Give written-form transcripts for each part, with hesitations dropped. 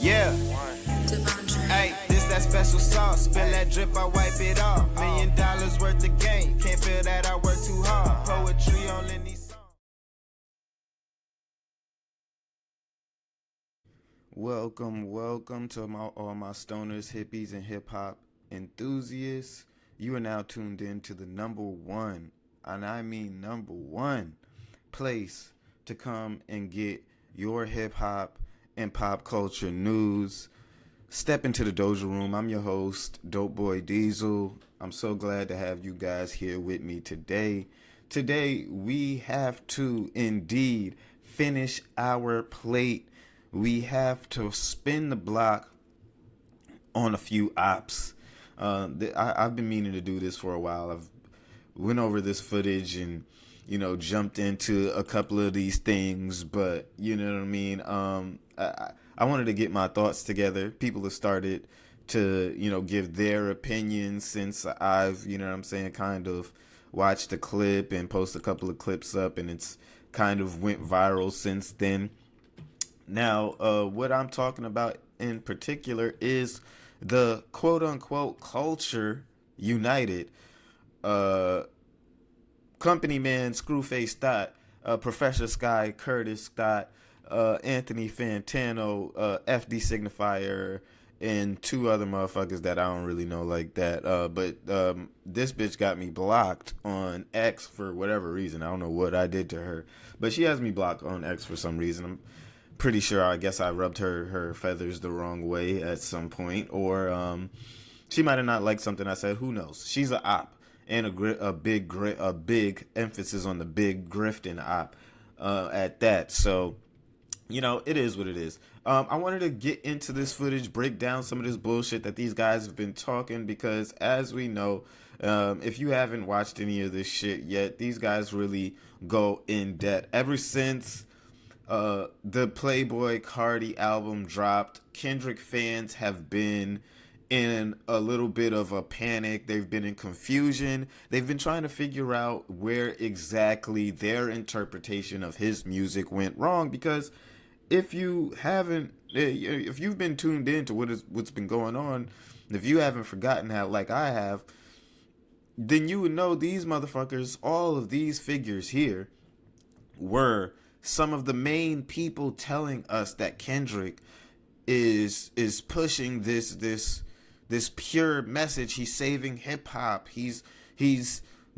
Yeah. Hey, this that special sauce. Spill that drip, I wipe it off. $1 million worth of game. Can't feel that I work too hard. Poetry on these songs. Welcome to all my stoners, hippies, and hip hop enthusiasts. You are now tuned in to the number one, and I mean number one, place to come and get your hip hop and pop culture news. Step into the Dojo room. I'm your host, Dope Boy Diesel. I'm so glad to have you guys here with me today. Today, we have to indeed finish our plate. We have to spin the block on a few ops. I've been meaning to do this for a while. I've went over this footage and, jumped into a couple of these things, but you know what I mean? I wanted to get my thoughts together. People have started to, give their opinions since I've, kind of watched the clip and post a couple of clips up, and it's kind of went viral since then. Now, what I'm talking about in particular is the quote-unquote culture united. Company Man, Screwface Thought, Professor Sky, Curtis Thought, Anthony Fantano, FD Signifier, and two other motherfuckers that I don't really know like that. But this bitch got me blocked on X for whatever reason. I don't know what I did to her, but she has me blocked on X for some reason. I'm pretty sure, I guess I rubbed her feathers the wrong way at some point, or she might have not liked something I said. Who knows? She's a op, and a big emphasis on the big grifting op at that. So, it is what it is. I wanted to get into this footage, break down some of this bullshit that these guys have been talking, because as we know, if you haven't watched any of this shit yet, these guys really go in depth. Ever since the Playboi Carti album dropped, Kendrick fans have been in a little bit of a panic. They've been in confusion. They've been trying to figure out where exactly their interpretation of his music went wrong, because if you've been tuned into what's been going on, if you haven't forgotten how, like I have, then you would know these motherfuckers, all of these figures here, were some of the main people telling us that Kendrick is pushing this pure message. He's saving hip hop. He's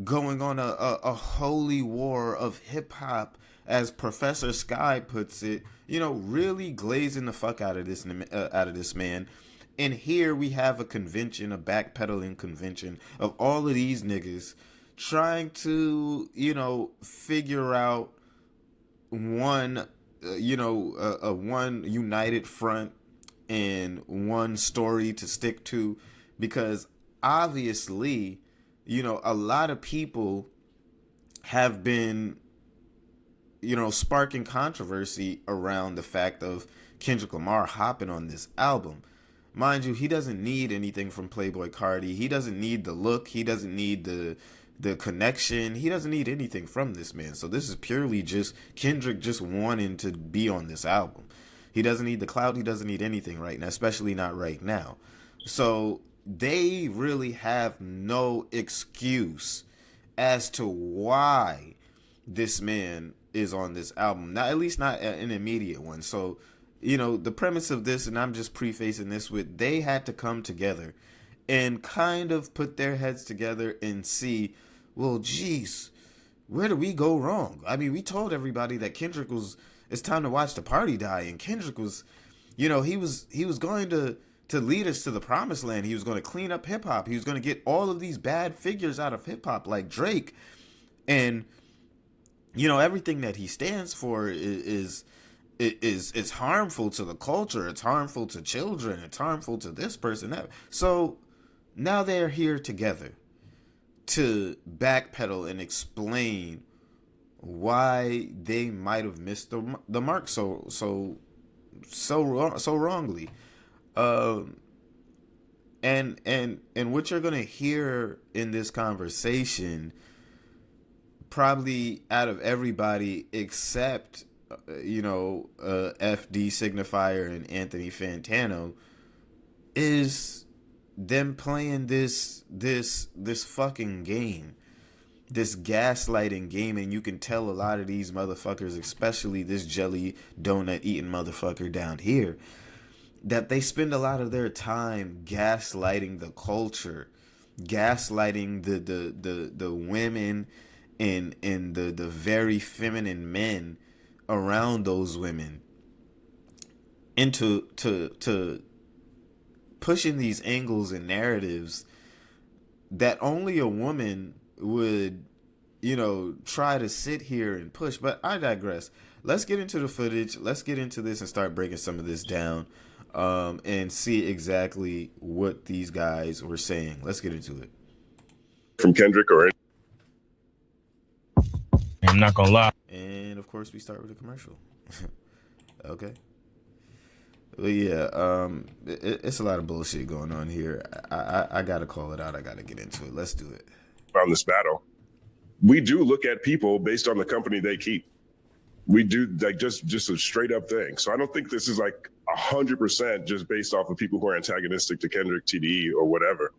going on a holy war of hip hop, as Professor Sky puts it. Really glazing the fuck out of this man. And here we have a convention, a backpedaling convention of all of these niggas trying to, figure out one united front and one story to stick to, because obviously, a lot of people have been, sparking controversy around the fact of Kendrick Lamar hopping on this album. Mind you, he doesn't need anything from Playboi Carti. He doesn't need the look. He doesn't need the connection. He doesn't need anything from this man. So this is purely just Kendrick just wanting to be on this album. He doesn't need the clout. He doesn't need anything right now, especially not right now. So they really have no excuse as to why this man is on this album. Not, at least not an immediate one. So, the premise of this, and I'm just prefacing this with, they had to come together and kind of put their heads together and see, well, geez, where do we go wrong? I mean, we told everybody that Kendrick it's time to watch the party die, and Kendrick was, he was going to lead us to the promised land. He was going to clean up hip hop. He was going to get all of these bad figures out of hip hop, like Drake, and everything that he stands for is harmful to the culture. It's harmful to children. It's harmful to this person, that. So now they're here together to backpedal and explain why they might have missed the mark so wrongly. And what you're gonna hear in this conversation, probably out of everybody except FD Signifier and Anthony Fantano is them playing this fucking game, this gaslighting game. And you can tell a lot of these motherfuckers, especially this jelly donut eating motherfucker down here, that they spend a lot of their time gaslighting the culture, gaslighting the women and the very feminine men around those women into to pushing these angles and narratives that only a woman would, try to sit here and push. But I digress. Let's get into the footage. Let's get into this and start breaking some of this down, and see exactly what these guys were saying. Let's get into it. From Kendrick or I'm not gonna lie. And of course, we start with a commercial. Okay. Well, yeah, it's a lot of bullshit going on here. I gotta call it out. I gotta get into it. Let's do it. on this battle. We do look at people based on the company they keep. We do like just a straight up thing. So I don't think this is like 100% just based off of people who are antagonistic to Kendrick, TDE, or whatever.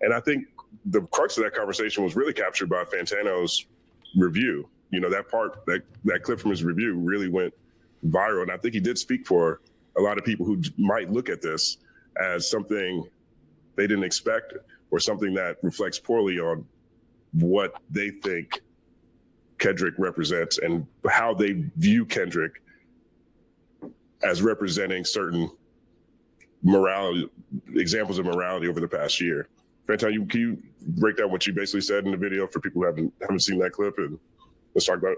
And I think the crux of that conversation was really captured by Fantano's review. You know, that part, that clip from his review really went viral. And I think he did speak for a lot of people who might look at this as something they didn't expect or something that reflects poorly on what they think Kendrick represents and how they view Kendrick as representing certain morality, examples of morality over the past year. Fantano, can you break down what you basically said in the video for people who haven't seen that clip, and let's talk about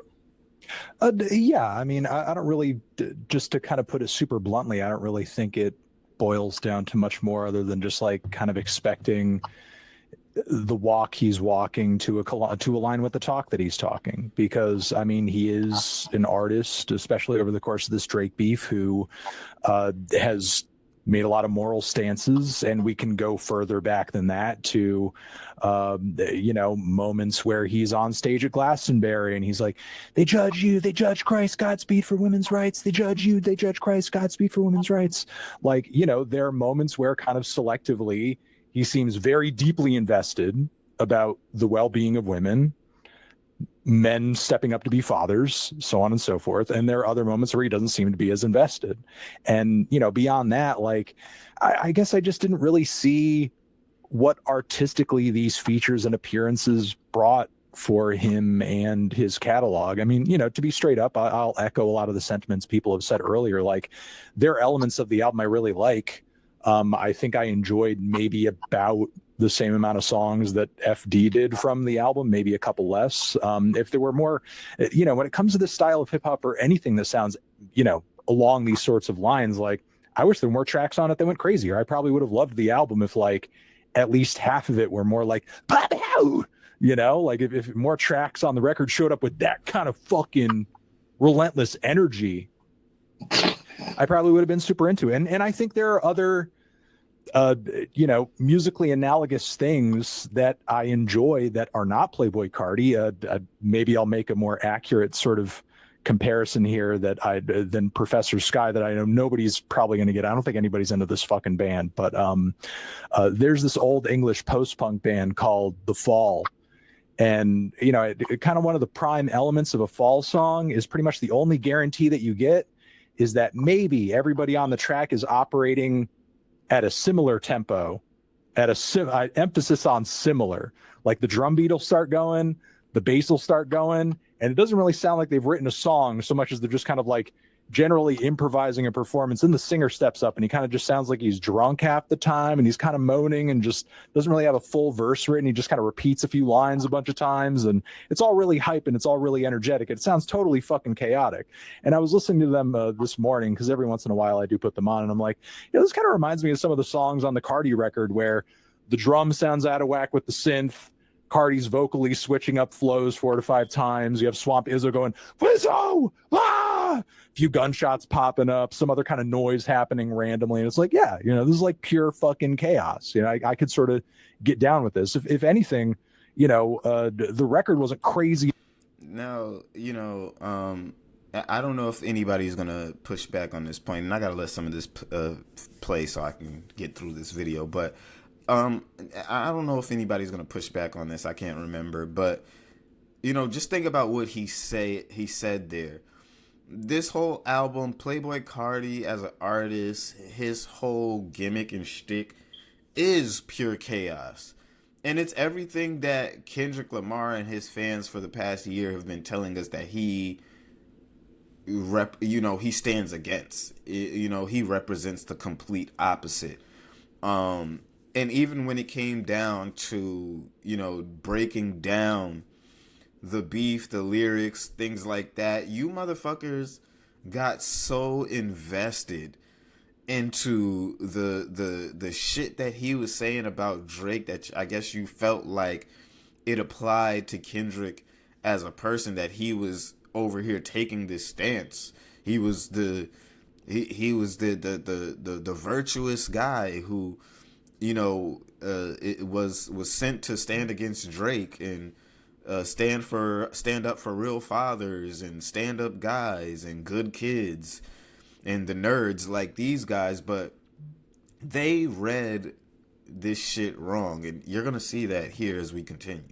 it? Yeah, I mean, I don't really, just to kind of put it super bluntly, I don't really think it boils down to much more other than just like kind of expecting the walk he's walking to align with the talk that he's talking. Because, I mean, he is an artist, especially over the course of this Drake beef, who has made a lot of moral stances, and we can go further back than that to, moments where he's on stage at Glastonbury and he's like, they judge you, they judge Christ, Godspeed for women's rights. They judge you, they judge Christ, Godspeed for women's rights. Like, there are moments where kind of selectively he seems very deeply invested about the well-being of women, men stepping up to be fathers, so on and so forth. And there are other moments where he doesn't seem to be as invested. And, beyond that, like, I guess I just didn't really see what artistically these features and appearances brought for him and his catalog. I mean, to be straight up, I'll echo a lot of the sentiments people have said earlier. Like, there are elements of the album I really like. I think I enjoyed maybe about the same amount of songs that FD did from the album, maybe a couple less. If there were more, when it comes to this style of hip hop or anything that sounds, along these sorts of lines, like, I wish there were more tracks on it that went crazier. I probably would have loved the album if like at least half of it were more like, like if more tracks on the record showed up with that kind of fucking relentless energy, I probably would have been super into it. And I think there are other, musically analogous things that I enjoy that are not Playboi Carti. Maybe I'll make a more accurate sort of comparison here than Professor Sky that I know nobody's probably going to get. I don't think anybody's into this fucking band, but there's this old English post-punk band called The Fall. And, kind of one of the prime elements of a Fall song is pretty much the only guarantee that you get is that maybe everybody on the track is operating at a similar tempo, at emphasis on similar. Like the drum beat will start going, the bass will start going, and it doesn't really sound like they've written a song so much as they're just kind of like generally improvising a performance. Then the singer steps up and he kind of just sounds like he's drunk half the time, and he's kind of moaning and just doesn't really have a full verse written. He just kind of repeats a few lines a bunch of times, and it's all really hype and it's all really energetic. It sounds totally fucking chaotic. And I was listening to them this morning because every once in a while I do put them on, and I'm like, this kind of reminds me of some of the songs on the Carti record where the drum sounds out of whack with the synth. Carti's vocally switching up flows 4 to 5 times. You have Swamp Izzo going, Wizzo! Ah! A few gunshots popping up, some other kind of noise happening randomly. And it's like, yeah, this is like pure fucking chaos. I could sort of get down with this. If anything, the record wasn't crazy. Now, I don't know if anybody's gonna push back on this point, and I gotta let some of this play so I can get through this video. But I don't know if anybody's gonna push back on this. I can't remember, but you know, just think about what he said there. This whole album, Playboi Carti as an artist, his whole gimmick and shtick is pure chaos. And it's everything that Kendrick Lamar and his fans for the past year have been telling us that he stands against. He represents the complete opposite. And even when it came down to, breaking down the beef, the lyrics, things like that, you motherfuckers got so invested into the shit that he was saying about Drake that I guess you felt like it applied to Kendrick as a person, that he was over here taking this stance. He was the virtuous guy who, it was sent to stand against Drake and stand up for real fathers and stand up guys and good kids and the nerds like these guys. But they read this shit wrong, and you're gonna see that here as we continue.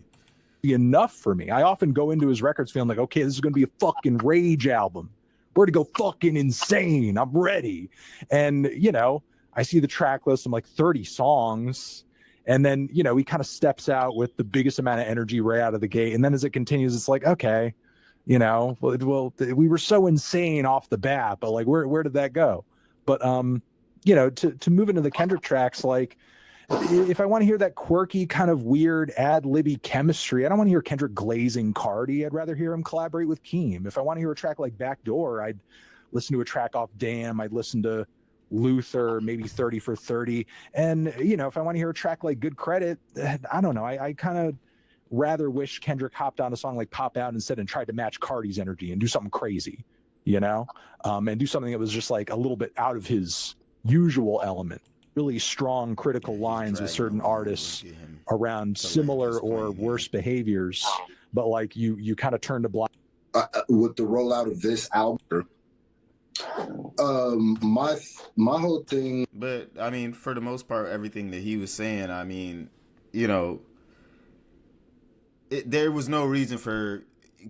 Enough for me. I often go into his records feeling like, okay, this is going to be a fucking rage album. We're to go fucking insane. I'm ready. And, I see the track list. I'm like 30 songs. And then, he kind of steps out with the biggest amount of energy right out of the gate. And then as it continues, it's like, okay, well, we were so insane off the bat, but like, where did that go? But, to move into the Kendrick tracks, like, if I want to hear that quirky kind of weird ad-libby chemistry, I don't want to hear Kendrick glazing Cardi. I'd rather hear him collaborate with Keem. If I want to hear a track like Backdoor, I'd listen to a track off Damn. I'd listen to Luther, maybe 30 for 30. And, if I want to hear a track like Good Credit, I don't know. I kind of rather wish Kendrick hopped on a song like Pop Out instead and tried to match Cardi's energy and do something crazy, and do something that was just like a little bit out of his usual element. Really strong critical lines with certain artists around similar or worse behaviors, but like you kind of turn to blind. With the rollout of this album, my whole thing. But I mean, for the most part, everything that he was saying, I mean, there was no reason for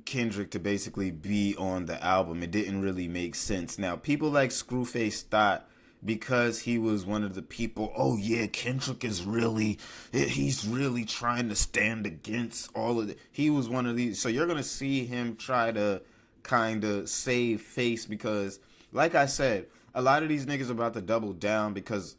Kendrick to basically be on the album. It didn't really make sense. Now, people like Screwface thought, because he was one of the people, oh yeah, Kendrick he's really trying to stand against all of it. He was one of these. So you're going to see him try to kind of save face, because like I said, a lot of these niggas are about to double down, because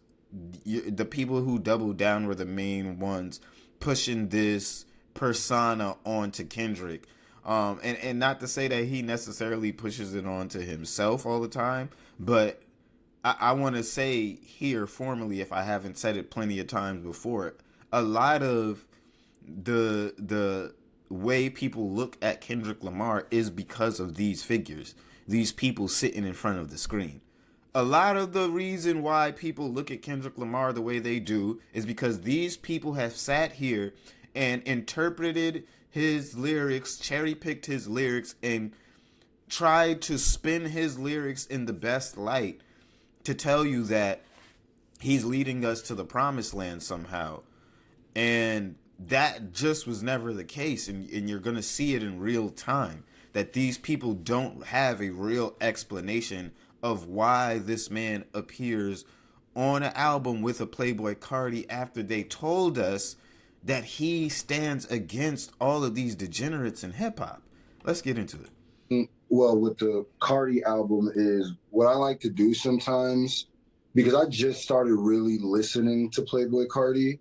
the people who doubled down were the main ones pushing this persona onto Kendrick. And not to say that he necessarily pushes it onto himself all the time, but I want to say here formally, if I haven't said it plenty of times before, a lot of the way people look at Kendrick Lamar is because of these figures, these people sitting in front of the screen. A lot of the reason why people look at Kendrick Lamar the way they do is because these people have sat here and interpreted his lyrics, cherry-picked his lyrics, and tried to spin his lyrics in the best light to tell you that he's leading us to the promised land somehow. And that just was never the case. And you're going to see it in real time, that these people don't have a real explanation of why this man appears on an album with a Playboi Carti after they told us that he stands against all of these degenerates in hip-hop. Let's get into it. Well, with the Carti album is what I like to do sometimes, because I just started really listening to Playboi Carti.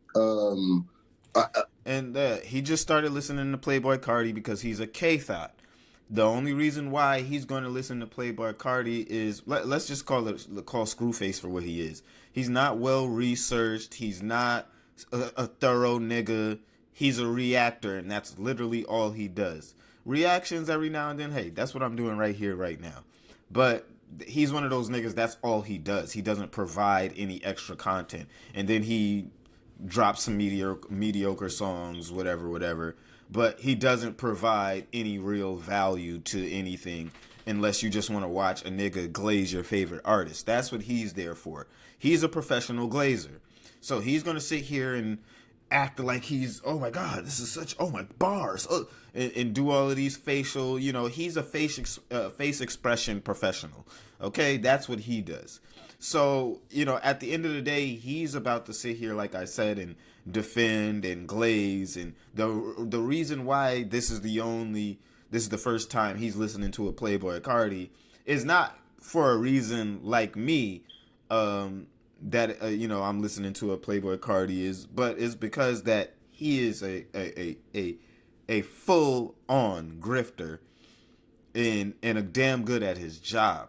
He just started listening to Playboi Carti because he's a K-thought. The only reason why he's going to listen to Playboi Carti is, let's just call Screwface for what he is. He's not well researched. He's not a thorough nigga. He's a reactor, and that's literally all he does. Reactions every now and then, hey, that's what I'm doing right here, right now. But he's one of those niggas, that's all he does. He doesn't provide any extra content. And then he drops some mediocre songs, whatever. But he doesn't provide any real value to anything. unless you just want to watch a nigga glaze your favorite artist. That's what he's there for. He's a professional glazer. So he's going to sit here and act like he's, oh my God, this is such, oh my bars, and do all of these facial, you know, he's a face expression professional. Okay, that's what he does. So, you know, at the end of the day, he's about to sit here, like I said, and defend and glaze. And the reason why this is the first time he's listening to a Playboi Carti is not for a reason like me, that you know, I'm listening to a Playboi Carti but it's because that he is a full on grifter and a damn good at his job.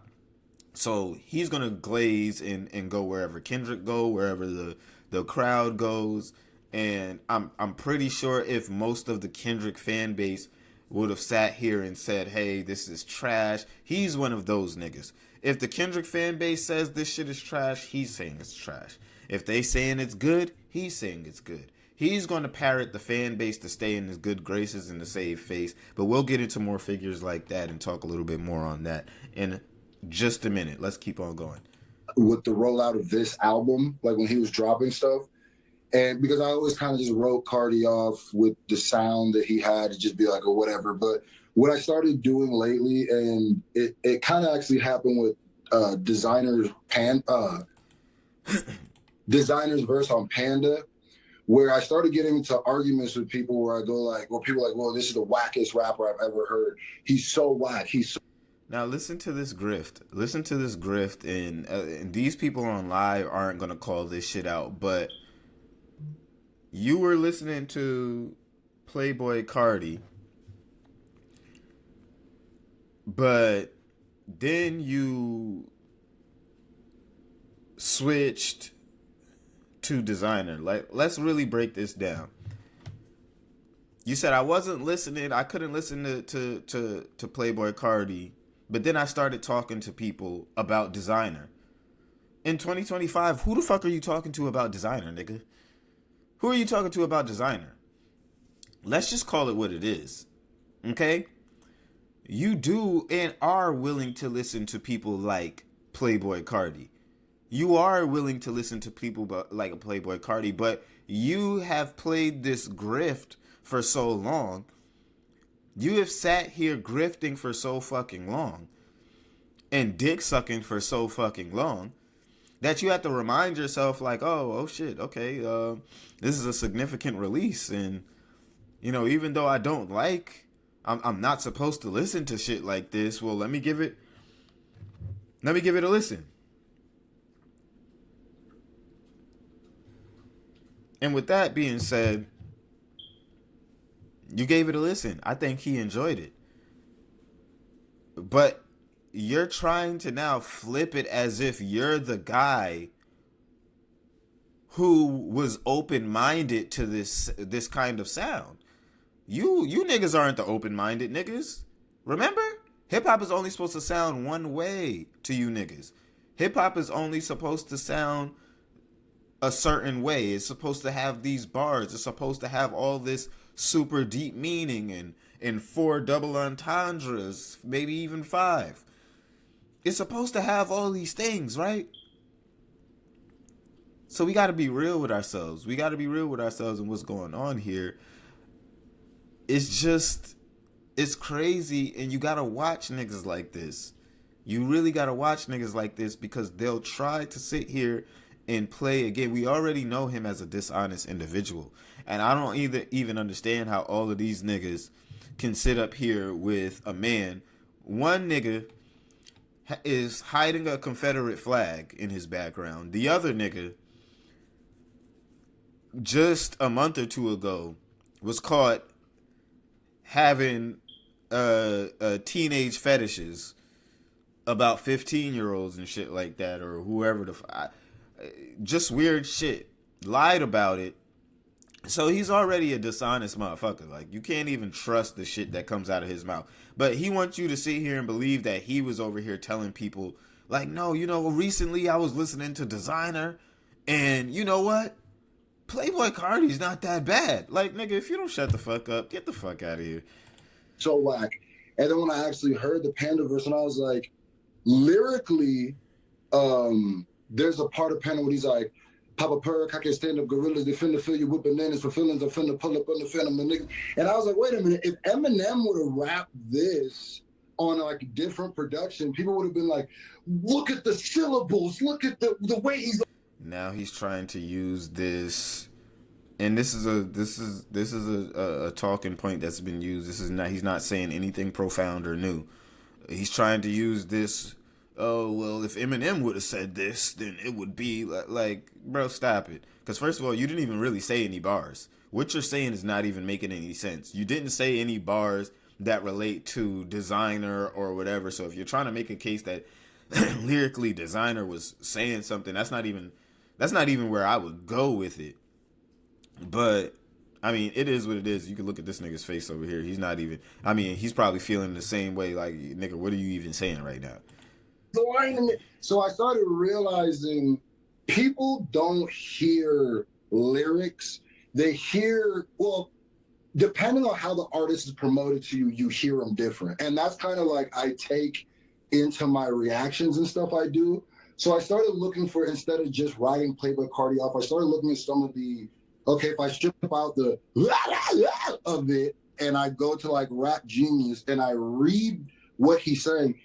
So he's gonna glaze and go wherever Kendrick go, wherever the crowd goes. And I'm pretty sure if most of the Kendrick fan base would have sat here and said, hey, this is trash, he's one of those niggas. If the Kendrick fan base says this shit is trash, he's saying it's trash. If they saying it's good, he's saying it's good. He's going to parrot the fan base to stay in his good graces and to save face. But we'll get into more figures like that and talk a little bit more on that in just a minute. Let's keep on going. With the rollout of this album, like when he was dropping stuff, and because I always kind of just wrote Carti off with the sound that he had to just be like, or whatever. But what I started doing lately, and it kind of actually happened with Designer's verse on Panda, where I started getting into arguments with people where I go like, well, people are like, well, this is the wackest rapper I've ever heard. He's so whack. He's so. Now listen to this grift. Listen to this grift, and these people on live aren't gonna call this shit out, but you were listening to Playboi Carti, but then you switched to Designer. Like, let's really break this down. You said I wasn't listening. I couldn't listen to Playboi Carti, but then I started talking to people about Designer. In 2025, who the fuck are you talking to about Designer, nigga? Who are you talking to about Designer? Let's just call it what it is. Okay? You do and are willing to listen to people like Playboi Carti. You are willing to listen to people like Playboi Carti, but you have played this grift for so long. You have sat here grifting for so fucking long and dick sucking for so fucking long that you have to remind yourself like, oh shit, okay, this is a significant release. And, you know, even though I don't like, I'm not supposed to listen to shit like this. Well, let me give it a listen. And with that being said, you gave it a listen. I think he enjoyed it. But you're trying to now flip it as if you're the guy who was open-minded to this kind of sound. You niggas aren't the open-minded niggas. Remember? Hip-hop is only supposed to sound one way to you niggas. Hip-hop is only supposed to sound a certain way. It's supposed to have these bars. It's supposed to have all this super deep meaning and 4 double entendres, maybe even 5. It's supposed to have all these things, right? So we got to be real with ourselves. We got to be real with ourselves and what's going on here. It's crazy, and you got to watch niggas like this. You really got to watch niggas like this because they'll try to sit here and play again. We already know him as a dishonest individual. And I don't even understand how all of these niggas can sit up here with a man. One nigga is hiding a Confederate flag in his background. The other nigga, just a month or two ago, was caught having teenage fetishes about 15-year-olds and shit like that, or whoever just weird shit. Lied about it. So he's already a dishonest motherfucker. Like, you can't even trust the shit that comes out of his mouth. But he wants you to sit here and believe that he was over here telling people, like, no, you know, recently I was listening to Designer, and you know what? Playboi Carti's not that bad. Like, nigga, if you don't shut the fuck up, get the fuck out of here. So whack. And then when I actually heard the Panda verse, and I was like, lyrically, there's a part of Panda where he's like, Papa Perk, I can stand up gorillas, they finna fill you with bananas for feelings, I'm finna pull up on the phantom, my nigga. And I was like, wait a minute, if Eminem would have rapped this on like different production, people would have been like, look at the syllables, look at the way he's. Now he's trying to use this, and this is a talking point that's been used. He's not saying anything profound or new. He's trying to use this. Oh, well, if Eminem would have said this, then it would be like, bro, stop it. Because first of all, you didn't even really say any bars. What you're saying is not even making any sense. You didn't say any bars that relate to Designer or whatever. So if you're trying to make a case that lyrically Designer was saying something, that's not even where I would go with it. But I mean, it is what it is. You can look at this nigga's face over here. He's not even, I mean, he's probably feeling the same way. Like, nigga, what are you even saying right now? So I started realizing people don't hear lyrics. They hear, well, depending on how the artist is promoted to you, you hear them different. And that's kind of like I take into my reactions and stuff I do. So I started looking for, instead of just writing Playboi Carti off, I started looking at some of the, okay, if I strip out the of it and I go to like Rap Genius and I read what he's saying,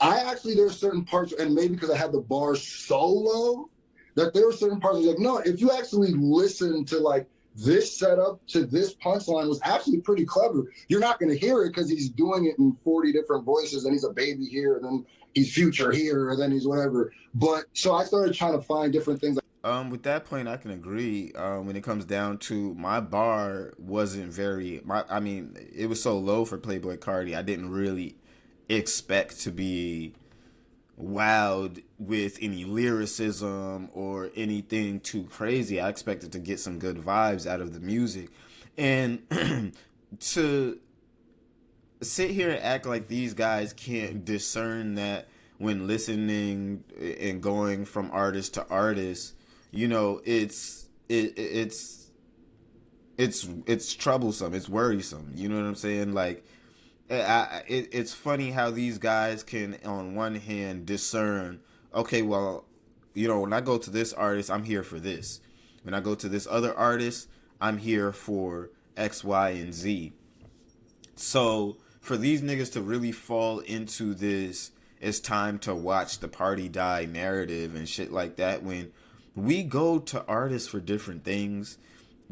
there's certain parts, and maybe because I had the bar so low, that there were certain parts I was like, no, if you actually listen to like this setup to this punchline was actually pretty clever. You're not going to hear it because he's doing it in 40 different voices, and he's a baby here, and then he's Future here, and then he's whatever. But so I started trying to find different things. With that point, I can agree. When it comes down to my bar wasn't I mean, it was so low for Playboi Carti. I didn't really expect to be wowed with any lyricism or anything too crazy. I expected to get some good vibes out of the music. And to sit here and act like these guys can't discern that when listening and going from artist to artist, you know, it's troublesome. It's worrisome. You know what I'm saying? Like, it's funny how these guys can, on one hand, discern, okay, well, you know, when I go to this artist, I'm here for this. When I go to this other artist, I'm here for X, Y, and Z. So for these niggas to really fall into this, it's time to watch the party die narrative and shit like that, when we go to artists for different things,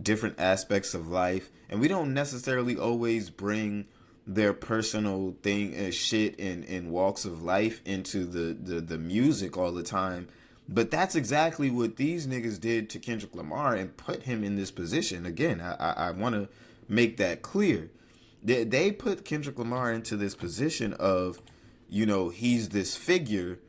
different aspects of life, and we don't necessarily always bring their personal thing, shit, and walks of life into the music all the time. But that's exactly what these niggas did to Kendrick Lamar and put him in this position. Again, I want to make that clear. They put Kendrick Lamar into this position of, you know, he's this figure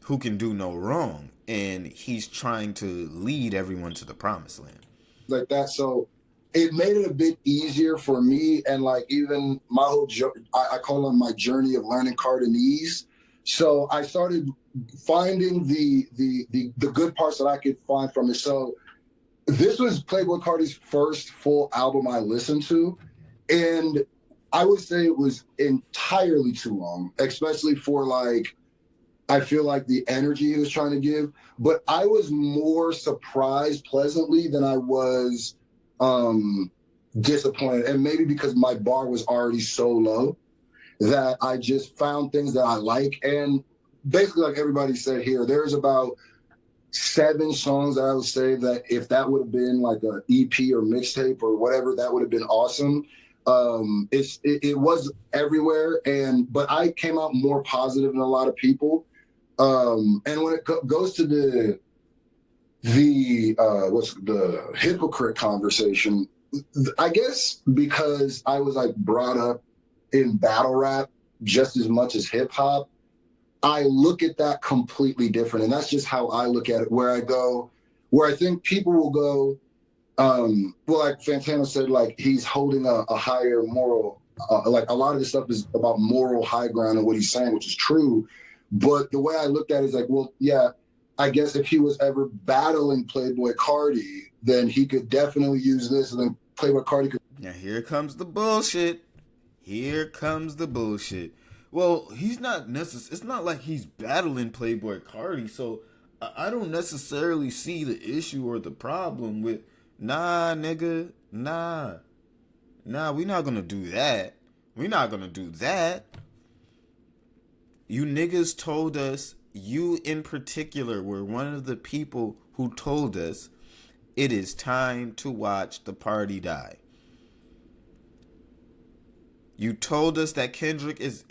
who can do no wrong, and he's trying to lead everyone to the promised land. Like that, so it made it a bit easier for me, and like even my whole I call it my journey of learning Cardinese. So I started finding the good parts that I could find from it. So this was Playboi Carti's first full album I listened to, and I would say it was entirely too long, especially for like, I feel like the energy he was trying to give. But I was more surprised pleasantly than I was disappointed, and maybe because my bar was already so low that I just found things that I like. And basically, like everybody said here, there's about 7 songs that I would say that if that would have been like an EP or mixtape or whatever, that would have been awesome. It was everywhere, but I came out more positive than a lot of people. And when it goes to the hypocrite conversation, I guess because I was like brought up in battle rap just as much as hip hop, I look at that completely different. And that's just how I look at it, where I think people will go, well, like Fantano said, like he's holding a higher moral, like a lot of this stuff is about moral high ground and what he's saying, which is true. But the way I looked at it is like, well, yeah, I guess if he was ever battling Playboi Carti, then he could definitely use this, and then Playboi Carti could. Now here comes the bullshit. Here comes the bullshit. Well, he's not it's not like he's battling Playboi Carti, so I don't necessarily see the issue or the problem with, nah, nigga, nah, we not gonna do that. We not gonna do that. You niggas told us, you in particular were one of the people who told us it is time to watch the party die. You told us that Kendrick is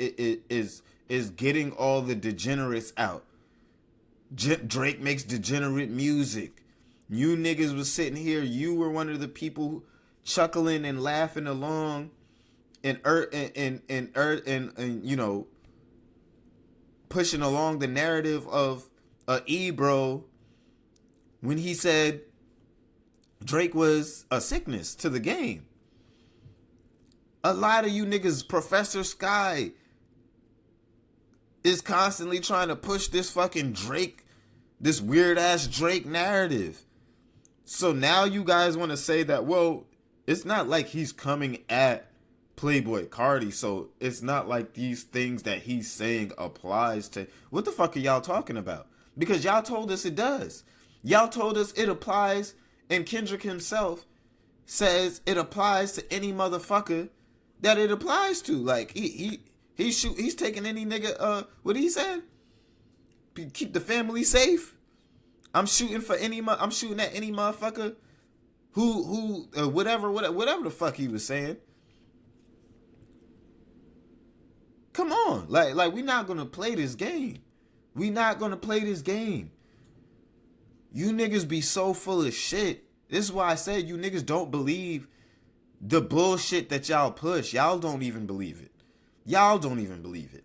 getting all the degenerates out. Drake makes degenerate music. You niggas was sitting here. You were one of the people chuckling and laughing along, and you know, pushing along the narrative of Ebro when he said Drake was a sickness to the game. A lot of you niggas, Professor Sky is constantly trying to push this fucking Drake, this weird ass Drake narrative. So now you guys want to say that, well, it's not like he's coming at Playboi Carti, so it's not like these things that he's saying applies to. What the fuck are y'all talking about? Because y'all told us it does. Y'all told us it applies, and Kendrick himself says it applies to any motherfucker that it applies to. Like he's taking any nigga. What he said? Keep the family safe. I'm shooting at any motherfucker who whatever the fuck he was saying. Come on, like we not gonna play this game. We not gonna play this game. You niggas be so full of shit. This is why I said you niggas don't believe the bullshit that y'all push. Y'all don't even believe it. Y'all don't even believe it.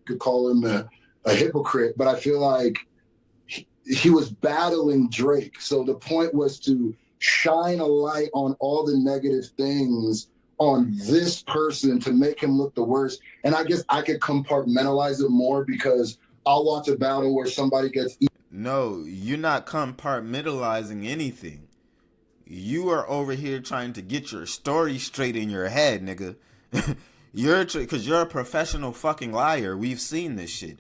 Could call him a hypocrite, but I feel like he was battling Drake. So the point was to shine a light on all the negative things on this person to make him look the worst. And I guess I could compartmentalize it more because I'll watch a battle where somebody gets eaten. No, you're not compartmentalizing anything. You are over here trying to get your story straight in your head, nigga. Because you're a professional fucking liar. We've seen this shit.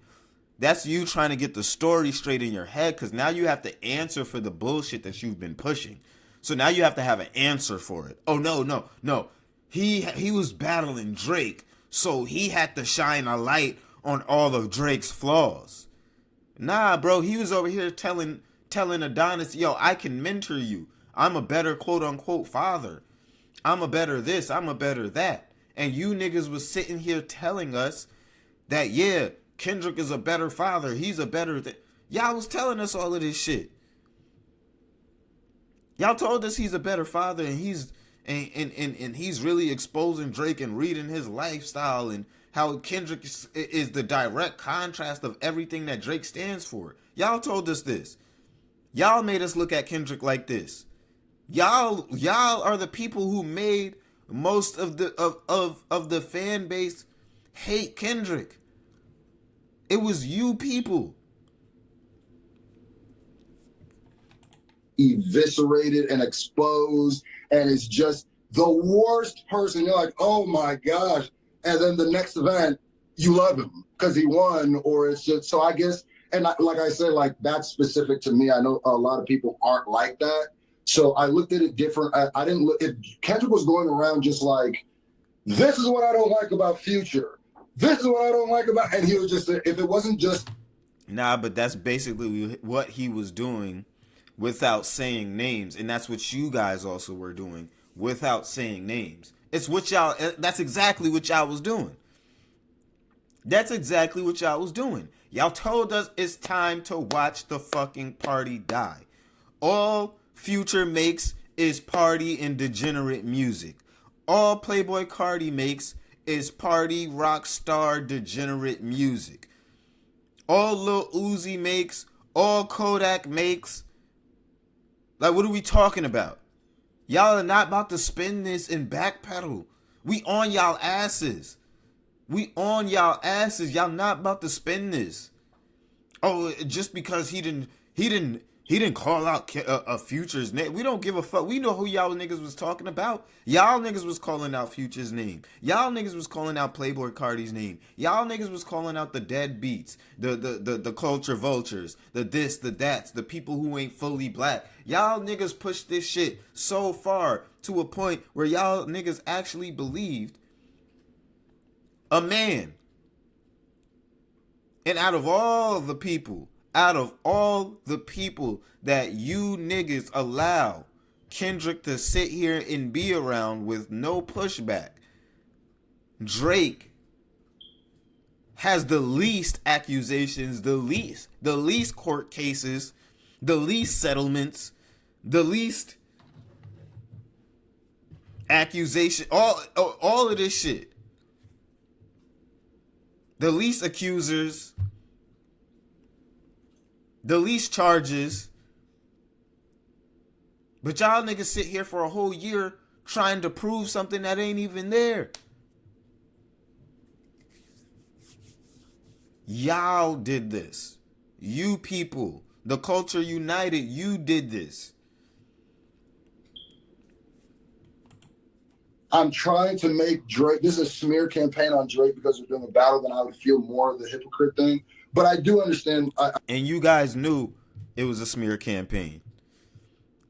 That's you trying to get the story straight in your head, because now you have to answer for the bullshit that you've been pushing. So now you have to have an answer for it. Oh, no. He was battling Drake, so he had to shine a light on all of Drake's flaws. Nah, bro, he was over here telling Adonis, yo, I can mentor you. I'm a better quote-unquote father. I'm a better this. I'm a better that. And you niggas was sitting here telling us that, yeah, Kendrick is a better father. He's a better... Y'all was telling us all of this shit. Y'all told us he's a better father, and he's really exposing Drake and reading his lifestyle, and how Kendrick is the direct contrast of everything that Drake stands for. Y'all told us this. Y'all made us look at Kendrick like this. Y'all are the people who made most of the fan base hate Kendrick. It was you people. Eviscerated and exposed, and it's just the worst person. You're like, oh my gosh. And then the next event, you love him because he won, or it's just, so I guess, and like I said, like that's specific to me. I know a lot of people aren't like that. So I looked at it different. I didn't look, if Kendrick was going around just like, this is what I don't like about Future. This is what I don't like about, and he was just, if it wasn't just. Nah, but that's basically what he was doing without saying names. And that's what you guys also were doing without saying names. It's what y'all, that's exactly what y'all was doing. That's exactly what y'all was doing. Y'all told us it's time to watch the fucking party die. All Future makes is party and degenerate music. All Playboi Carti makes is party, rock star, degenerate music. All Lil Uzi makes, all Kodak makes. Like, what are we talking about? Y'all are not about to spin this and backpedal. We on y'all asses. We on y'all asses. Y'all not about to spin this. Oh, just because he didn't He didn't call out Future's name. We don't give a fuck. We know who y'all niggas was talking about. Y'all niggas was calling out Future's name. Y'all niggas was calling out Playboi Carti's name. Y'all niggas was calling out the dead beats, the culture vultures, the this, the that's, the people who ain't fully black. Y'all niggas pushed this shit so far to a point where y'all niggas actually believed a man. And out of all the people that you niggas allow Kendrick to sit here and be around with no pushback, Drake has the least accusations, the least court cases, the least settlements, the least accusation, all of this shit. The least accusers, the least charges. But y'all niggas sit here for a whole year trying to prove something that ain't even there. Y'all did this. You people, the culture united, you did this. I'm trying to make Drake, this is a smear campaign on Drake because we're doing a battle, then I would feel more of the hypocrite thing. But I do understand. And you guys knew it was a smear campaign.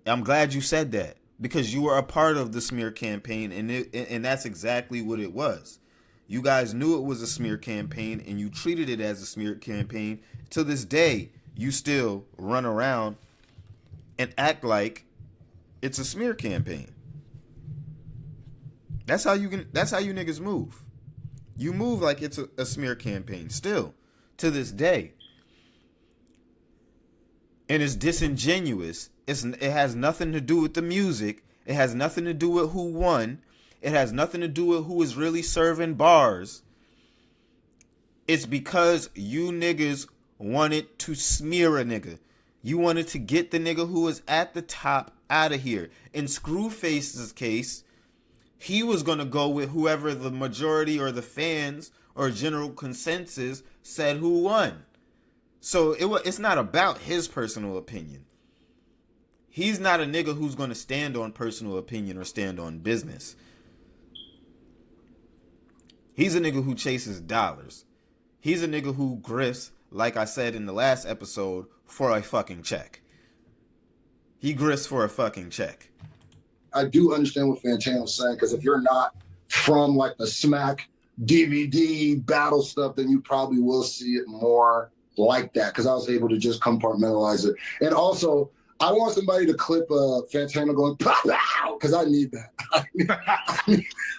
I'm glad you said that because you were a part of the smear campaign, and that's exactly what it was. You guys knew it was a smear campaign, and you treated it as a smear campaign. To this day, you still run around and act like it's a smear campaign. That's how you niggas move. You move like it's a smear campaign still to this day. And it's disingenuous. It has nothing to do with the music. It has nothing to do with who won. It has nothing to do with who is really serving bars. It's because you niggas wanted to smear a nigga. You wanted to get the nigga who was at the top out of here. In Screwface's case, he was going to go with whoever the majority or the fans or general consensus said who won. So it's not about his personal opinion. He's not a nigga who's going to stand on personal opinion or stand on business. He's a nigga who chases dollars. He's a nigga who grifts, like I said in the last episode, for a fucking check. He grifts for a fucking check. I do understand what Fantano's saying, because if you're not from like the Smack DVD battle stuff, then you probably will see it more like that, because I was able to just compartmentalize it. And also, I want somebody to clip Fantano going, pow, pow, because I need that.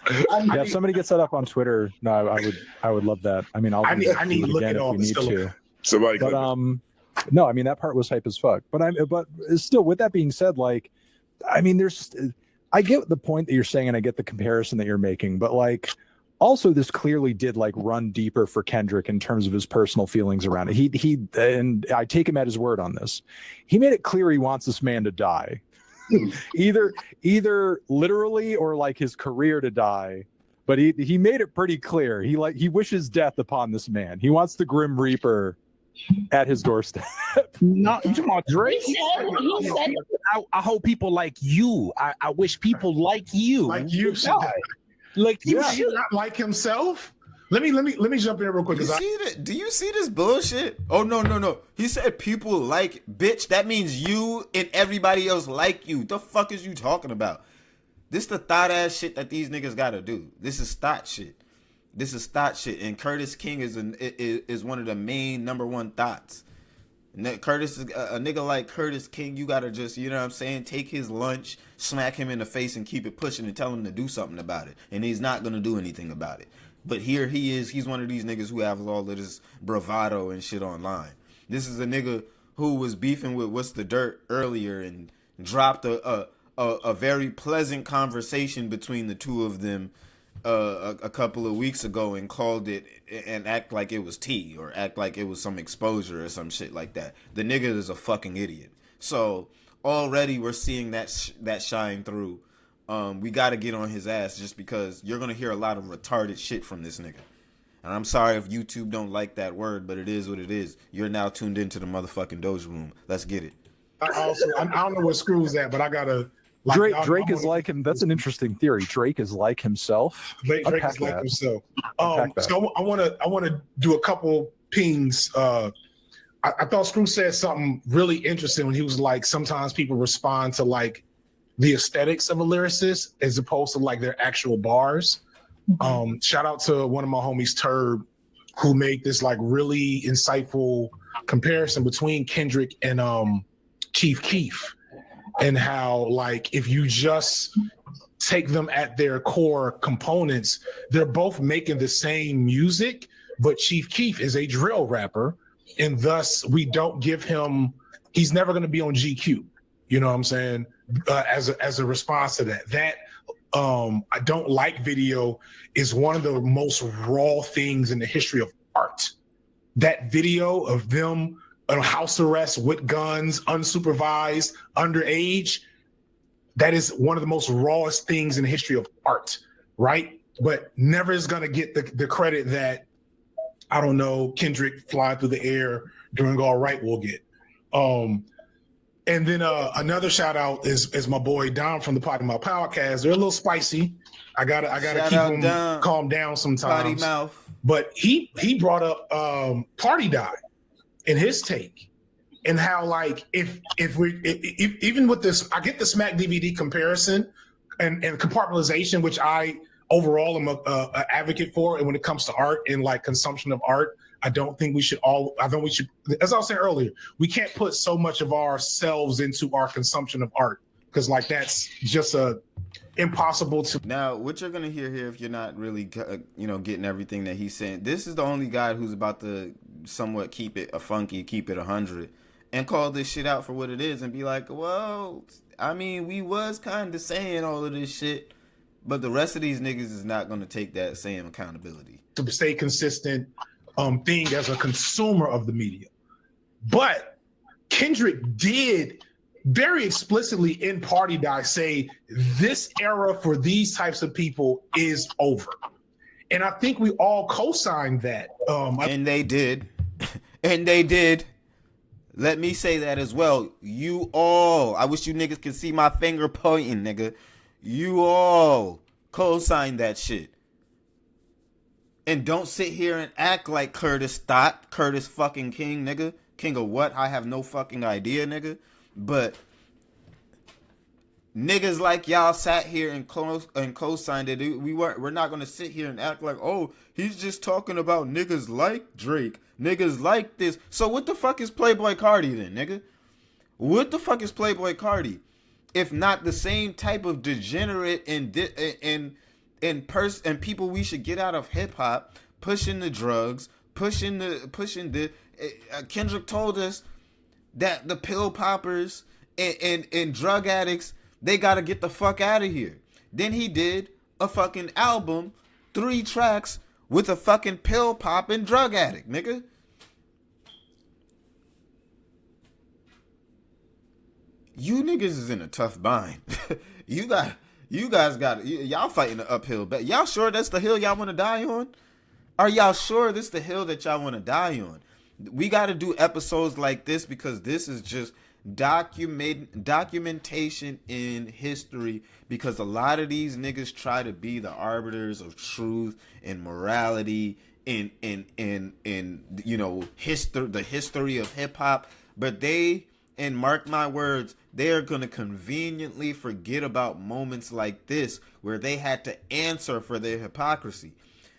Yeah, if somebody gets that up on Twitter, no, I would love that. I mean, I need to look it up if we need to. Somebody but no, I mean, that part was hype as fuck. But still, with that being said, like, I mean, I get the point that you're saying, and I get the comparison that you're making, but like, also this clearly did like run deeper for Kendrick in terms of his personal feelings around it. He and I take him at his word on this. He made it clear he wants this man to die, either literally or like his career to die. But he made it pretty clear. He wishes death upon this man. He wants the Grim Reaper at his doorstep. No, you talking about Drake? He said I hope people like you. I wish people like you. Like you should. Like you Yeah, should. not like himself. Let me jump in real quick. Do you see this bullshit? Oh no. He said people like, bitch. That means you and everybody else like you. The fuck is you talking about? This the thought ass shit that these niggas gotta do. This is thought shit. And Curtis King is one of the main number one thoughts. Curtis is a nigga like Curtis King. You gotta just, you know what I'm saying, take his lunch, smack him in the face, and keep it pushing and tell him to do something about it. And he's not gonna do anything about it. But here he is. He's one of these niggas who have all of this bravado and shit online. This is a nigga who was beefing with What's the Dirt earlier and dropped a very pleasant conversation between the two of them a couple of weeks ago and called it and act like it was tea or act like it was some exposure or some shit like that. The nigga is a fucking idiot. So already we're seeing that shine through. We got to get on his ass just because you're going to hear a lot of retarded shit from this nigga. And I'm sorry if YouTube don't like that word, but it is what it is. You're now tuned into the motherfucking Dojo room. Let's get it. I don't know where Screw's at, but I gotta. Like, Drake is like him. That's an interesting theory. Drake is like himself. Drake is like himself. So I want to do a couple pings. I thought Screw said something really interesting when he was like, sometimes people respond to like the aesthetics of a lyricist as opposed to like their actual bars. Shout out to one of my homies, Turb, who made this like really insightful comparison between Kendrick and Chief Keef, and how like if you just take them at their core components, they're both making the same music, but Chief Keef is a drill rapper, and thus we don't give him, he's never going to be on GQ, you know what I'm saying, as a response to that. I Don't Like video is one of the most raw things in the history of art. That video of them on house arrest with guns, unsupervised, underage, that is one of the most rawest things in the history of art, right? But never is going to get the credit that, I don't know, Kendrick flying through the air doing all right will get. And then another shout out is my boy Dom from the Potty Mouth Podcast. They're a little spicy. I gotta keep them calm down sometimes. Potty Mouth. But he brought up Party Die in his take, and how like if even with this, I get the Smack DVD comparison and compartmentalization, which I overall am a advocate for. And when it comes to art and like consumption of art, I think we should, as I was saying earlier, we can't put so much of ourselves into our consumption of art, because like that's just impossible to. Now, what you're gonna hear here, if you're not really, getting everything that he's saying, this is the only guy who's about to somewhat keep it keep it 100, and call this shit out for what it is, and be like, well, I mean, we was kind of saying all of this shit, but the rest of these niggas is not gonna take that same accountability. To stay consistent thing as a consumer of the media. But Kendrick did very explicitly in Party Die say this era for these types of people is over. And I think we all co-signed that. And they did. And they did. Let me say that as well. You all, I wish you niggas could see my finger pointing, nigga. You all co-signed that shit. And don't sit here and act like Curtis fucking King, nigga. King of what? I have no fucking idea, nigga. But niggas like y'all sat here and co-signed it. We're not gonna sit here and act like, oh, he's just talking about niggas like Drake, niggas like this. So what the fuck is Playboi Carti then, nigga? What the fuck is Playboi Carti? If not the same type of degenerate and people we should get out of hip hop, pushing the drugs, pushing the Kendrick told us that the pill poppers and drug addicts, they gotta get the fuck out of here. Then he did a fucking album, 3 tracks with a fucking pill popping drug addict, nigga. You niggas is in a tough bind. Y'all fighting an uphill battle. Y'all sure that's the hill y'all want to die on? Are y'all sure this the hill that y'all want to die on? We got to do episodes like this because this is just documentation in history, because a lot of these niggas try to be the arbiters of truth and morality in the history of hip hop, but they, and mark my words, they are going to conveniently forget about moments like this where they had to answer for their hypocrisy.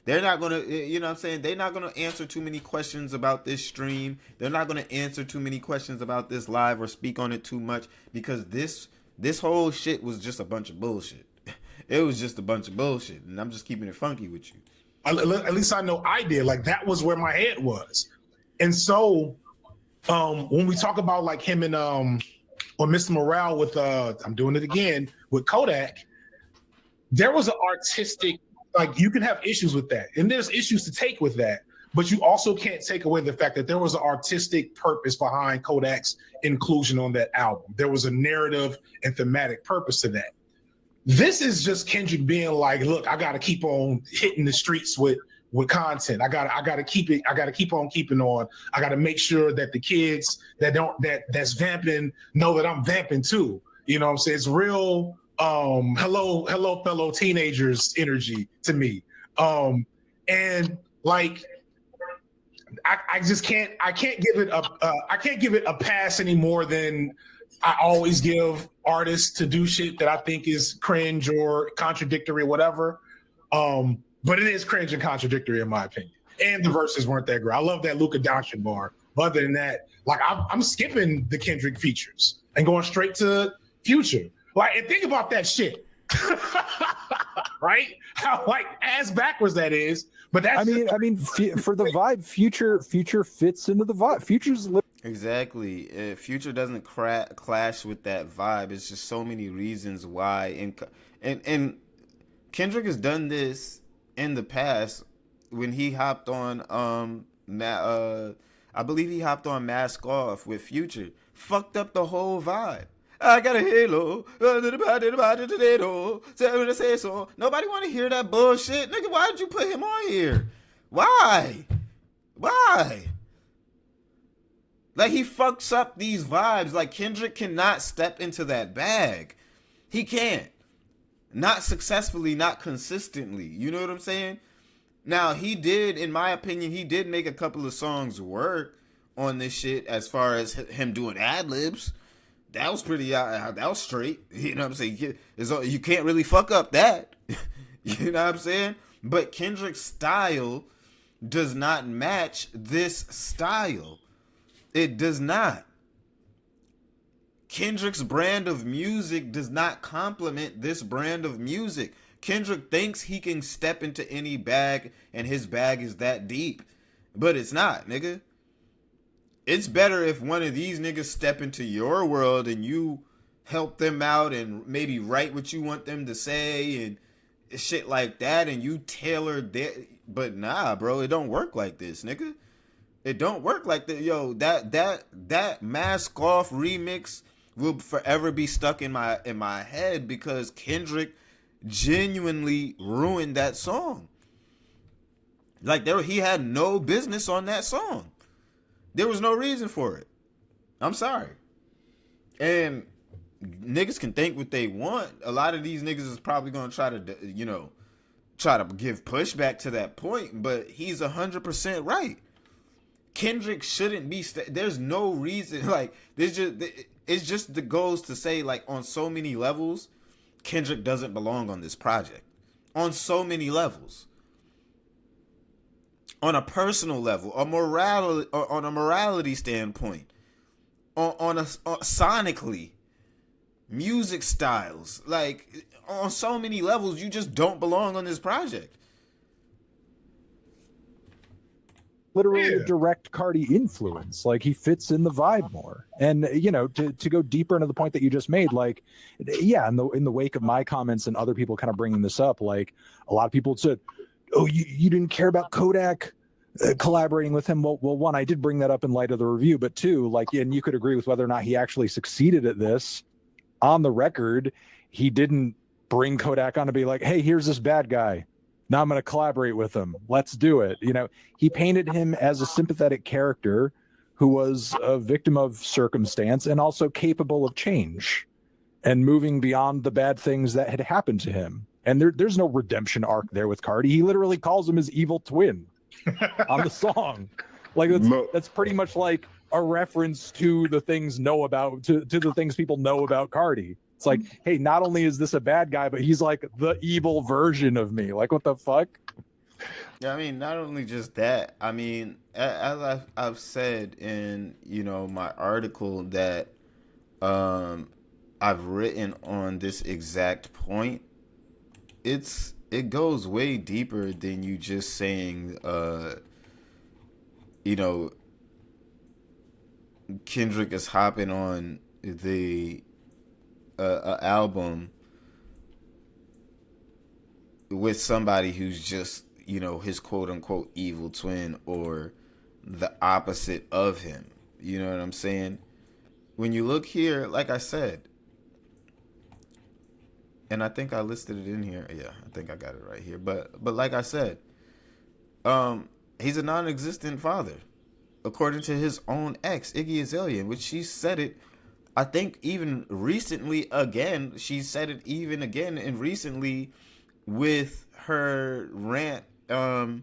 They're not going to, they're not going to answer too many questions about this stream. They're not going to answer too many questions about this live or speak on it too much, because this whole shit was just a bunch of bullshit. It was just a bunch of bullshit, and I'm just keeping it funky with you. At least I know I did. Like, that was where my head was. And so when we talk about like him and or Mr. Morale with I'm doing it again with Kodak, there was an artistic, like, you can have issues with that, and there's issues to take with that, but you also can't take away the fact that there was an artistic purpose behind Kodak's inclusion on that album. There was a narrative and thematic purpose to that. This is just Kendrick being like, look, I got to keep on hitting the streets with with content. I gotta keep it. I gotta keep on keeping on. I gotta make sure that the kids that's vamping know that I'm vamping too. You know what I'm saying? It's real hello fellow teenagers energy to me. And like I just can't give it a pass any more than I always give artists to do shit that I think is cringe or contradictory or whatever. But it is cringe and contradictory in my opinion. And the verses weren't that great. I love that Luka Doncic bar. But other than that, like I'm skipping the Kendrick features and going straight to Future. Like, and think about that shit. Right? How like ass backwards that is. But that's for the vibe, Future fits into the vibe. Future's exactly. Future doesn't clash with that vibe. It's just so many reasons why. And Kendrick has done this in the past when he hopped on I believe he hopped on Mask Off with Future. Fucked up the whole vibe. I got a halo. Say so. Nobody want to hear that bullshit. Nigga, why did you put him on here? Why? Like, he fucks up these vibes. Like, Kendrick cannot step into that bag. He can't. Not successfully, not consistently. You know what I'm saying? Now, he did, in my opinion, he did make a couple of songs work on this shit as far as him doing ad-libs. That was pretty, that was straight. You know what I'm saying? You can't really fuck up that. You know what I'm saying? But Kendrick's style does not match this style. It does not. Kendrick's brand of music does not complement this brand of music. Kendrick thinks he can step into any bag and his bag is that deep. But it's not, nigga. It's better if one of these niggas step into your world and you help them out and maybe write what you want them to say and shit like that and you tailor that. But nah, bro, it don't work like this, nigga. It don't work like that. Yo, that Mask Off remix will forever be stuck in my head because Kendrick genuinely ruined that song. Like, he had no business on that song. There was no reason for it. I'm sorry. And niggas can think what they want. A lot of these niggas is probably going to try to give pushback to that point, but he's 100% right. Kendrick shouldn't be. There's no reason. Like, it just goes to say, like, on so many levels, Kendrick doesn't belong on this project. On so many levels. On a personal level, on a morality standpoint, on sonically, music styles, like on so many levels, you just don't belong on this project. Literally a direct Carti influence. Like, he fits in the vibe more. And, you know, to go deeper into the point that you just made, like, yeah, in the wake of my comments and other people kind of bringing this up, like, a lot of people said, oh, you didn't care about Kodak collaborating with him. Well, one, I did bring that up in light of the review, but two, like, and you could agree with whether or not he actually succeeded at this. On the record, he didn't bring Kodak on to be like, hey, here's this bad guy. Now I'm going to collaborate with him. Let's do it. You know, he painted him as a sympathetic character who was a victim of circumstance and also capable of change and moving beyond the bad things that had happened to him. And there's no redemption arc there with Carti. He literally calls him his evil twin on the song. Like, that's pretty much like a reference to the things to the things people know about Carti. It's like, hey, not only is this a bad guy, but he's like the evil version of me. Like, what the fuck? Yeah, I mean, not only just that. I mean, as I've said in, you know, my article that I've written on this exact point, it goes way deeper than you just saying, you know, Kendrick is hopping on the album with somebody who's just, you know, his quote unquote evil twin or the opposite of him. You know what I'm saying? When you look here, like I said, and I think I listed it in here. Yeah, I think I got it right here. But like I said, He's a non-existent father, according to his own ex, Iggy Azalea, which she said it, I think, even recently again. She said it even again and recently with her rant, about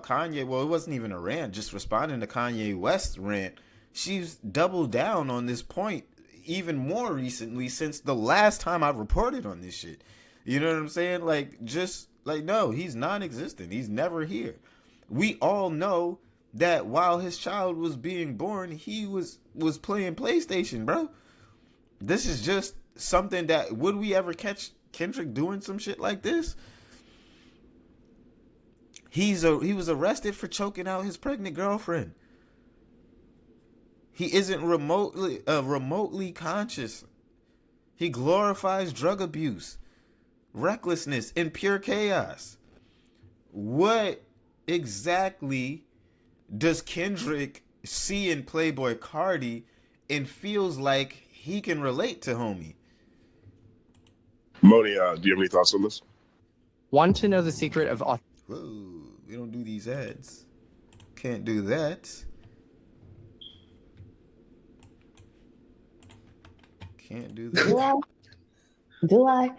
Kanye. Well, it wasn't even a rant, just responding to Kanye West's rant. She's doubled down on this point even more recently since the last time I reported on this shit. You know what I'm saying? Like, just like, no, he's non-existent. He's never here. We all know that while his child was being born, he was playing PlayStation, bro. This is just something that, would we ever catch Kendrick doing some shit like this? He was arrested for choking out his pregnant girlfriend. He isn't remotely conscious. He glorifies drug abuse, recklessness, and pure chaos. What exactly does Kendrick see in Playboi Carti and feels like he can relate to homie? Moni, do you have any thoughts on this? Want to know the secret of Whoa, we don't do these ads. Can't do that. Can't do that. Do I?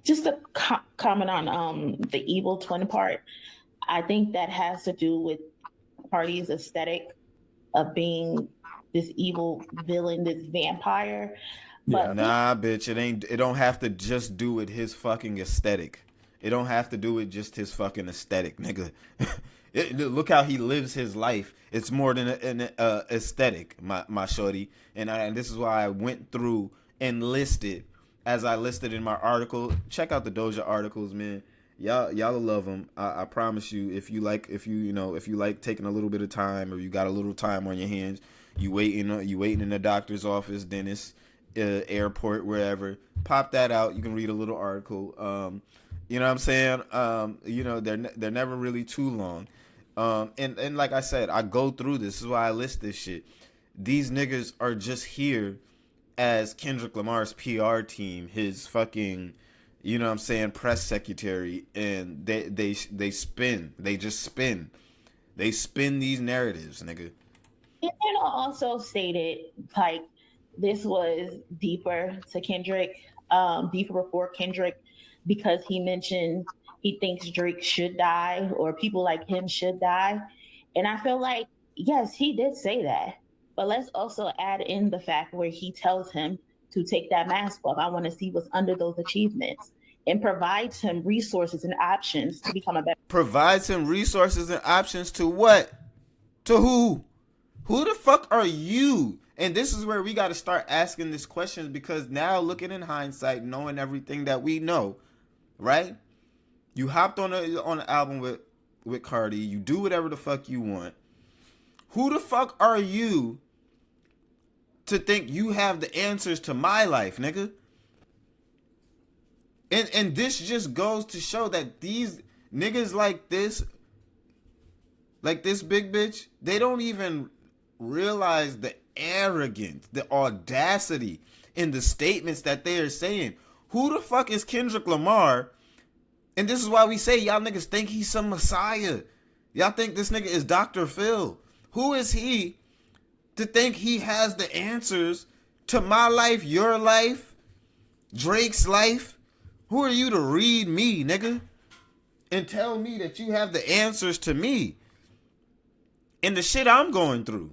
Just a comment on the evil twin part. I think that has to do with Carti's aesthetic of being this evil villain, this vampire. But nah, bitch, it don't have to just do with his fucking aesthetic. It don't have to do with just his fucking aesthetic, nigga. Look how he lives his life. It's more than an aesthetic, my shorty. And this is why I went through and listed, as I listed in my article. Check out the Doja articles, man. Y'all love them. I promise you. If you like taking a little bit of time, or you got a little time on your hands, you waiting in the doctor's office, dentist, airport, wherever. Pop that out. You can read a little article. You know what I'm saying? They're never really too long. And like I said, I go through this. This is why I list this shit. These niggas are just here as Kendrick Lamar's PR team, his fucking, you know what I'm saying, press secretary, and they spin. They just spin. They spin these narratives, nigga. And also stated, like, this was deeper to Kendrick, deeper before Kendrick, because he mentioned he thinks Drake should die, or people like him should die. And I feel like, yes, he did say that. But let's also add in the fact where he tells him to take that mask off. I want to see what's under those achievements, and provides him resources and options to become a better. Provides him resources and options to what? To who? Who the fuck are you? And this is where we got to start asking these questions, because now, looking in hindsight, knowing everything that we know, right? You hopped on an album with Carti. You do whatever the fuck you want. Who the fuck are you to think you have the answers to my life, nigga? And this just goes to show that these niggas like this big bitch, they don't even realize the arrogance, the audacity in the statements that they are saying. Who the fuck is Kendrick Lamar? And this is why we say y'all niggas think he's some messiah. Y'all think this nigga is Dr. Phil. Who is he to think he has the answers to my life, your life, Drake's life? Who are you to read me, nigga, and tell me that you have the answers to me and the shit I'm going through?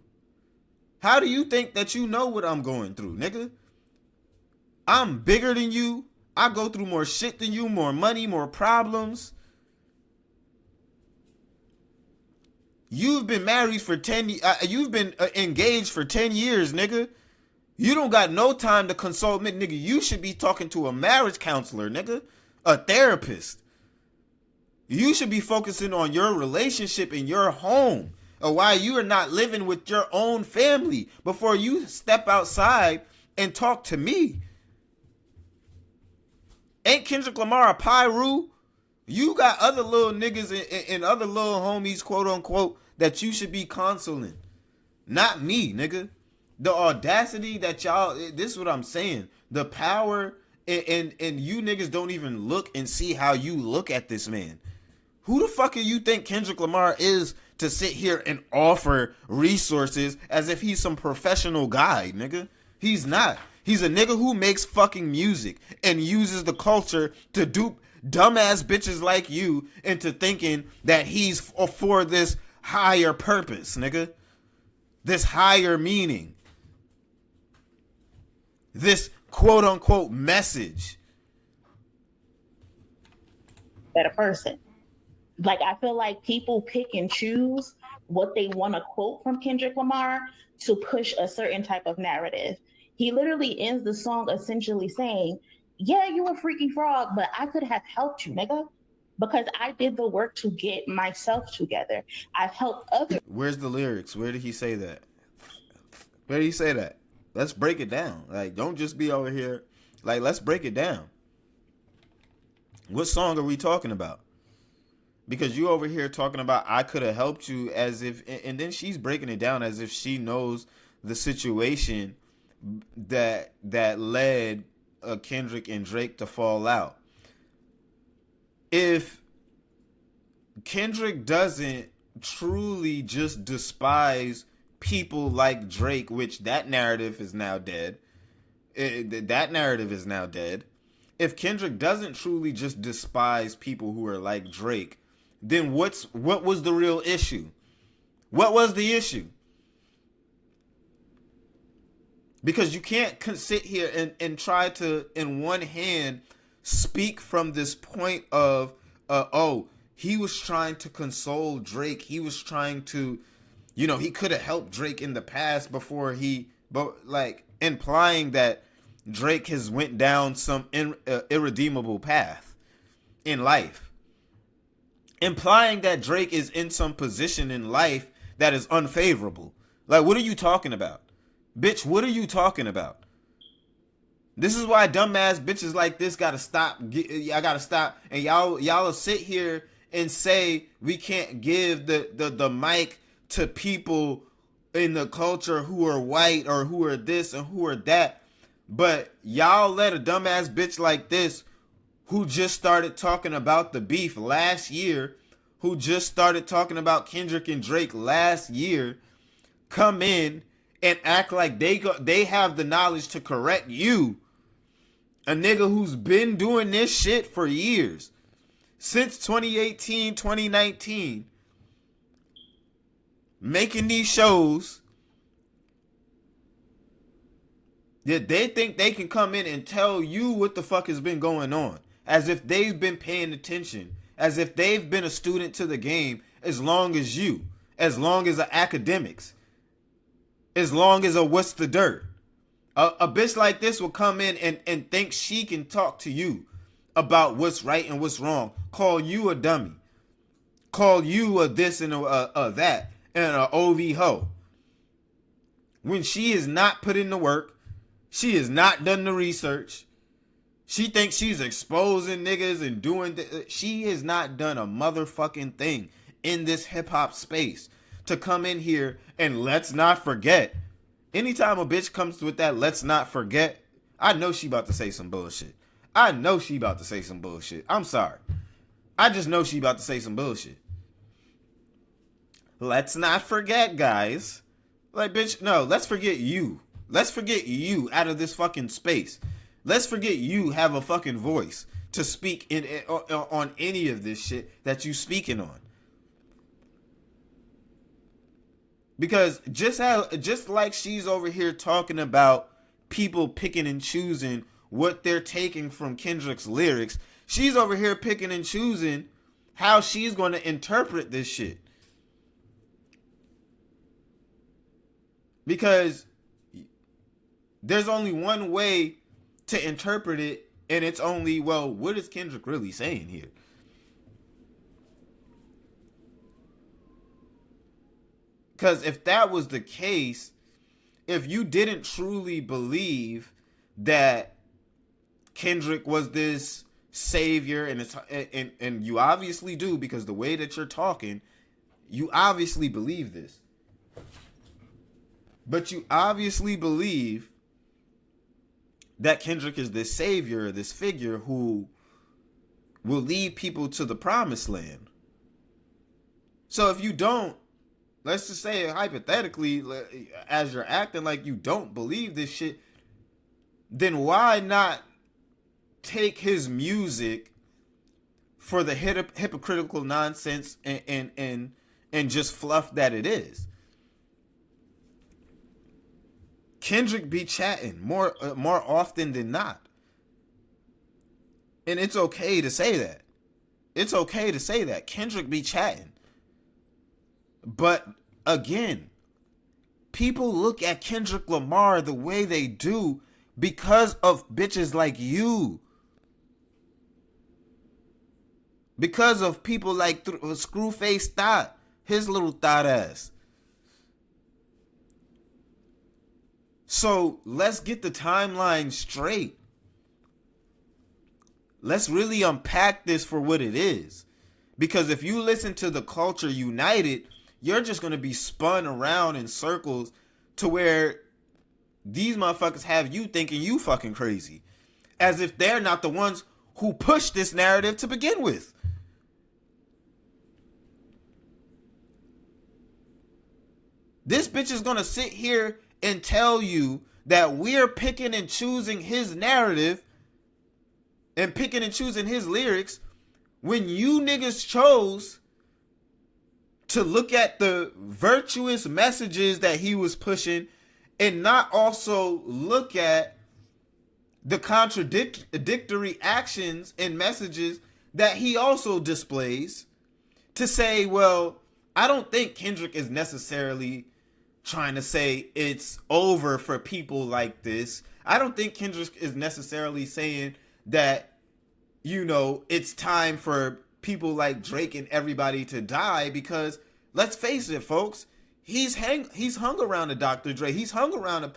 How do you think that you know what I'm going through, nigga? I'm bigger than you. I go through more shit than you, more money, more problems. You've been married for 10 you've been engaged for 10 years, nigga. You don't got no time to consult me, nigga. You should be talking to a marriage counselor, nigga. A therapist. You should be focusing on your relationship in your home, or why you are not living with your own family before you step outside and talk to me. Ain't Kendrick Lamar a Pyru? You got other little niggas and other little homies, quote unquote, that you should be consoling. Not me, nigga. The audacity that y'all, this is what I'm saying. The power And you niggas don't even look and see how you look at this man. Who the fuck do you think Kendrick Lamar is to sit here and offer resources as if he's some professional guy, nigga? He's not. He's a nigga who makes fucking music and uses the culture to dupe dumbass bitches like you into thinking that he's for this higher purpose, nigga. This higher meaning. This quote unquote message. Better person. Like, I feel like people pick and choose what they want to quote from Kendrick Lamar to push a certain type of narrative. He literally ends the song essentially saying, yeah, you a freaky frog, but I could have helped you, nigga, because I did the work to get myself together. I've helped others. Where's the lyrics? Where did he say that? Where did he say that? Let's break it down. Like, don't just be over here. Like, let's break it down. What song are we talking about? Because you over here talking about I could have helped you as if, and then she's breaking it down as if she knows the situation that led Kendrick and Drake to fall out. If Kendrick doesn't truly just despise people like Drake, which that narrative is now dead. That narrative is now dead. If Kendrick doesn't truly just despise people who are like Drake, then what was the real issue? What was the issue? Because you can't sit here and try to, in one hand, speak from this point of, oh, he was trying to console Drake. He was trying to, you know, he could have helped Drake in the past before but like implying that Drake has went down some irredeemable path in life. Implying that Drake is in some position in life that is unfavorable. Like, what are you talking about? Bitch, what are you talking about? This is why dumbass bitches like this gotta stop. I gotta stop. And y'all will sit here and say we can't give the mic to people in the culture who are white or who are this and who are that. But y'all let a dumbass bitch like this, who just started talking about the beef last year, who just started talking about Kendrick and Drake last year, come in and act like they have the knowledge to correct you, a nigga who's been doing this shit for years, since 2018, 2019, making these shows that they think they can come in and tell you what the fuck has been going on, as if they've been paying attention, as if they've been a student to the game as long as you, as long as academics, as long as what's the dirt. A bitch like this will come in and think she can talk to you about what's right and what's wrong, call you a dummy, call you a this and a that, and a OV hoe, when she has not put in the work. She has not done the research. She thinks she's exposing niggas and doing... She has not done a motherfucking thing in this hip-hop space to come in here and let's not forget. Anytime a bitch comes with that let's not forget, I know she about to say some bullshit. I know she about to say some bullshit. I'm sorry. I just know she about to say some bullshit. Let's not forget, guys. Like, bitch, no, let's forget you. Let's forget you out of this fucking space. Let's forget you have a fucking voice to speak on any of this shit that you speaking on. Because just like she's over here talking about people picking and choosing what they're taking from Kendrick's lyrics, she's over here picking and choosing how she's going to interpret this shit. Because there's only one way to interpret it, and it's only, well, what is Kendrick really saying here? Because if that was the case, if you didn't truly believe that Kendrick was this savior, and you obviously do, because the way that you're talking, you obviously believe this. But you obviously believe that Kendrick is this savior, this figure who will lead people to the promised land. So if you don't, let's just say hypothetically, as you're acting like you don't believe this shit, then why not take his music for the hypocritical nonsense and just fluff that it is? Kendrick be chatting more often than not. And it's okay to say that. It's okay to say that. Kendrick be chatting. But again, people look at Kendrick Lamar the way they do because of bitches like you. Because of people like Screwface Thought, his little thought ass. So let's get the timeline straight. Let's really unpack this for what it is. Because if you listen to the Culture United, you're just going to be spun around in circles to where these motherfuckers have you thinking you fucking crazy. As if they're not the ones who pushed this narrative to begin with. This bitch is going to sit here and tell you that we're picking and choosing his narrative and picking and choosing his lyrics when you niggas chose to look at the virtuous messages that he was pushing and not also look at the contradictory actions and messages that he also displays to say, well, I don't think Kendrick is necessarily trying to say it's over for people like this. I don't think Kendrick is necessarily saying that, you know, it's time for people like Drake and everybody to die, because let's face it, folks, he's hung around a Dr. Dre. He's hung around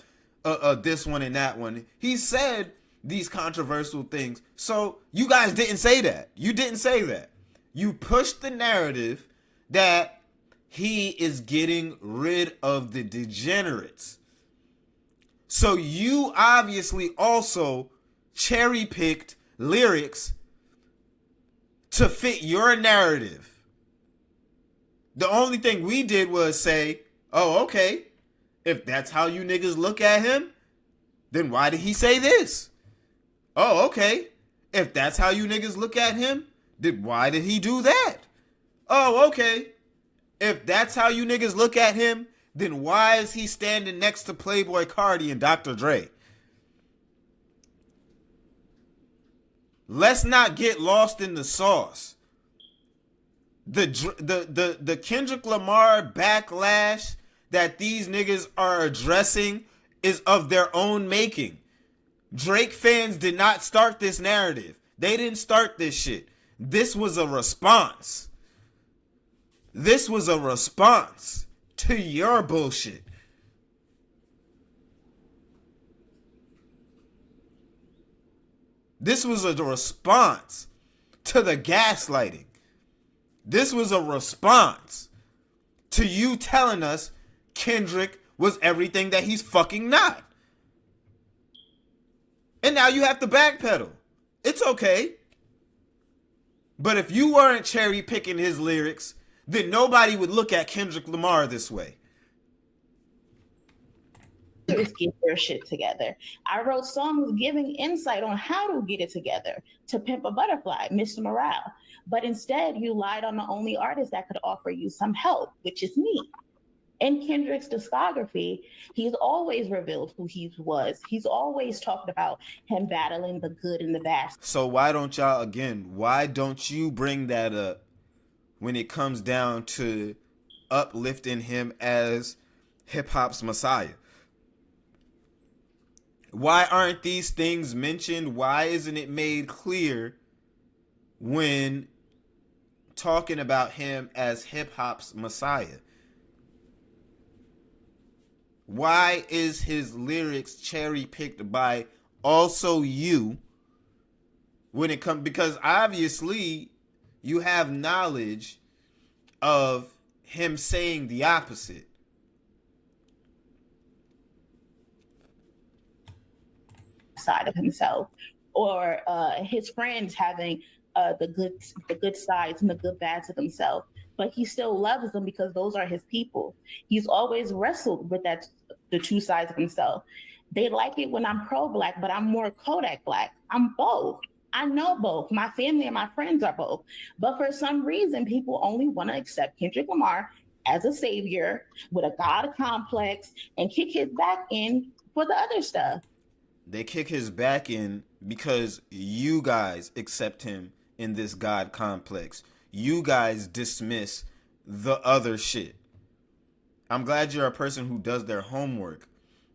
a this one and that one. He said these controversial things. So you guys didn't say that. You didn't say that. You pushed the narrative that he is getting rid of the degenerates. So you obviously also cherry-picked lyrics to fit your narrative. The only thing we did was say, oh, okay, if that's how you niggas look at him, then why did he say this? Oh, okay, if that's how you niggas look at him, then why did he do that? Oh, okay. If that's how you niggas look at him, then why is he standing next to Playboi Carti and Dr. Dre? Let's not get lost in the sauce. The Kendrick Lamar backlash that these niggas are addressing is of their own making. Drake fans did not start this narrative. They didn't start this shit. This was a response. This was a response to your bullshit. This was a response to the gaslighting. This was a response to you telling us Kendrick was everything that he's fucking not. And now you have to backpedal. It's okay. But if you weren't cherry picking his lyrics, then nobody would look at Kendrick Lamar this way. Just get their shit together. I wrote songs giving insight on how to get it together. To Pimp a Butterfly, Mr. Morale. But instead, you lied on the only artist that could offer you some help, which is me. In Kendrick's discography, he's always revealed who he was. He's always talked about him battling the good and the bad. So why don't you bring that up when it comes down to uplifting him as hip-hop's messiah? Why aren't these things mentioned? Why isn't it made clear when talking about him as hip-hop's messiah? Why is his lyrics cherry-picked by also you when it comes? Because obviously you have knowledge of him saying the opposite. side of himself, or his friends having the good sides and the good bads of himself. But he still loves them because those are his people. He's always wrestled with the two sides of himself. They like it when I'm pro-Black, but I'm more Kodak Black. I'm both. I know both. My family and my friends are both. But for some reason, people only want to accept Kendrick Lamar as a savior with a God complex and kick his back in for the other stuff. They kick his back in because you guys accept him in this God complex. You guys dismiss the other shit. I'm glad you're a person who does their homework,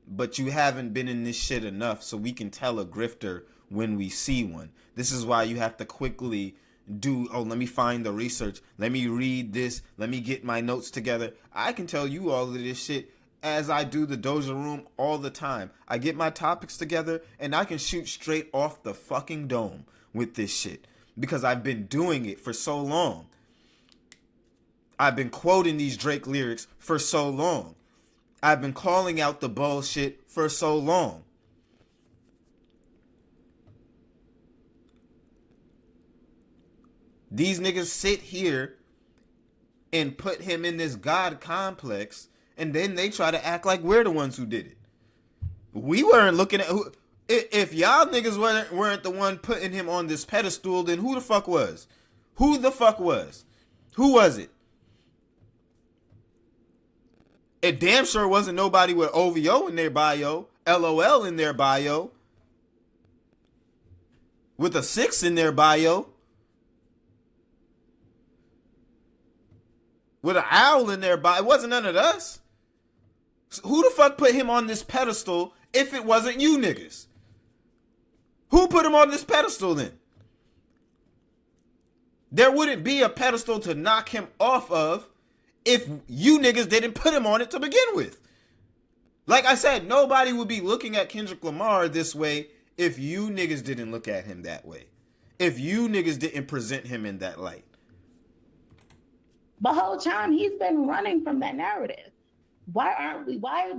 but you haven't been in this shit enough so we can tell a grifter when we see one. This is why you have to quickly let me find the research. Let me read this. Let me get my notes together. I can tell you all of this shit as I do the Doja room all the time. I get my topics together and I can shoot straight off the fucking dome with this shit because I've been doing it for so long. I've been quoting these Drake lyrics for so long. I've been calling out the bullshit for so long. These niggas sit here and put him in this God complex, and then they try to act like we're the ones who did it. We weren't looking at who. If y'all niggas weren't the one putting him on this pedestal, then who the fuck was? Who the fuck was? Who was it? It damn sure wasn't nobody with OVO in their bio, LOL in their bio, with a 6 in their bio, with an owl in their bio. It wasn't none of us. So who the fuck put him on this pedestal if it wasn't you niggas? Who put him on this pedestal then? There wouldn't be a pedestal to knock him off of if you niggas didn't put him on it to begin with. Like I said, nobody would be looking at Kendrick Lamar this way if you niggas didn't look at him that way. If you niggas didn't present him in that light. The whole time he's been running from that narrative. Why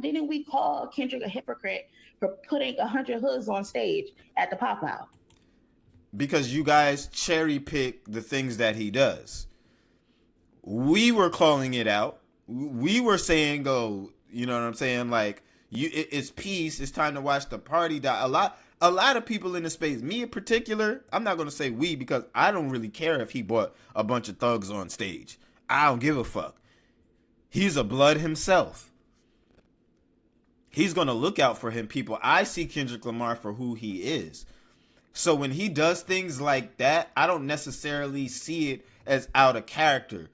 didn't we call Kendrick a hypocrite for putting 100 hoods on stage at the pop out? Because you guys cherry pick the things that he does. We were calling it out. We were saying, "Oh, you know what I'm saying? Like, it's peace. It's time to watch the party die." A lot of people in the space, me in particular, I'm not gonna say we because I don't really care if he brought a bunch of thugs on stage. I don't give a fuck. He's a blood himself. He's going to look out for him, people. I see Kendrick Lamar for who he is. So when he does things like that, I don't necessarily see it as out of character.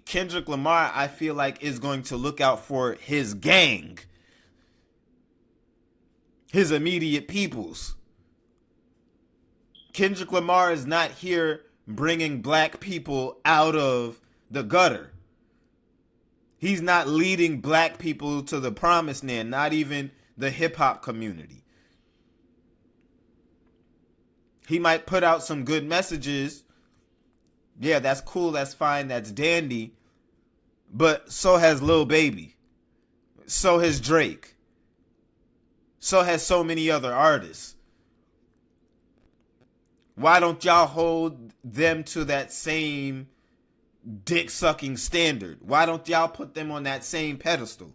Kendrick Lamar, I feel like, is going to look out for his gang. His immediate peoples. Kendrick Lamar is not here bringing black people out of the gutter. He's not leading black people to the promised land, not even the hip hop community. He might put out some good messages. Yeah, that's cool, that's fine, that's dandy. But so has Lil Baby. So has Drake. So has so many other artists. Why don't y'all hold them to that same dick-sucking standard? Why don't y'all put them on that same pedestal?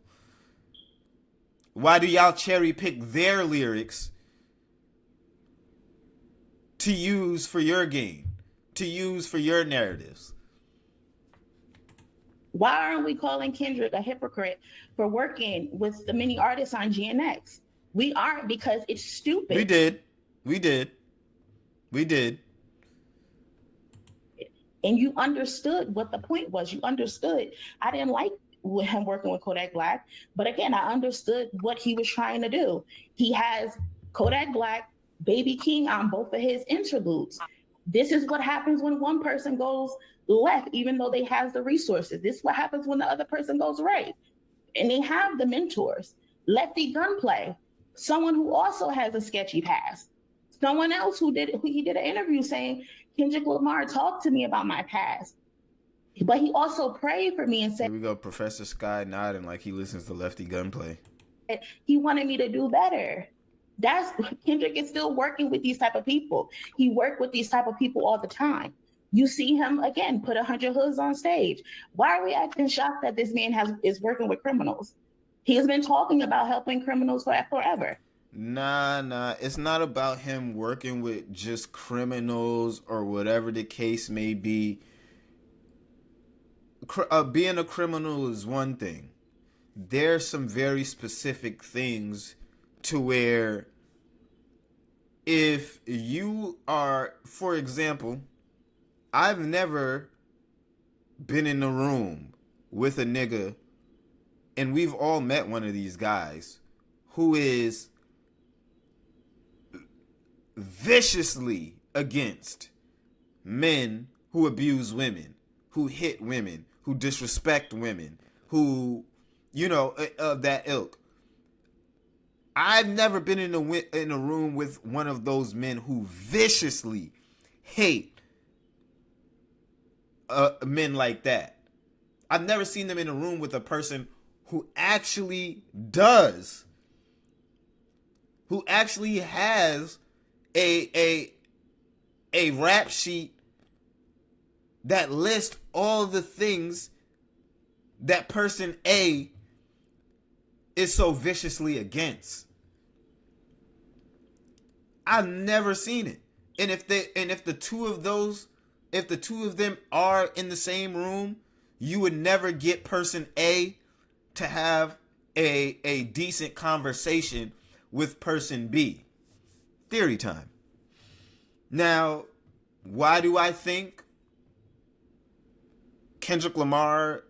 Why do y'all cherry pick their lyrics to use for your game, to use for your narratives? Why aren't we calling Kendrick a hypocrite for working with the many artists on GNX? We aren't, because it's stupid. We did. And you understood what the point was. You understood. I didn't like him working with Kodak Black, but again, I understood what he was trying to do. He has Kodak Black, Baby King on both of his interludes. This is what happens when one person goes left, even though they have the resources. This is what happens when the other person goes right. And they have the mentors. Lefty Gunplay, someone who also has a sketchy past. Someone else he did an interview saying, Kendrick Lamar talked to me about my past, but he also prayed for me and said, here we go, Professor Sky nodding like he listens to Lefty Gunplay. He wanted me to do better. That's Kendrick is still working with these type of people. He worked with these type of people all the time. You see him again put 100 hoods on stage. Why are we acting shocked that this man is working with criminals? He has been talking about helping criminals forever. Nah. It's not about him working with just criminals or whatever the case may be. Being a criminal is one thing. There's some very specific things to where if you are, for example, I've never been in a room with a nigga, and we've all met one of these guys who is viciously against men who abuse women, who hit women, who disrespect women, who, you know, of that ilk. I've never been in a room with one of those men who viciously hate men like that. I've never seen them in a room with a person who actually does, who actually has a rap sheet that lists all the things that person A is so viciously against. I've never seen it. And if the two of them are in the same room, you would never get person A to have a decent conversation with person B. Theory time. Now, why do I think Kendrick Lamar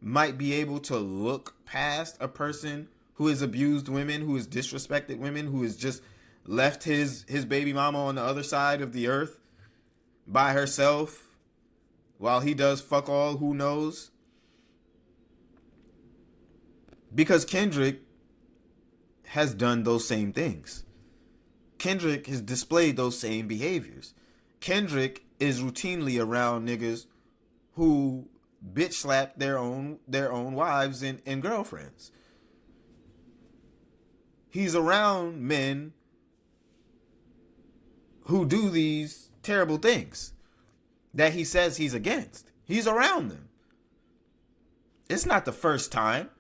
might be able to look past a person who has abused women, who has disrespected women, who has just left his baby mama on the other side of the earth by herself while he does fuck all who knows? Because Kendrick has done those same things. Kendrick has displayed those same behaviors. Kendrick is routinely around niggas who bitch slap their own wives and girlfriends. He's around men who do these terrible things that he says he's against. He's around them. It's not the first time.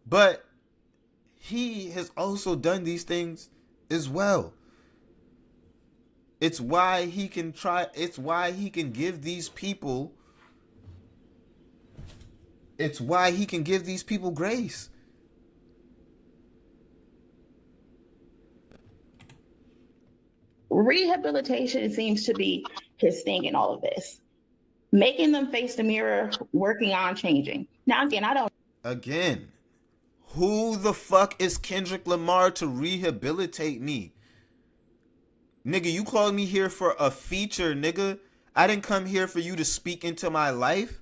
But he has also done these things as well. It's why he can give these people grace. Rehabilitation seems to be his thing in all of this. Making them face the mirror, working on changing. Now, again, who the fuck is Kendrick Lamar to rehabilitate me? Nigga, you called me here for a feature, nigga. I didn't come here for you to speak into my life.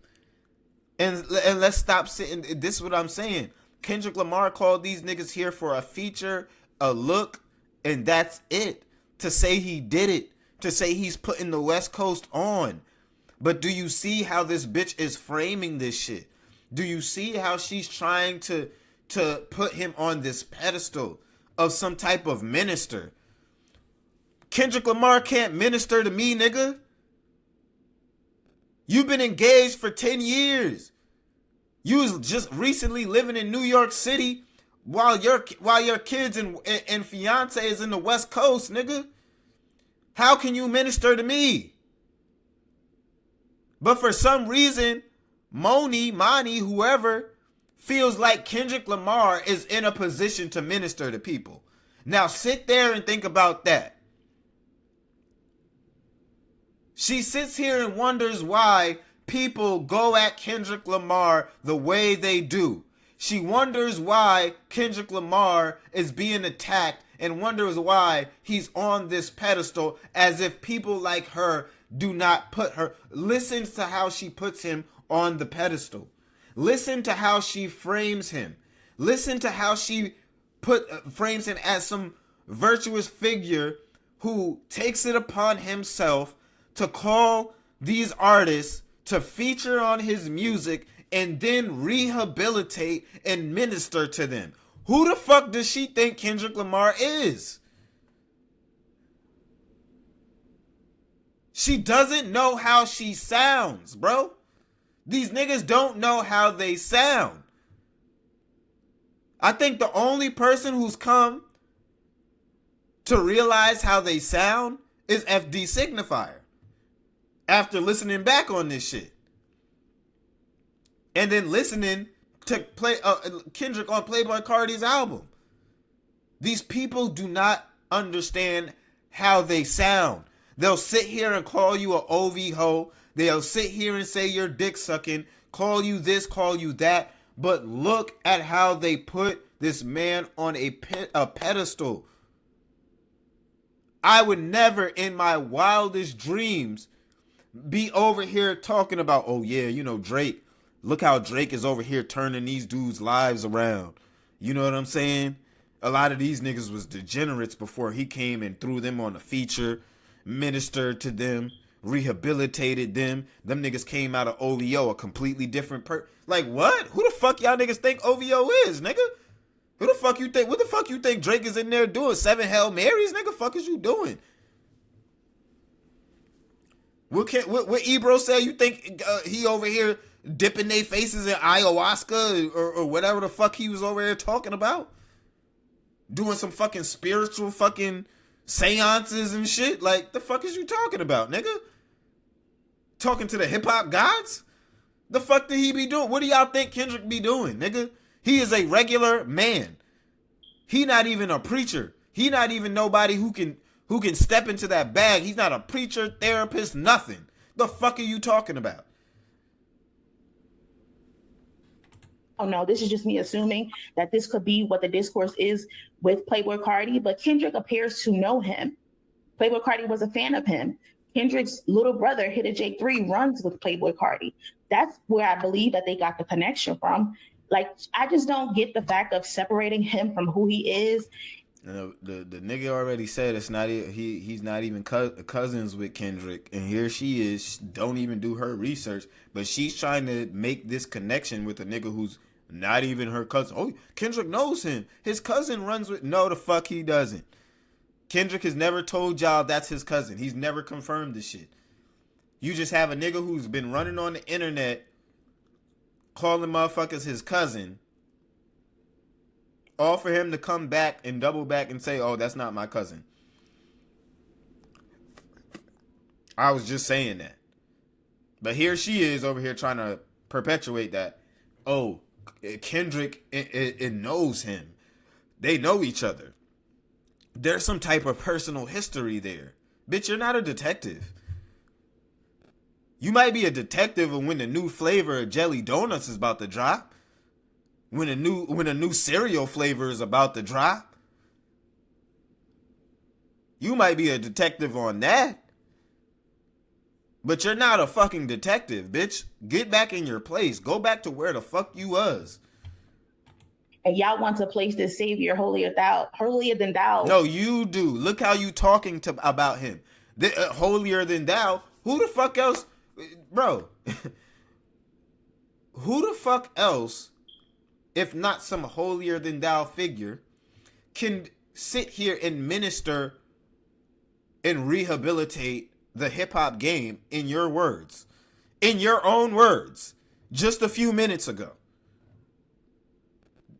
And let's stop sitting. This is what I'm saying. Kendrick Lamar called these niggas here for a feature, a look, and that's it. To say he did it. To say he's putting the West Coast on. But do you see how this bitch is framing this shit? Do you see how she's trying to put him on this pedestal of some type of minister? Kendrick Lamar can't minister to me, nigga. You've been engaged for 10 years. You was just recently living in New York City while your kids and fiance is in the West Coast, nigga. How can you minister to me? But for some reason, Mani, whoever, feels like Kendrick Lamar is in a position to minister to people. Now sit there and think about that. She sits here and wonders why people go at Kendrick Lamar the way they do. She wonders why Kendrick Lamar is being attacked and wonders why he's on this pedestal as if people like her do not put her. Listen to how she puts him on the pedestal. Listen to how she frames him. Listen to how she frames him as some virtuous figure who takes it upon himself to call these artists to feature on his music and then rehabilitate and minister to them. Who the fuck does she think Kendrick Lamar is? She doesn't know how she sounds, bro. These niggas don't know how they sound. I think the only person who's come to realize how they sound is FD Signifier. After listening back on this shit. And then listening to Kendrick on Playboi Carti's album. These people do not understand how they sound. They'll sit here and call you a OV hoe. They'll sit here and say you're dick sucking, call you this, call you that. But look at how they put this man on a pedestal. I would never in my wildest dreams be over here talking about, oh yeah, you know, Drake. Look how Drake is over here turning these dudes' lives around. You know what I'm saying? A lot of these niggas was degenerates before he came and threw them on a feature, ministered to them, rehabilitated them. Them niggas came out of OVO a completely different like what? Who the fuck y'all niggas think OVO is, nigga? Who the fuck you think? What the fuck you think Drake is in there doing? 7 Hail Marys, nigga? Fuck is you doing? What Ebro say? You think he over here dipping their faces in ayahuasca or whatever the fuck he was over here talking about? Doing some fucking spiritual fucking seances and shit? Like, the fuck is you talking about, nigga? Talking to the hip-hop gods? The fuck did he be doing? What do y'all think Kendrick be doing, nigga? He is a regular man. He not even a preacher. He not even nobody who can step into that bag. He's not a preacher, therapist, nothing. The fuck are you talking about? Oh no, this is just me assuming that this could be what the discourse is with Playboi Carti, but Kendrick appears to know him. Playboi Carti was a fan of him. Kendrick's little brother, Hitta J3, runs with Playboi Carti. That's where I believe that they got the connection from. Like, I just don't get the fact of separating him from who he is. The nigga already said it's not he's not even cousins with Kendrick, and here she is, don't even do her research, but she's trying to make this connection with a nigga who's not even her cousin. Oh, Kendrick knows him. His cousin runs with... No, the fuck he doesn't. Kendrick has never told y'all that's his cousin. He's never confirmed this shit. You just have a nigga who's been running on the internet calling motherfuckers his cousin, all for him to come back and double back and say, oh, that's not my cousin. I was just saying that. But here she is over here trying to perpetuate that. Oh, Kendrick, it knows him. They know each other. There's some type of personal history there. Bitch, you're not a detective. You might be a detective when the new flavor of jelly donuts is about to drop. When a new cereal flavor is about to drop. You might be a detective on that. But you're not a fucking detective, bitch. Get back in your place. Go back to where the fuck you was. And y'all want to place this savior holier than thou. No, you do. Look how you talking about him. Holier than thou. Who the fuck else? Bro. Who the fuck else, if not some holier than thou figure, can sit here and minister and rehabilitate the hip hop game in your words, in your own words, just a few minutes ago?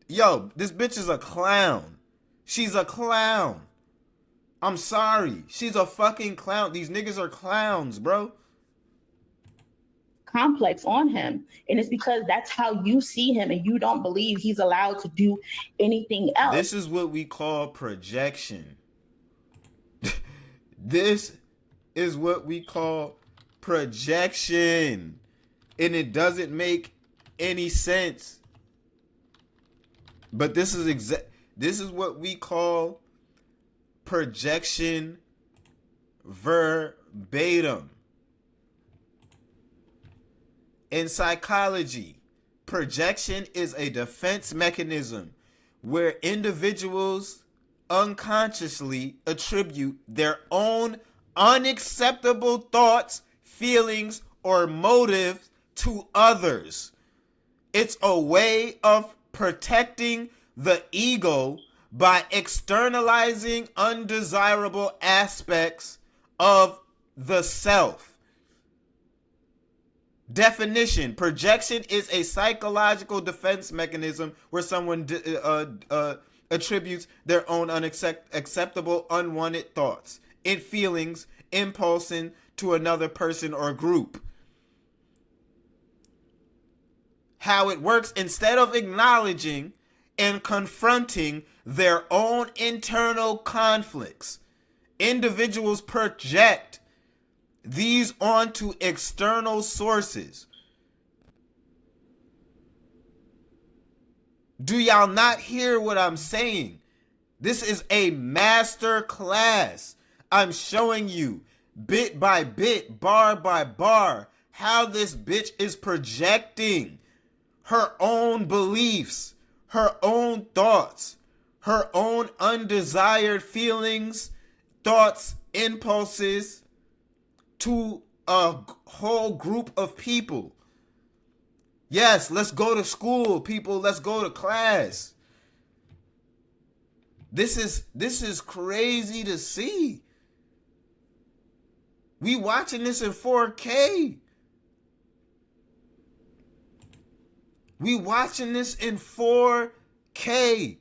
Yo, this bitch is a clown. She's a clown. I'm sorry. She's a fucking clown. These niggas are clowns, bro. Complex on him, and it's because that's how you see him, and you don't believe he's allowed to do anything else. This is what we call projection. This is what we call projection, and it doesn't make any sense. But this is what we call projection verbatim. In psychology, projection is a defense mechanism where individuals unconsciously attribute their own unacceptable thoughts, feelings, or motives to others. It's a way of protecting the ego by externalizing undesirable aspects of the self. Definition: projection is a psychological defense mechanism where someone attributes their own unacceptable, unwanted thoughts and feelings, impulsing to another person or group. How it works: instead of acknowledging and confronting their own internal conflicts, individuals project these onto external sources. Do y'all not hear what I'm saying? This is a master class. I'm showing you bit by bit, bar by bar, how this bitch is projecting her own beliefs, her own thoughts, her own undesired feelings, thoughts, impulses to a whole group of people. Yes, let's go to school, people. Let's go to class. This is crazy to see. We watching this in 4K. We watching this in 4K.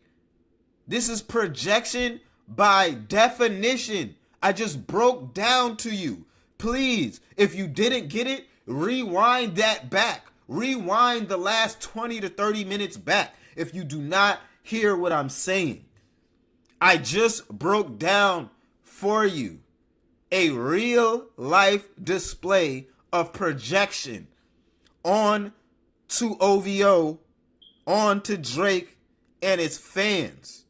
This is projection by definition. I just broke down to you. Please, if you didn't get it, rewind that back. Rewind the last 20 to 30 minutes back if you do not hear what I'm saying. I just broke down for you a real life display of projection on to OVO, on to Drake and its fans.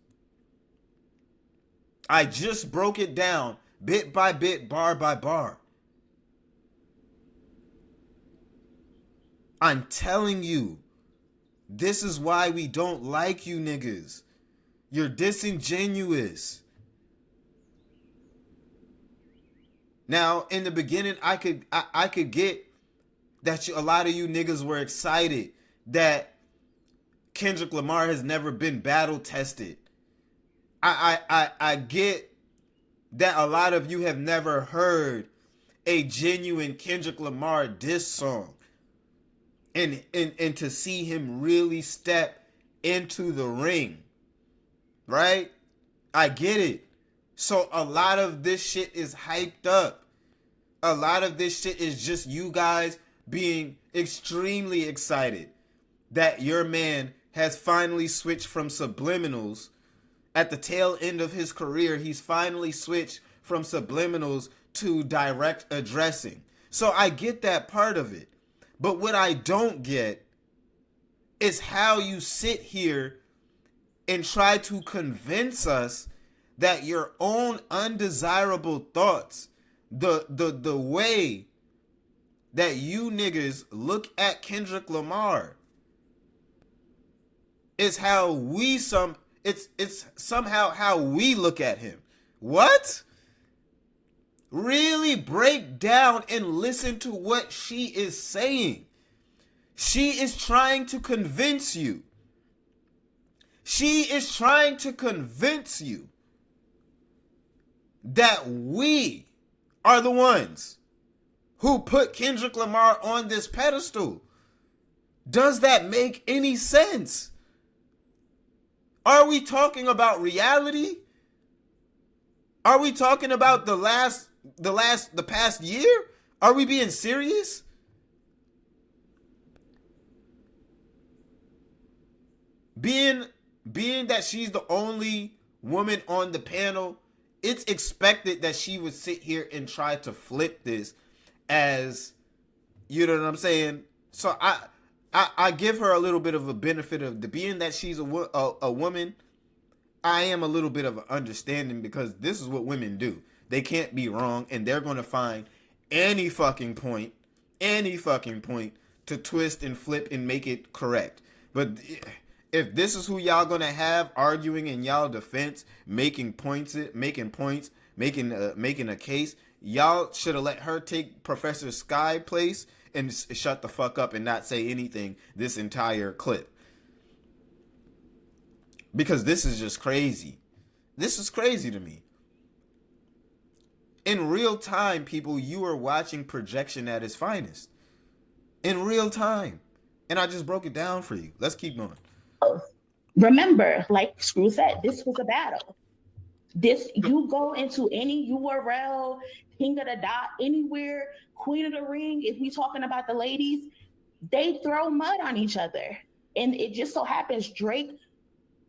I just broke it down bit by bit, bar by bar. I'm telling you, this is why we don't like you niggas. You're disingenuous. Now, in the beginning, I could get that a lot of you niggas were excited that Kendrick Lamar has never been battle tested. I get that a lot of you have never heard a genuine Kendrick Lamar diss song. And to see him really step into the ring, right? I get it. So a lot of this shit is hyped up. A lot of this shit is just you guys being extremely excited that your man has finally switched from subliminals. At the tail end of his career, he's finally switched from subliminals to direct addressing. So I get that part of it. But what I don't get is how you sit here and try to convince us that your own undesirable thoughts, the way that you niggas look at Kendrick Lamar is how it's somehow how we look at him. What? Really break down and listen to what she is saying. She is trying to convince you. She is trying to convince you that we are the ones who put Kendrick Lamar on this pedestal. Does that make any sense? Are we talking about reality? Are we talking about the past year? Are we being serious? Being that she's the only woman on the panel, it's expected that she would sit here and try to flip this as, you know what I'm saying? So I give her a little bit of a benefit of the being that she's a woman. I am a little bit of an understanding because this is what women do. They can't be wrong, and they're going to find any fucking point to twist and flip and make it correct. But if this is who y'all going to have arguing in y'all defense, making a case, y'all should have let her take Professor Sky place and shut the fuck up and not say anything this entire clip. because this is just crazy. This is crazy to me. In real time, people, you are watching projection at its finest. In real time. And I just broke it down for you. Let's keep going. Remember, like Screw said, this was a battle. You go into any URL, King of the Dot, anywhere, Queen of the Ring, if we talking about the ladies, they throw mud on each other. And it just so happens Drake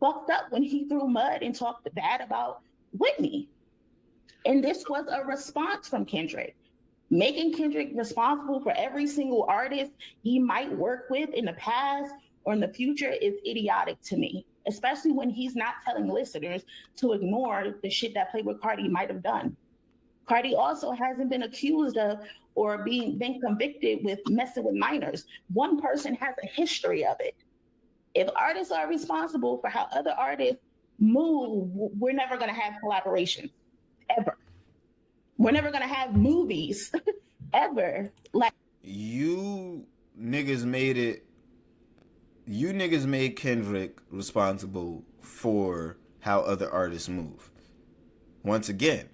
fucked up when he threw mud and talked bad about Whitney. And this was a response from Kendrick. Making Kendrick responsible for every single artist he might work with in the past or in the future is idiotic to me, especially when he's not telling listeners to ignore the shit that Playboi Carti might have done. Carti also hasn't been accused of or been convicted with messing with minors. One person has a history of it. If artists are responsible for how other artists move, we're never going to have collaboration, ever. We're never going to have movies, ever. Like, you niggas made Kendrick responsible for how other artists move. Once again,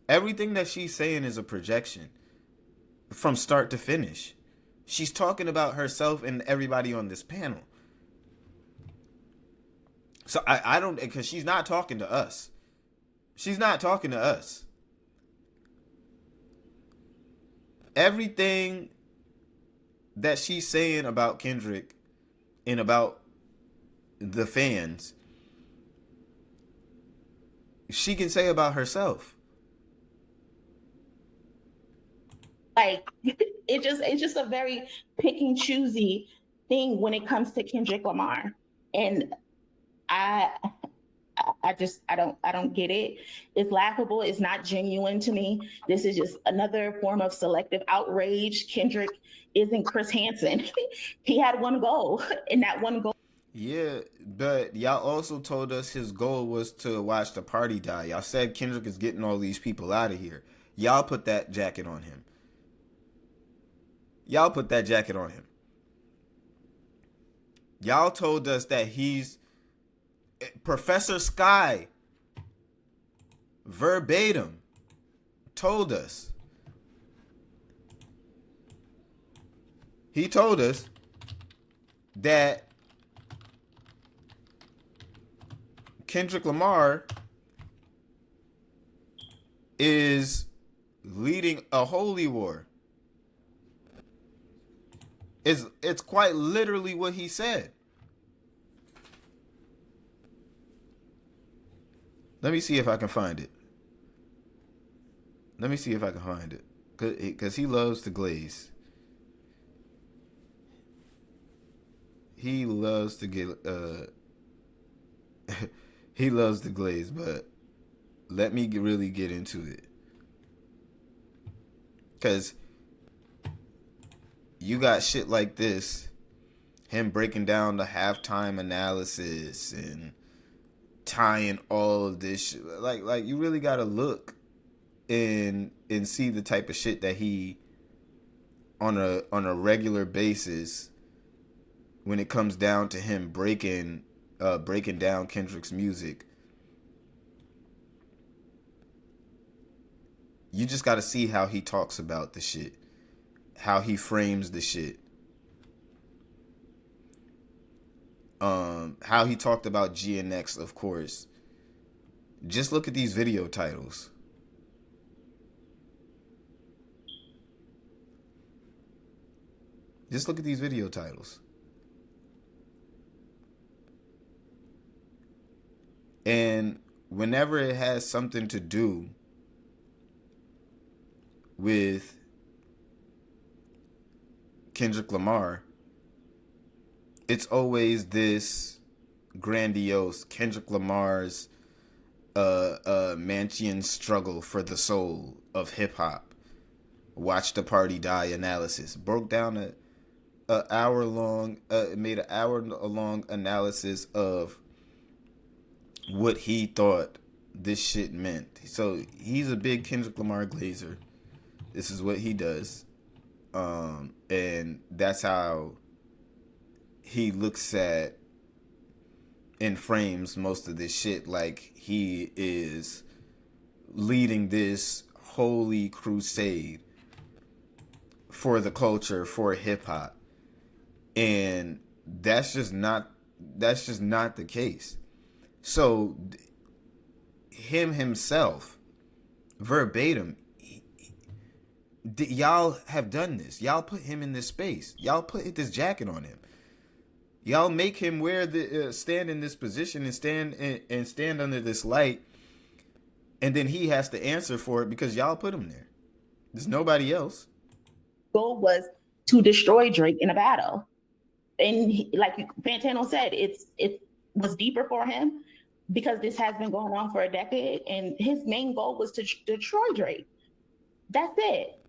everything that she's saying is a projection from start to finish. She's talking about herself and everybody on this panel. So I don't, because she's not talking to us. She's not talking to us. Everything that she's saying about Kendrick and about the fans, she can say about herself. Like, it's just a very pick and choosy thing when it comes to Kendrick Lamar. And I don't get it. It's laughable. It's not genuine to me. This is just another form of selective outrage. Kendrick isn't Chris Hansen. He had one goal, and that one goal. Yeah, but y'all also told us his goal was to watch the party die. Y'all said Kendrick is getting all these people out of here. Y'all put that jacket on him. Y'all put that jacket on him. Y'all told us that he's Professor Sky verbatim told us. He told us that Kendrick Lamar is leading a holy war. It's quite literally what he said. Let me see if I can find it. Let me see if I can find it. Because he loves to glaze. He loves to get... he loves to glaze, but let me really get into it. Because you got shit like this. Him breaking down the halftime analysis and tying all of this shit. Like you really gotta look and see the type of shit that he on a regular basis when it comes down to him breaking down Kendrick's music. You just gotta see how he talks about the shit, how he frames the shit. How he talked about GNX, of course. Just look at these video titles. Just look at these video titles. And whenever it has something to do with Kendrick Lamar, it's always this grandiose Kendrick Lamar's Manchian struggle for the soul of hip hop. Watch the party die analysis. Broke down made an hour long analysis of what he thought this shit meant. So he's a big Kendrick Lamar glazer. This is what he does. And that's how he looks at and frames most of this shit like he is leading this holy crusade for the culture, for hip hop. And that's just not the case. So him himself, verbatim, y'all have done this. Y'all put him in this space. Y'all put this jacket on him. Y'all make him wear the stand in this position and stand under this light, and then he has to answer for it because y'all put him there. There's nobody else. Goal was to destroy Drake in a battle, and like Fantano said, it was deeper for him because this has been going on for a decade, and his main goal was to destroy Drake. That's it.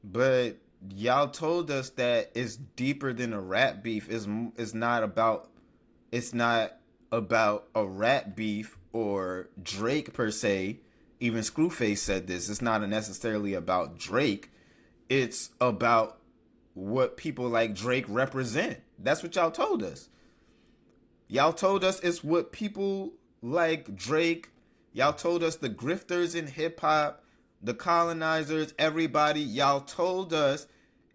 But y'all told us that it's deeper than a rap beef. It's not about a rap beef or Drake per se. Even Screwface said this. It's not necessarily about Drake. It's about what people like Drake represent. That's what y'all told us. Y'all told us it's what people like Drake. Y'all told us the grifters in hip hop, the colonizers, everybody. Y'all told us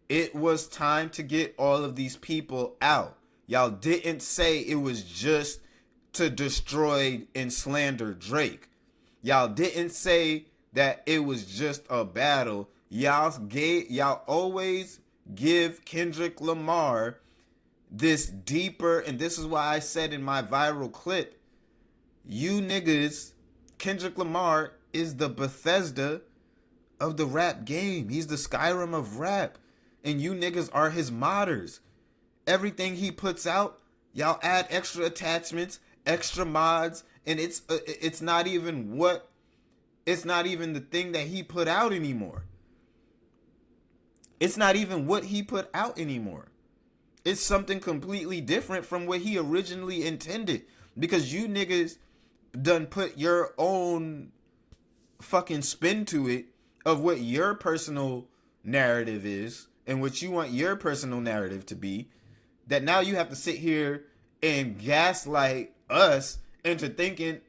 it was time to get all of these people out. Y'all didn't say it was just to destroy and slander Drake. Y'all didn't say that it was just a battle. Y'all always give Kendrick Lamar this deeper, and this is why I said in my viral clip, you niggas, Kendrick Lamar is the Bethesda of the rap game. He's the Skyrim of rap, and you niggas are his modders. Everything he puts out, y'all add extra attachments, extra mods, and it's not even the thing that he put out anymore. It's not even what he put out anymore. It's something completely different from what he originally intended, because you niggas done put your own fucking spin to it of what your personal narrative is and what you want your personal narrative to be, that now you have to sit here and gaslight us into thinking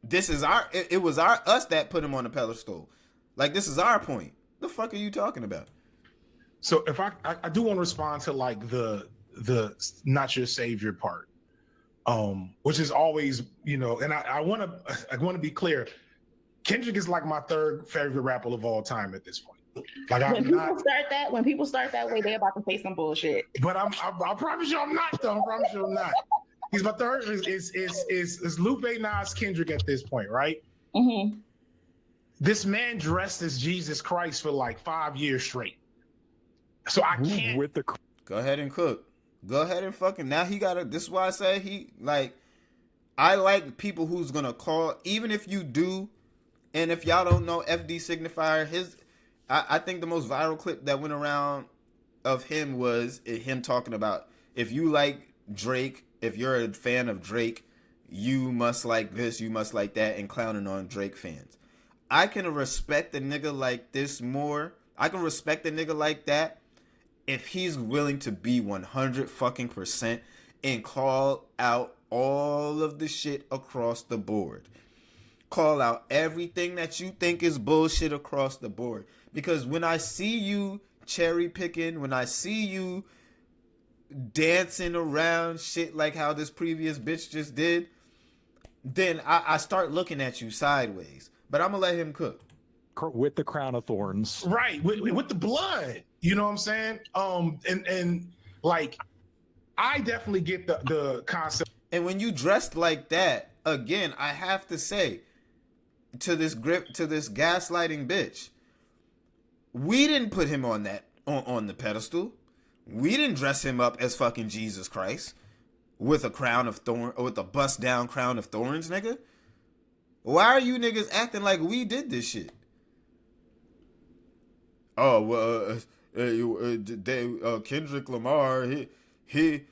this is it was us that put him on the pedestal. Like, this is our point. The fuck are you talking about? So if I do want to respond to like the not your savior part, which is always, and I want to be clear. Kendrick is like my third favorite rapper of all time at this point. Like, when people start that way, they're about to say some bullshit. But I promise you I'm not, though. I promise you I'm not. He's my third. Is Lupe, Nas, Kendrick at this point, right? Mm-hmm. This man dressed as Jesus Christ for like 5 years straight. So I can't. Go ahead and cook. Go ahead and fucking. Now he gotta. This is why I say I like people who's gonna call, even if you do. And if y'all don't know FD Signifier, I think the most viral clip that went around of him was him talking about, if you like Drake, if you're a fan of Drake, you must like this, you must like that, and clowning on Drake fans. I can respect a nigga like this more. I can respect a nigga like that if he's willing to be 100% and call out all of the shit across the board. Call out everything that you think is bullshit across the board. Because when I see you cherry picking, when I see you dancing around shit like how this previous bitch just did, then I start looking at you sideways. But I'm gonna let him cook. With the crown of thorns. Right, with the blood. You know what I'm saying? And like, I definitely get the concept. And when you dressed like that, again, I have to say, to this gaslighting bitch, we didn't put him on the pedestal. We didn't dress him up as fucking Jesus Christ with a crown of thorn, or with a bust down crown of thorns, nigga. Why are you niggas acting like we did this shit? Oh well, Kendrick Lamar, we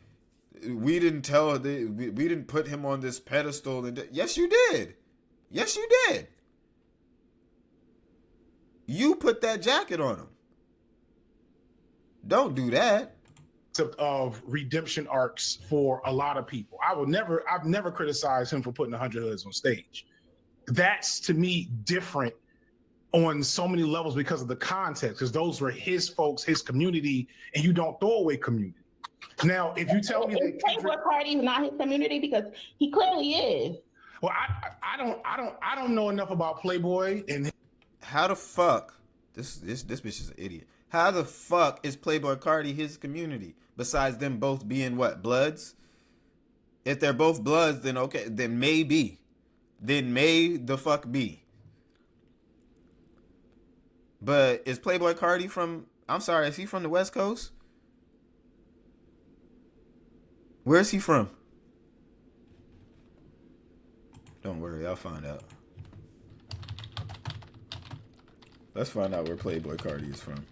didn't put him on this pedestal. And yes, you did. Yes, you did. You put that jacket on him. Don't do that. of redemption arcs for a lot of people. I've never criticized him for putting 100 Hoods on stage. That's to me different on so many levels because of the context, because those were his folks, his community, and you don't throw away community. Now, if you tell me that Playboi Carti is not his community, because he clearly is. Well, I don't know enough about Playboi. And how the fuck this bitch is an idiot. How the fuck is Playboi Carti his community? Besides them both being what, Bloods? If they're both Bloods, then okay, then maybe. Then may the fuck be. But is Playboi Carti from, I'm sorry, is he from the West Coast? Where is he from? Don't worry, I'll find out. Let's find out where Playboi Carti is from.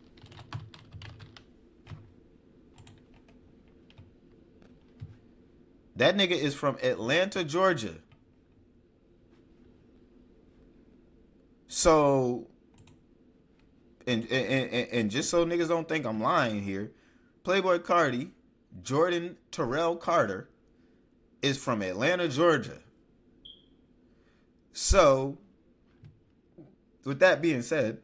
That nigga is from Atlanta, Georgia. So, and just so niggas don't think I'm lying here, Playboi Carti, Jordan Terrell Carter, is from Atlanta, Georgia. So, with that being said,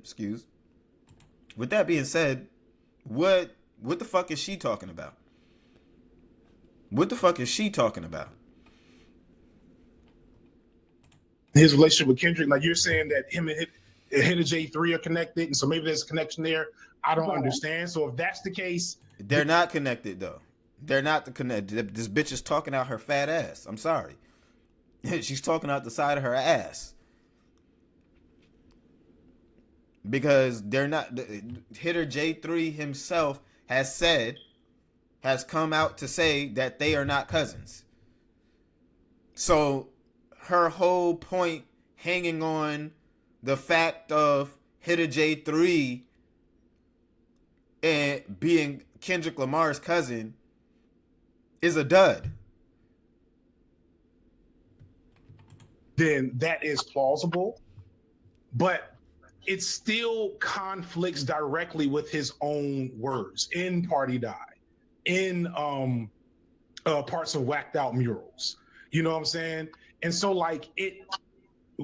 what the fuck is she talking about? What the fuck is she talking about? His relationship with Kendrick, like you're saying that him and Hit J3 are connected, and so maybe there's a connection there. I don't understand. So if that's the case, they're not connected though. They're not connected. This bitch is talking out her fat ass. I'm sorry. She's talking out the side of her ass. Because they're not. Hitter J3 himself has come out to say that they are not cousins. So her whole point hanging on the fact of Hitter J3 and being Kendrick Lamar's cousin is a dud. Then that is plausible, but it still conflicts directly with his own words in Party Die, in parts of Whacked Out Murals. You know what I'm saying? And so like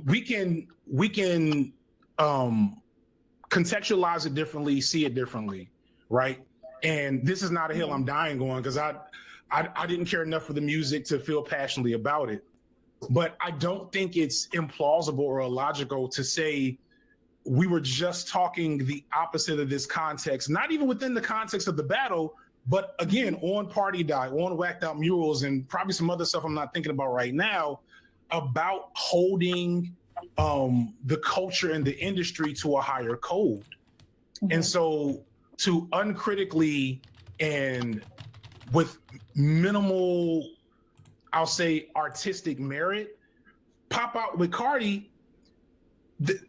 we can contextualize it differently, see it differently, right? And this is not a hill I'm dying on, because I didn't care enough for the music to feel passionately about it. But I don't think it's implausible or illogical to say we were just talking the opposite of this context, not even within the context of the battle, but again, on Party Die, on Whacked Out Murals, and probably some other stuff I'm not thinking about right now, about holding the culture and the industry to a higher code. Mm-hmm. And so to uncritically and with minimal, I'll say, artistic merit, pop out with Carti,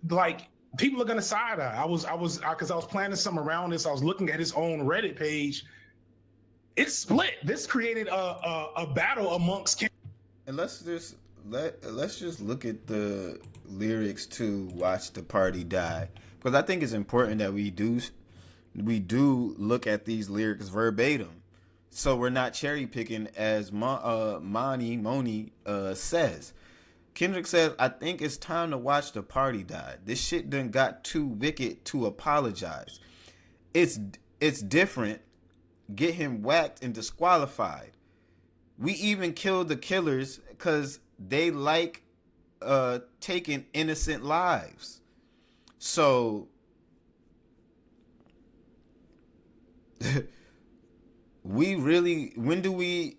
like people are gonna side eye. Because I was planning something around this. I was looking at his own Reddit page. It's split. This created a battle amongst. And let's just look at the lyrics to Watch the Party Die, because I think it's important that we do look at these lyrics verbatim, so we're not cherry picking, as Moni says. Kendrick says, "I think it's time to watch the party die. This shit done got too wicked to apologize. It's different. Get him whacked and disqualified. We even killed the killers because they like taking innocent lives." So we really, when do we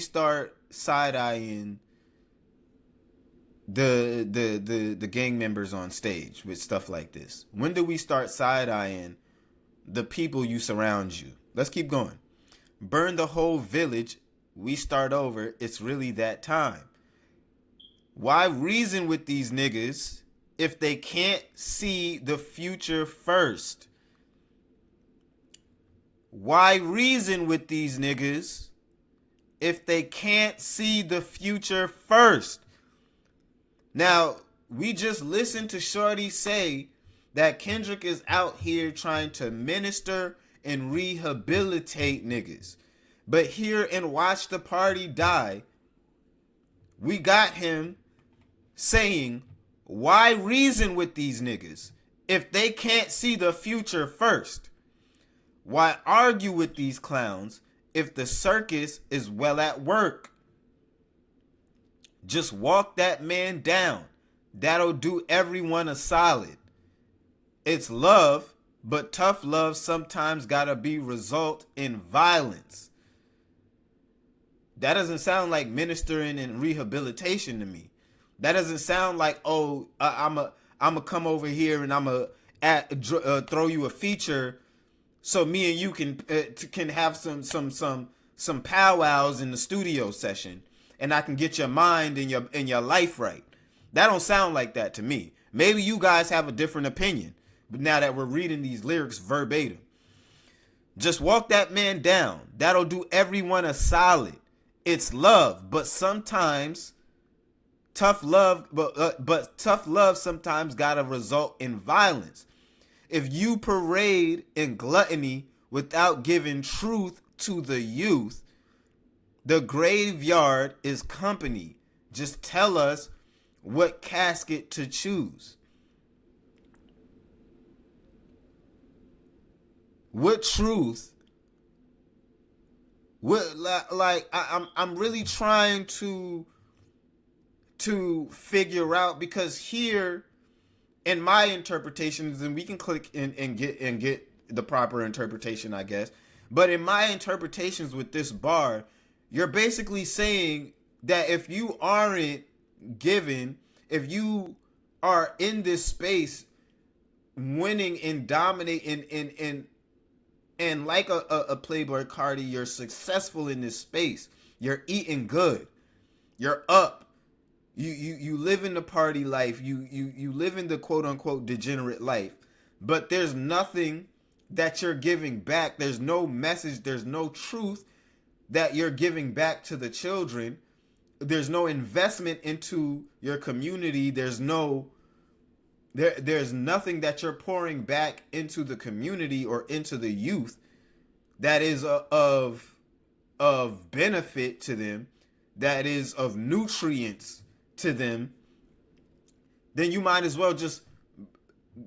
start side-eyeing the gang members on stage with stuff like this? When do we start side-eyeing the people you surround you? Let's keep going. Burn the whole village. We start over. It's really that time. Why reason with these niggas if they can't see the future first? Why reason with these niggas if they can't see the future first? Now, we just listened to Shorty say that Kendrick is out here trying to minister and rehabilitate niggas. But here in Watch the Party Die, we got him saying, why reason with these niggas if they can't see the future first? Why argue with these clowns if the circus is well at work? Just walk that man down. That'll do everyone a solid. It's love, but tough love sometimes gotta be result in violence. That doesn't sound like ministering and rehabilitation to me. That doesn't sound like, oh, I'm a come over here and I'm a throw you a feature so me and you can have some powwows in the studio session and I can get your mind and your life right. That don't sound like that to me. Maybe you guys have a different opinion, but now that we're reading these lyrics verbatim, just walk that man down. That'll do everyone a solid. It's love, but sometimes tough love, but tough love sometimes gotta result in violence. If you parade in gluttony without giving truth to the youth, the graveyard is company. Just tell us what casket to choose. What truth? What, like I'm really trying to figure out, because here in my interpretations, and we can click and get the proper interpretation, I guess. But in my interpretations with this bar, you're basically saying that if you aren't given, if you are in this space winning and dominating and like a Playboi Carti, you're successful in this space. You're eating good. You're up. You live in the party life. You live in the quote unquote degenerate life. But there's nothing that you're giving back. There's no message. There's no truth that you're giving back to the children. There's no investment into your community. There's nothing that you're pouring back into the community or into the youth that is of benefit to them, that is of nutrients to them. Then you might as well just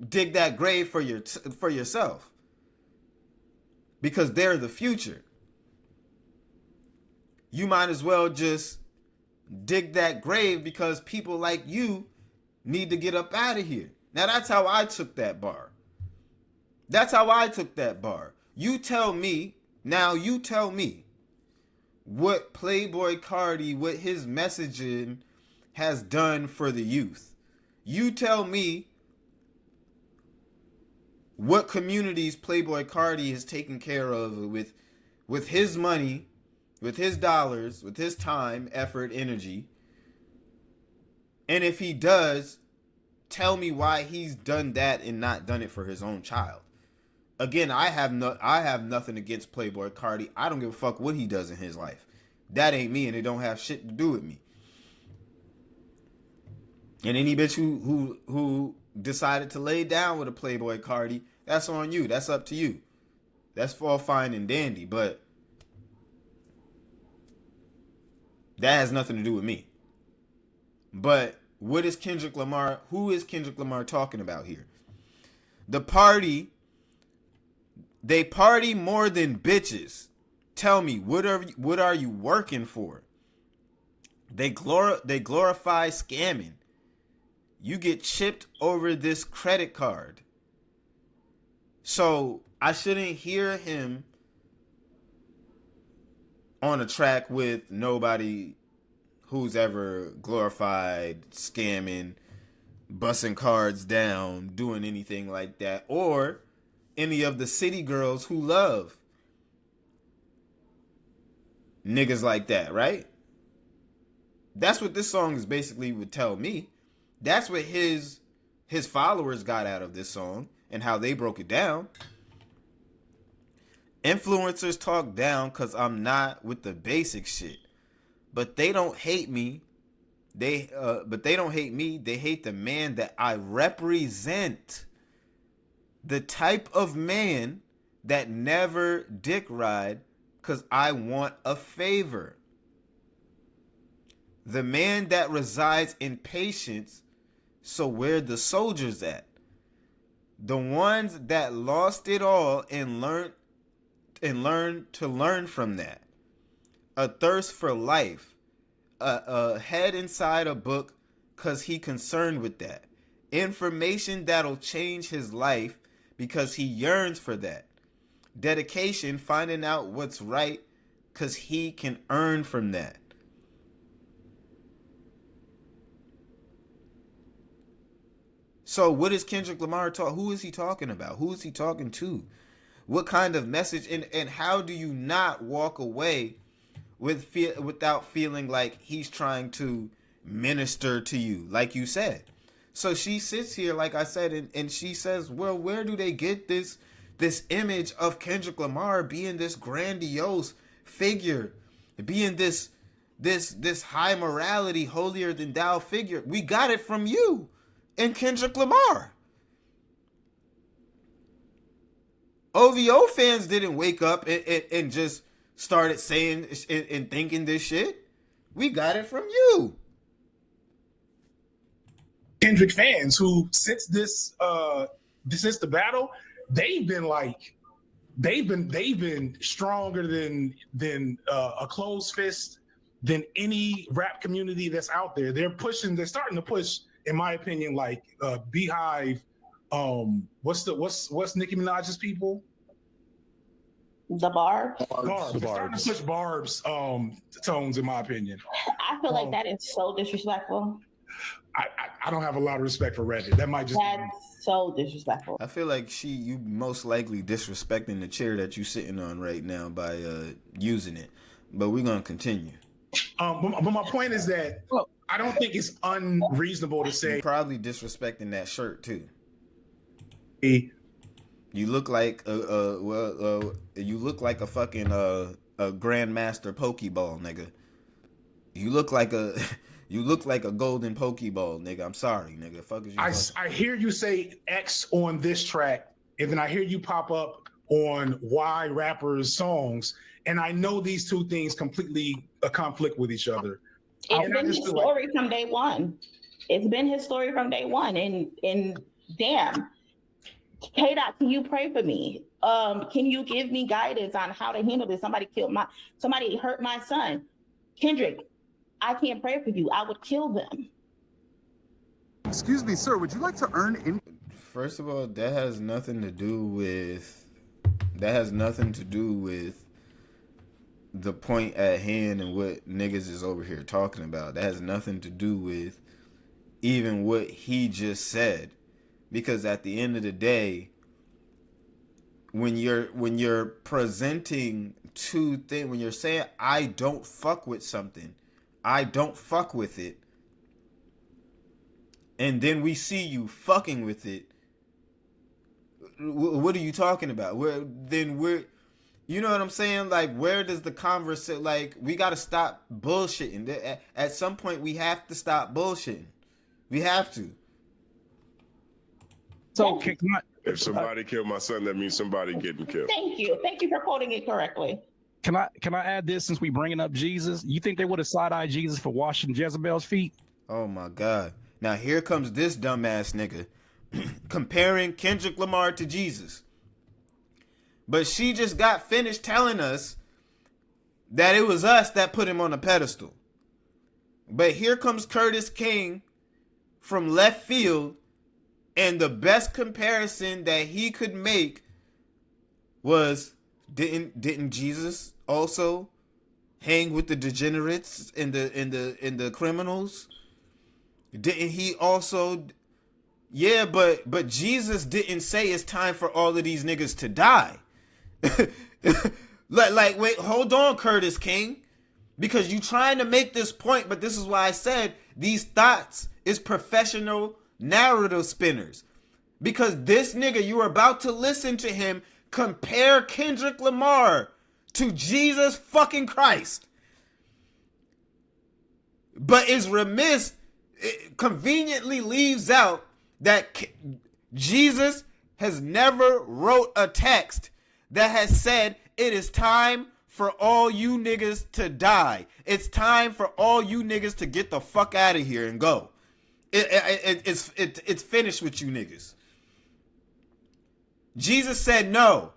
dig that grave for yourself, because they're the future. You might as well just dig that grave because people like you need to get up out of here. Now, that's how I took that bar. That's how I took that bar. You tell me what Playboi Carti, what his messaging has done for the youth. You tell me what communities Playboi Carti has taken care of with his money, with his dollars, with his time, effort, energy. And if he does, tell me why he's done that and not done it for his own child. Again, I have nothing against Playboi Carti. I don't give a fuck what he does in his life. That ain't me, and it don't have shit to do with me. And any bitch who decided to lay down with a Playboi Carti, that's on you. That's up to you. That's all fine and dandy, but that has nothing to do with me. But what is Kendrick Lamar? Who is Kendrick Lamar talking about here? The party, they party more than bitches. Tell me, what are you working for? They glorify scamming. You get chipped over this credit card. So I shouldn't hear him on a track with nobody who's ever glorified scamming, busting cards down, doing anything like that, or any of the city girls who love niggas like that, right? That's what this song is basically would tell me. That's what his followers got out of this song and how they broke it down. Influencers talk down because I'm not with the basic shit. But they don't hate me. They don't hate me. They hate the man that I represent. The type of man that never dick ride because I want a favor. The man that resides in patience, so where the soldiers at? The ones that lost it all and learned to learn from that. A thirst for life. A head inside a book because he concerned with that. Information that'll change his life because he yearns for that. Dedication, finding out what's right because he can earn from that. So what is Kendrick Lamar who is he talking about? Who is he talking to? What kind of message? And how do you not walk away without feeling like he's trying to minister to you, like you said? So she sits here, like I said, and she says, well, where do they get this image of Kendrick Lamar being this grandiose figure, being this high morality, holier than thou figure? We got it from you and Kendrick Lamar. OVO fans didn't wake up and just started saying and thinking this shit. We got it from you. Kendrick fans who, since this is the battle, they've been stronger than a closed fist than any rap community that's out there. They're starting to push, in my opinion, like Beehive. What's Nicki Minaj's people? The Barbs. Barbs. They're starting to push Barbs tones, in my opinion. I feel like that is so disrespectful. I don't have a lot of respect for Reddit. That's so disrespectful. I feel like you most likely disrespecting the chair that you sitting on right now by using it. But we're gonna continue. But my point is that I don't think it's unreasonable to say you're probably disrespecting that shirt too. You look like you look like a fucking a grandmaster pokeball, nigga. You look like a golden pokeball, nigga. I'm sorry, nigga. Fuck is you? I hear you say X on this track, and then I hear you pop up on Y rappers' songs, and I know these two things completely conflict with each other. It's been his story from day one. It's been his story from day one, and damn. K-Dot, can you pray for me? Can you give me guidance on how to handle this? Somebody hurt my son. Kendrick, I can't pray for you. I would kill them. Excuse me, sir. Would you like to earn in? First of all, that has nothing to do with the point at hand and what niggas is over here talking about. That has nothing to do with even what he just said. Because at the end of the day, when you're presenting two things, when you're saying I don't fuck with something, I don't fuck with it, and then we see you fucking with it, what are you talking about? You know what I'm saying? Like, where does the conversation, like, we got to stop bullshitting. At some point, we have to stop bullshitting. We have to. So, if somebody killed my son, that means somebody getting killed. Thank you for quoting it correctly. Can I add this, since we bringing up Jesus? You think they would have side-eyed Jesus for washing Jezebel's feet? Oh my God! Now here comes this dumbass nigga comparing Kendrick Lamar to Jesus, but she just got finished telling us that it was us that put him on a pedestal. But here comes Curtis King from left field. And the best comparison that he could make was, didn't Jesus also hang with the degenerates and the criminals? Didn't he also? Yeah, but Jesus didn't say it's time for all of these niggas to die. like wait, hold on, Curtis King, because you trying to make this point, but this is why I said these thoughts is professional narrative spinners, because this nigga, you are about to listen to him compare Kendrick Lamar to Jesus fucking Christ, but is remiss, conveniently leaves out that Jesus has never wrote a text that has said it is time for all you niggas to die. It's time for all you niggas to get the fuck out of here and go. It's finished with you niggas. Jesus said, no,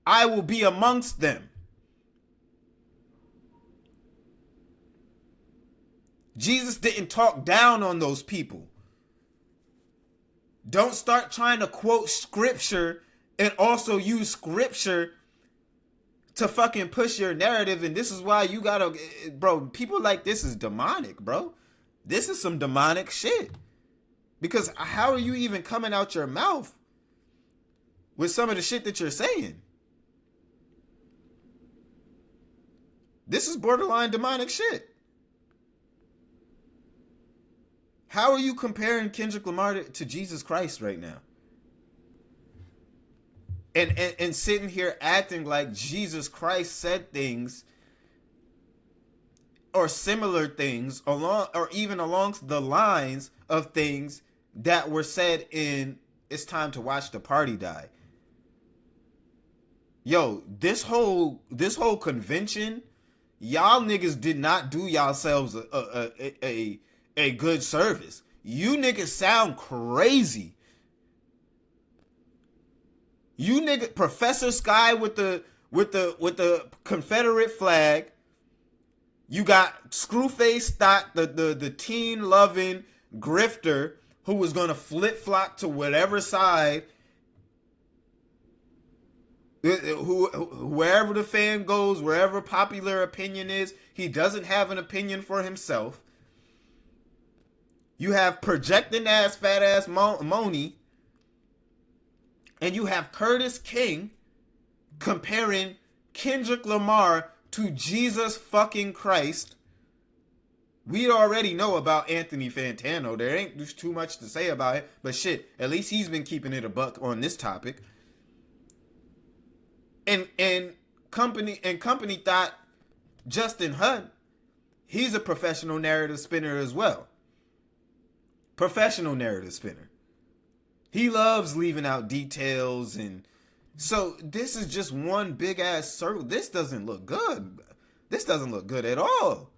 I will be amongst them. Jesus didn't talk down on those people. Don't start trying to quote scripture and also use scripture to fucking push your narrative. And this is why you gotta, bro, people like this is demonic, bro. This is some demonic shit. Because how are you even coming out your mouth with some of the shit that you're saying? This is borderline demonic shit. How are you comparing Kendrick Lamar to Jesus Christ right now? And sitting here acting like Jesus Christ said things or similar things along or even along the lines of things that were said in It's Time to Watch the Party Die. Yo, this whole convention, y'all niggas did not do yourselves a good service. You niggas sound crazy. You nigga, Professor Sky with the Confederate flag. You got Screwface Stock, the teen loving grifter who was gonna flip flop to whatever side, wherever the fan goes, wherever popular opinion is. He doesn't have an opinion for himself. You have projecting ass fat ass Moni. And you have Curtis King comparing Kendrick Lamar to Jesus fucking Christ. We already know about Anthony Fantano. There ain't just too much to say about it. But shit, at least he's been keeping it a buck on this topic. And company thought Justin Hunt, he's a professional narrative spinner as well. Professional narrative spinner. He loves leaving out details, and so this is just one big ass circle. This doesn't look good. This doesn't look good at all.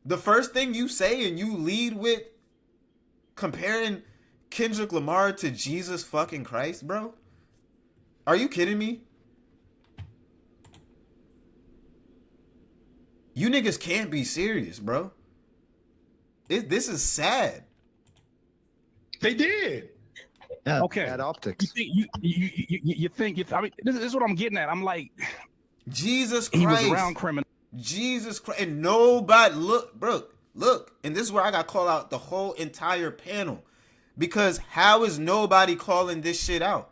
The first thing you say and you lead with comparing Kendrick Lamar to Jesus fucking Christ, bro? Are you kidding me? You niggas can't be serious, bro. This is sad. They did. Yeah, okay. Bad optics. You think? I mean, this is what I'm getting at. I'm like, Jesus Christ. He was around criminal. Jesus Christ. And nobody, look, bro, look. And this is where I got to call out the whole entire panel. Because how is nobody calling this shit out?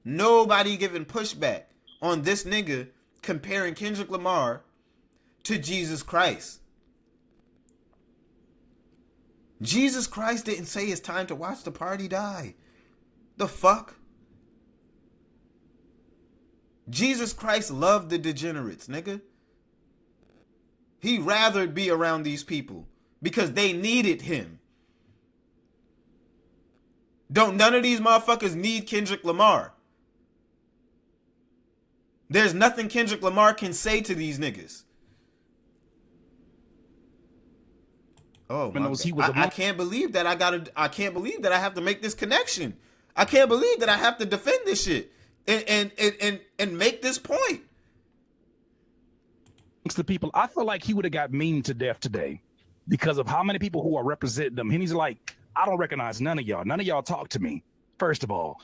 Nobody giving pushback on this nigga comparing Kendrick Lamar to Jesus Christ. Jesus Christ didn't say it's time to watch the party die. The fuck? Jesus Christ loved the degenerates, nigga. He rather be around these people because they needed him. Don't none of these motherfuckers need Kendrick Lamar. There's nothing Kendrick Lamar can say to these niggas. Oh, I can't believe that I can't believe that I have to make this connection. I can't believe that I have to defend this shit and make this point. The people, I feel like he would have got memed to death today because of how many people who are representing them. And he's like, I don't recognize none of y'all. None of y'all talk to me. First of all,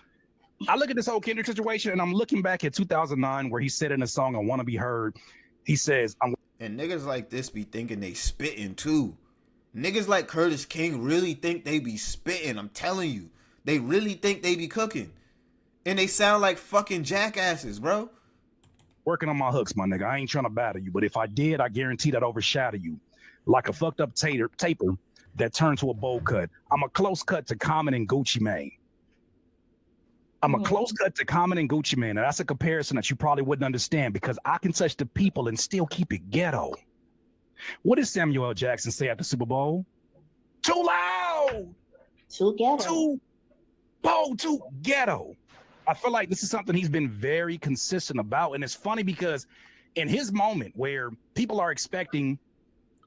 I look at this whole Kendrick situation and I'm looking back at 2009 where he said in a song, I Want to Be Heard. He says, and niggas like this be thinking they spitting too. Niggas like Curtis King really think they be spitting. I'm telling you. They really think they be cooking. And they sound like fucking jackasses, bro. Working on my hooks, my nigga. I ain't trying to battle you. But if I did, I guarantee that overshadow you. Like a fucked up taper that turned to a bowl cut. I'm a close cut to Common and Gucci Mane. I'm a close cut to Common and Gucci Mane. And that's a comparison that you probably wouldn't understand because I can touch the people and still keep it ghetto. What did Samuel L. Jackson say at the Super Bowl? Too loud. Too ghetto. Too ghetto. I feel like this is something he's been very consistent about. And it's funny because in his moment where people are expecting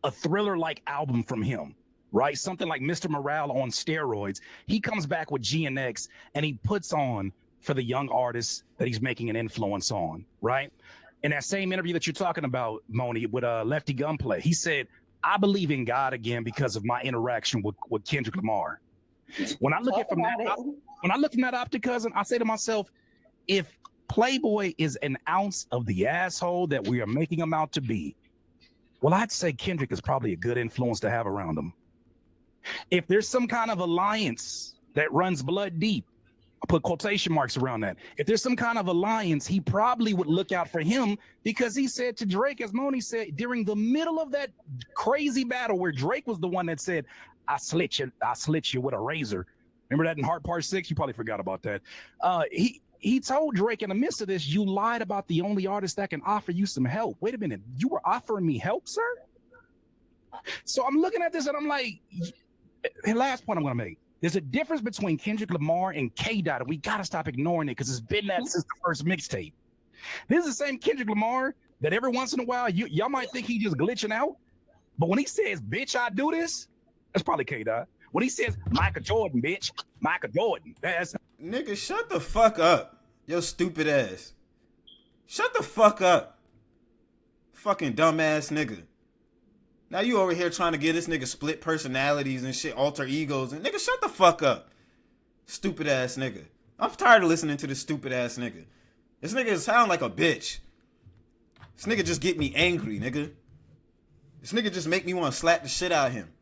a Thriller-like album from him, right? Something like Mr. Morale on steroids, he comes back with GNX and he puts on for the young artists that he's making an influence on, right? In that same interview that you're talking about, Moni, with Lefty Gunplay, he said, I believe in God again because of my interaction with Kendrick Lamar. When I look at from that optic, cousin, I say to myself, if Playboi is an ounce of the asshole that we are making him out to be, well, I'd say Kendrick is probably a good influence to have around him. If there's some kind of alliance that runs blood deep, I put quotation marks around that. If there's some kind of alliance, he probably would look out for him because he said to Drake, as Moni said, during the middle of that crazy battle where Drake was the one that said, I slit you with a razor. Remember that in Heart Part 6? You probably forgot about that. He told Drake in the midst of this, you lied about the only artist that can offer you some help. Wait a minute. You were offering me help, sir? So I'm looking at this and I'm like, the last point I'm going to make. There's a difference between Kendrick Lamar and K-Dot, and we got to stop ignoring it because it's been that since the first mixtape. This is the same Kendrick Lamar that every once in a while, y'all might think he just glitching out, but when he says, bitch, I do this, that's probably K-Dot. When he says, Michael Jordan, bitch, Michael Jordan, that's... Nigga, shut the fuck up. Yo stupid ass. Shut the fuck up. Fucking dumbass nigga. Now you over here trying to get this nigga split personalities and shit, alter egos, and nigga, shut the fuck up. Stupid ass nigga. I'm tired of listening to this stupid ass nigga. This nigga sound like a bitch. This nigga just get me angry, nigga. This nigga just make me want to slap the shit out of him.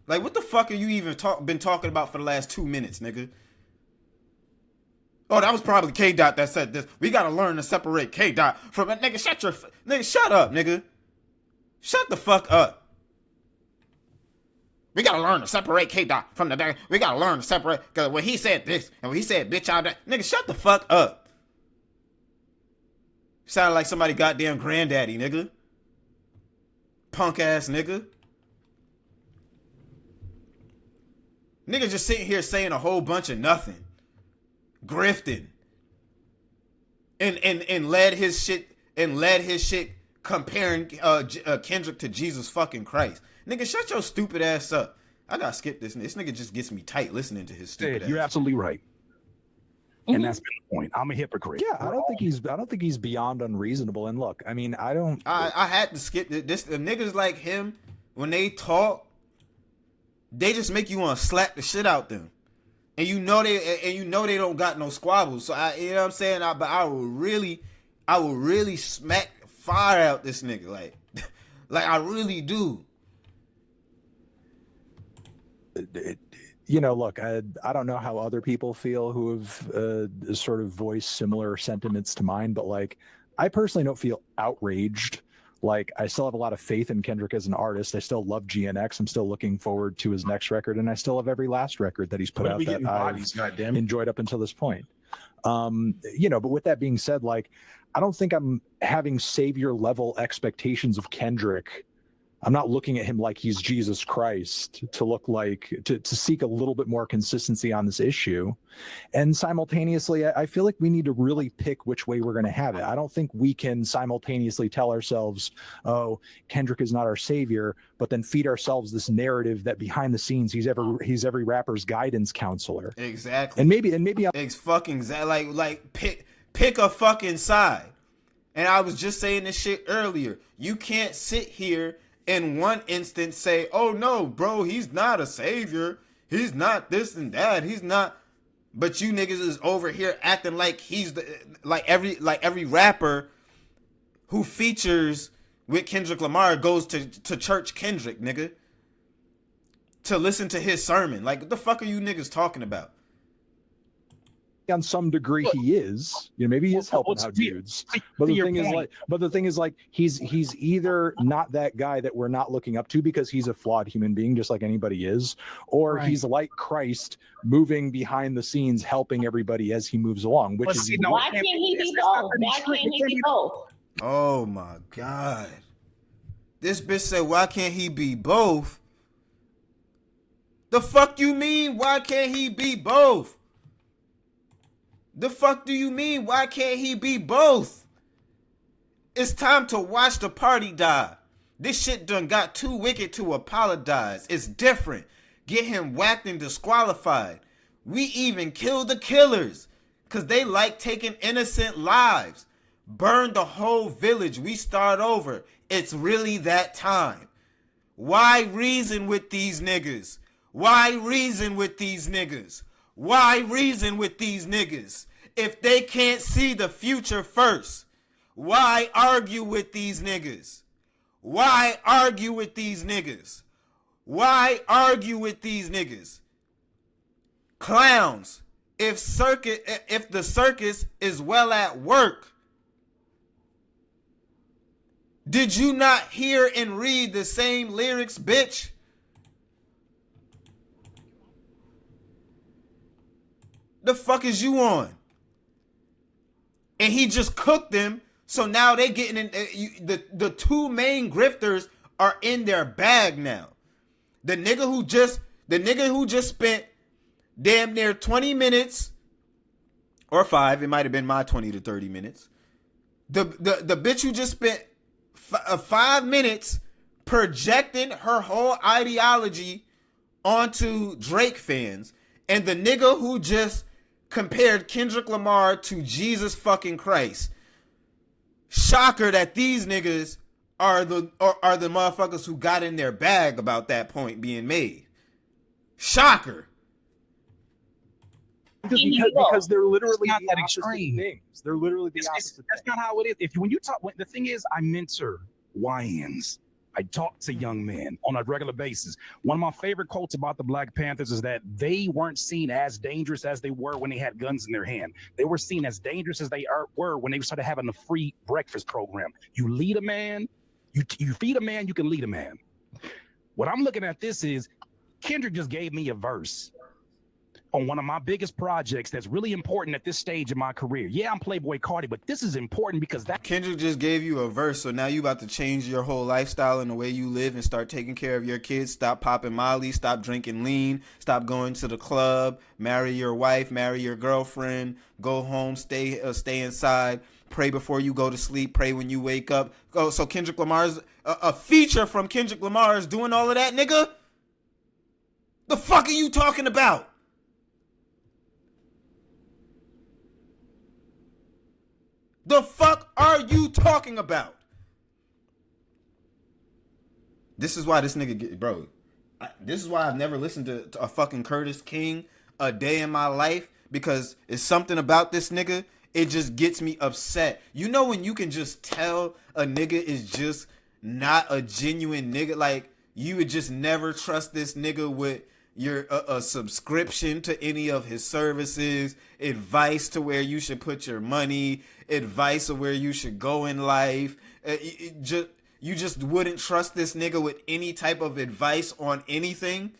Like, what the fuck are you even been talking about for the last 2 minutes, nigga? Oh, that was probably K-Dot that said this. We gotta learn to separate K-Dot from a nigga. Shut up, nigga. Shut the fuck up. We gotta learn to separate K-Dot from the... We gotta learn to separate... Because when he said this, and when he said bitch out there... Nigga, shut the fuck up. Sounded like somebody goddamn granddaddy, nigga. Punk ass nigga. Nigga just sitting here saying a whole bunch of nothing. Grifting. And led his shit... comparing Kendrick to Jesus fucking Christ. Nigga, shut your stupid ass up. I gotta skip this. This nigga just gets me tight listening to his stupid ass. You're absolutely right. And that's been the point. I'm a hypocrite. Yeah, I don't think he's beyond unreasonable. And look, I mean, I had to skip this. The niggas like him, when they talk, they just make you want to slap the shit out them. And you know they don't got no squabbles. So you know what I'm saying? But I will really smack fire out this nigga, like I really do. You know, look, I don't know how other people feel who have sort of voiced similar sentiments to mine, but like, I personally don't feel outraged. Like, I still have a lot of faith in Kendrick as an artist. I still love GNX. I'm still looking forward to his next record, and I still have every last record that he's put out that I've enjoyed up until this point. You know, but with that being said, like, I don't think I'm having savior level expectations of Kendrick. I'm not looking at him like he's Jesus Christ to look like, to seek a little bit more consistency on this issue. And simultaneously, I feel like we need to really pick which way we're going to have it. I don't think we can simultaneously tell ourselves, oh, Kendrick is not our savior, but then feed ourselves this narrative that behind the scenes, he's every rapper's guidance counselor. Exactly. And maybe it's fucking like pick a fucking side. And I was just saying this shit earlier. You can't sit here in one instance say, oh no, bro, he's not a savior. He's not this and that. He's not. But you niggas is over here acting like he's like every rapper who features with Kendrick Lamar goes to church Kendrick, nigga, to listen to his sermon. Like, what the fuck are you niggas talking about? On some degree he is, you know, maybe he is helping out dudes, but the thing is like he's either not that guy that we're not looking up to because he's a flawed human being just like anybody is, or he's like Christ moving behind the scenes helping everybody as he moves along, which is why can't he be both? Why can't he be both? Oh my god, this bitch said why can't he be both? The fuck you mean why can't he be both? The fuck do you mean? Why can't he be both? It's time to watch the party die. This shit done got too wicked to apologize. It's different. Get him whacked and disqualified. We even kill the killers because they like taking innocent lives. Burn the whole village. We start over. It's really that time. Why reason with these niggas? Why reason with these niggas? Why reason with these niggas? If they can't see the future first, why argue with these niggas? Why argue with these niggas? Why argue with these niggas? Clowns. If the circus is well at work, did you not hear and read the same lyrics, bitch? The fuck is you on? And he just cooked them, so now they getting in. The two main grifters are in their bag now. The nigga who just spent damn near 20 minutes or 5. It might have been my 20 to 30 minutes. The bitch who just spent 5 minutes projecting her whole ideology onto Drake fans, and the nigga who just compared Kendrick Lamar to Jesus fucking Christ. Shocker that these niggas are the motherfuckers who got in their bag about that point being made. Shocker. Because they're literally It's not the that opposite extreme. things. They're literally the opposite. That's not how it is. When you talk, the thing is, I mentor YNs. I talk to young men on a regular basis. One of my favorite quotes about the Black Panthers is that they weren't seen as dangerous as they were when they had guns in their hand. They were seen as dangerous as they were when they started having a free breakfast program. You lead a man, you feed a man, you can lead a man. What I'm looking at this is Kendrick just gave me a verse on one of my biggest projects that's really important at this stage in my career. Yeah, I'm Playboi Carti, but this is important because that Kendrick just gave you a verse, so now you about to change your whole lifestyle and the way you live and start taking care of your kids. Stop popping Molly, stop drinking lean, stop going to the club, marry your wife, marry your girlfriend, go home, stay inside, pray before you go to sleep, pray when you wake up. Oh, so Kendrick Lamar's a feature from Kendrick Lamar is doing all of that, nigga? The fuck are you talking about? The fuck are you talking about? This is why this nigga bro. This is why I've never listened to a fucking Curtis King a day in my life, because it's something about this nigga. It just gets me upset. You know when you can just tell a nigga is just not a genuine nigga? Like, you would just never trust this nigga with your a subscription to any of his services, advice to where you should put your money, advice of where you should go in life. You just wouldn't trust this nigga with any type of advice on anything.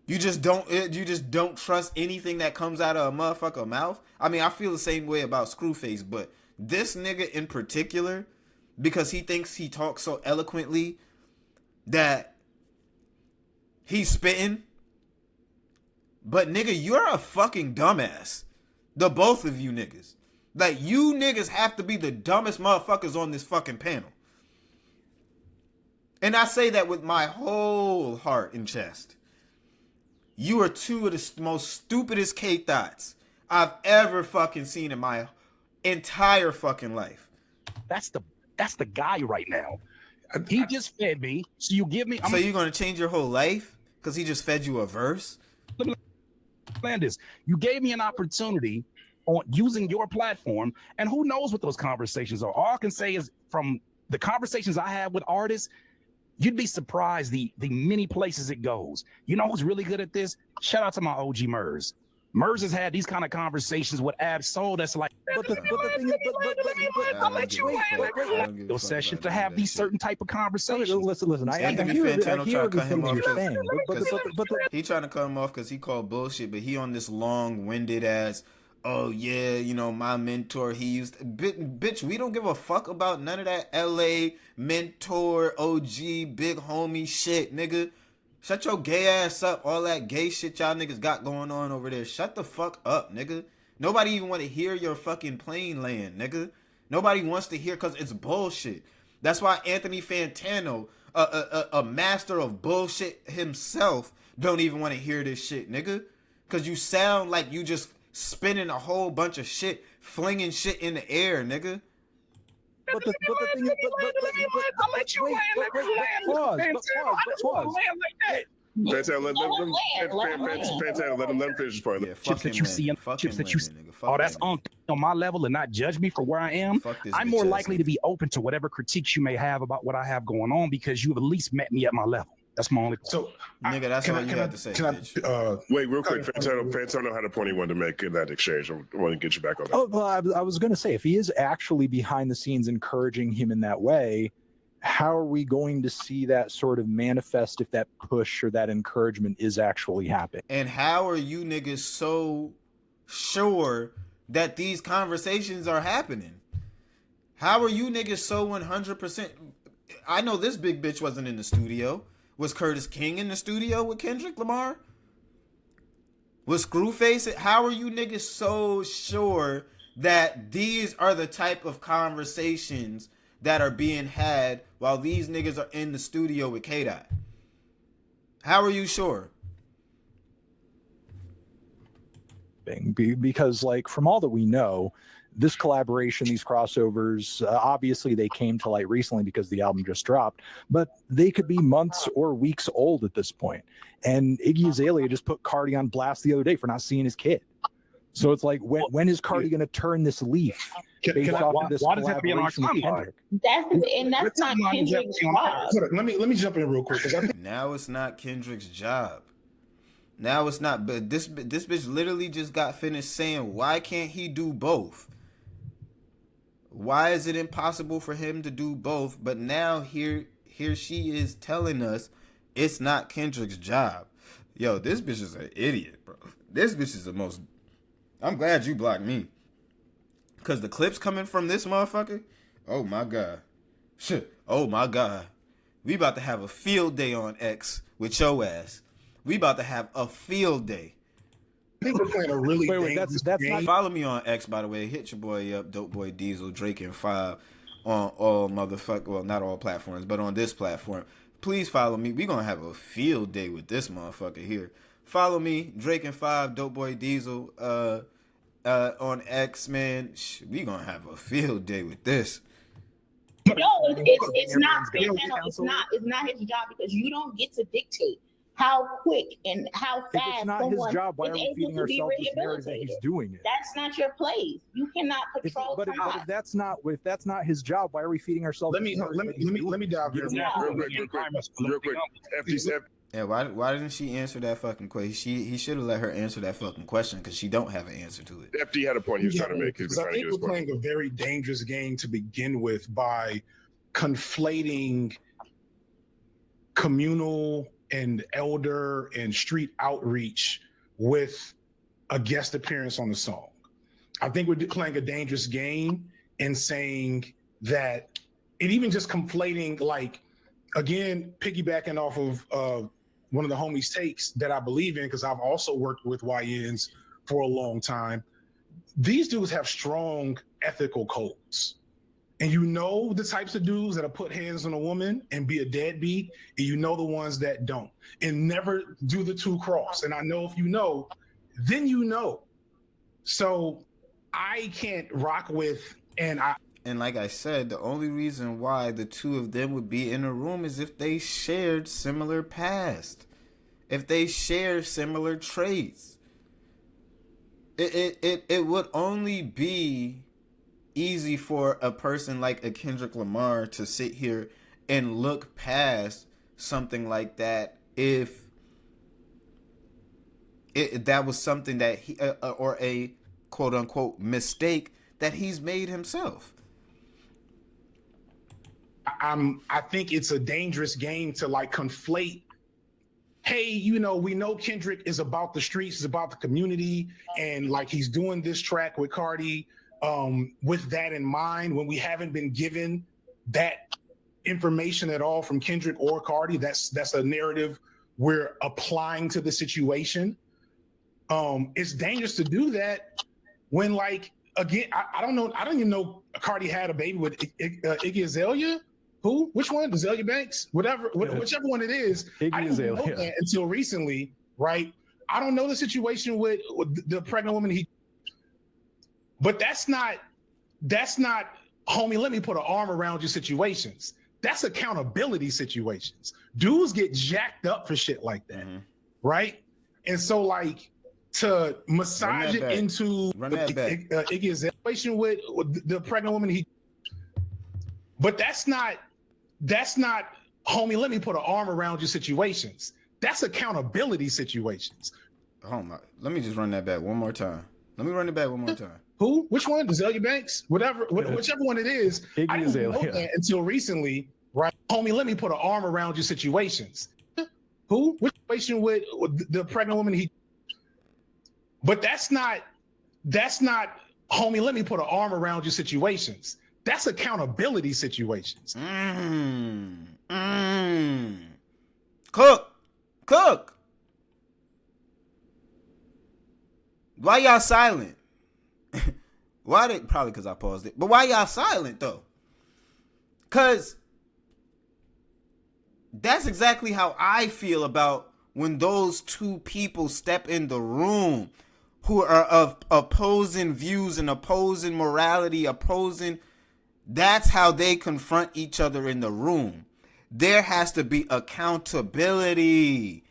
You just don't trust anything that comes out of a motherfucker mouth. I mean, I feel the same way about Screwface, but this nigga in particular, because he thinks he talks so eloquently that he's spitting. But nigga, you're a fucking dumbass. The both of you niggas. Like, you niggas have to be the dumbest motherfuckers on this fucking panel. And I say that with my whole heart and chest. You are two of the most stupidest K-Thots I've ever fucking seen in my entire fucking life. That's the guy right now. He just fed me. So you give me. So you're gonna change your whole life because he just fed you a verse? Landis, you gave me an opportunity on using your platform, and who knows what those conversations are. All I can say is, from the conversations I have with artists, you'd be surprised the many places it goes. You know who's really good at this? Shout out to my OG Murs. Murs has had these kind of conversations with Ab Soul that's like, but the thing is, I'll let you in. Those sessions to have these certain type of conversations. Listen. I hear everything you're saying. He trying to cut him off because he called bullshit, but he on this long-winded ass, oh yeah, you know, my mentor, he used bitch, we don't give a fuck about none of that LA mentor, OG, big homie shit, nigga. Shut your gay ass up. All that gay shit y'all niggas got going on over there. Shut the fuck up, nigga. Nobody even want to hear your fucking plane land, nigga. Nobody wants to hear because it's bullshit. That's why Anthony Fantano, a master of bullshit himself, don't even want to hear this shit, nigga. Because you sound like you just spinning a whole bunch of shit, flinging shit in the air, nigga. But the thing is, I'll let you land. pause. Fantano, let him finish his part. Yeah, Chips that you see and chips that you see. Oh, that's on my level and not judge me for where I am. I'm more likely to be open to whatever critiques you may have about what I have going on because you've at least met me at my level. That's my only point. So, nigga, that's all you have to say. Wait, real quick. Fantano had a point he wanted to make in that exchange. I want to get you back on that. Oh, well, I was going to say, if he is actually behind the scenes encouraging him in that way, how are we going to see that sort of manifest if that push or that encouragement is actually happening? And how are you niggas so sure that these conversations are happening? How are you niggas so 100%? I know this big bitch wasn't in the studio. Was Curtis King in the studio with Kendrick Lamar? Was Screwface? How are you niggas so sure that these are the type of conversations that are being had while these niggas are in the studio with K-Dot? How are you sure? Because, like, from all that we know, this collaboration, these crossovers, obviously they came to light recently because the album just dropped, but they could be months or weeks old at this point. And Iggy Azalea just put Carti on blast the other day for not seeing his kid. So it's like, when is Carti going to turn this leaf based off of this collaboration with Kendrick? That's not Kendrick's job. Let me jump in real quick. Now it's not Kendrick's job. Now it's not. But this bitch literally just got finished saying, why can't he do both? Why is it impossible for him to do both? But now here she is telling us it's not Kendrick's job. Yo, this bitch is an idiot, bro. This bitch is the most... I'm glad you blocked me. Because the clips coming from this motherfucker, oh my God. Shit. Oh my God. We about to have a field day on X with your ass. We about to have a field day. I think we're playing a really that's game. Follow me on X, by the way. Hit your boy up, Dope Boy Diesel, Drake and 5 on all well, not all platforms, but on this platform. Please follow me. We gonna have a field day with this motherfucker here. Follow me, Drake and 5, Dope Boy Diesel, on X, man. We gonna have a field day with this. No, it's not. It's not his job because you don't get to dictate how quick and how fast. If it's not his job, why are we feeding ourselves this narrative that he's doing it? That's not your place. You cannot control but time. if that's not his job, why are we feeding ourselves? Let me dive in real quick. Yeah, why didn't she answer that fucking question? He should have let her answer that fucking question because she don't have an answer to it. FD had a point he was trying to make. Because I think we're playing a very dangerous game to begin with by conflating communal and elder and street outreach with a guest appearance on the song. I think we're playing a dangerous game and saying that it even just conflating, like, again, piggybacking off of one of the homies' takes that I believe in, because I've also worked with YNs for a long time. These dudes have strong ethical codes. And you know the types of dudes that'll put hands on a woman and be a deadbeat, and you know the ones that don't, and never do the two cross. And I know if you know, then you know. So I can't rock with, and like I said, the only reason why the two of them would be in a room is if they shared similar past, if they share similar traits. It would only be easy for a person like a Kendrick Lamar to sit here and look past something like that if that was something that he or a quote unquote mistake that he's made himself. I think it's a dangerous game to like conflate. Hey, you know, we know Kendrick is about the streets, is about the community, and like he's doing this track with Carti with that in mind, when we haven't been given that information at all from Kendrick or Carti. That's a narrative we're applying to the situation. It's dangerous to do that when, like, again, I don't know. I don't even know Cardi had a baby with Iggy Azalea. Who? Which one? Azalea Banks? Whichever one it is. Iggy I didn't know Azalea. that until recently, right? I don't know the situation with the pregnant woman. But that's not, homie, let me put an arm around you situations. That's accountability situations. Dudes get jacked up for shit like that, right? And so, like, to massage it into Iggy Azalea with the pregnant woman, but that's not, homie, let me put an arm around you situations. That's accountability situations. Oh my, let me just run that back one more time. Let me run it back one more time. Who? Which one? Azalea Banks? Whichever one it is. I didn't know that until recently, right? Homie, let me put an arm around you situations. Who? Which situation with the pregnant woman? But that's not, homie, let me put an arm around you situations. That's accountability situations. Cook. Why y'all silent? Probably because I paused it. But why y'all silent though? Because that's exactly how I feel about when those two people step in the room who are of opposing views and opposing morality, that's how they confront each other in the room. There has to be accountability.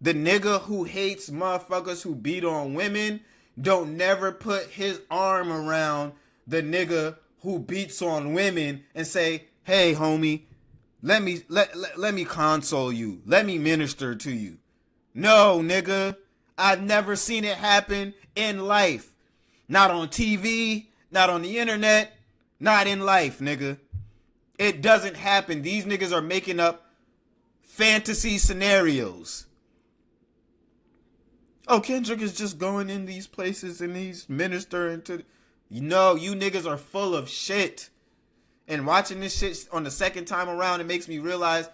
The nigga who hates motherfuckers who beat on women don't never put his arm around the nigga who beats on women and say, hey, homie, let me console you. Let me minister to you. No, nigga. I've never seen it happen in life. Not on TV, not on the internet, not in life, nigga. It doesn't happen. These niggas are making up fantasy scenarios. Oh, Kendrick is just going in these places and he's ministering to... You niggas are full of shit. And watching this shit on the second time around, it makes me realize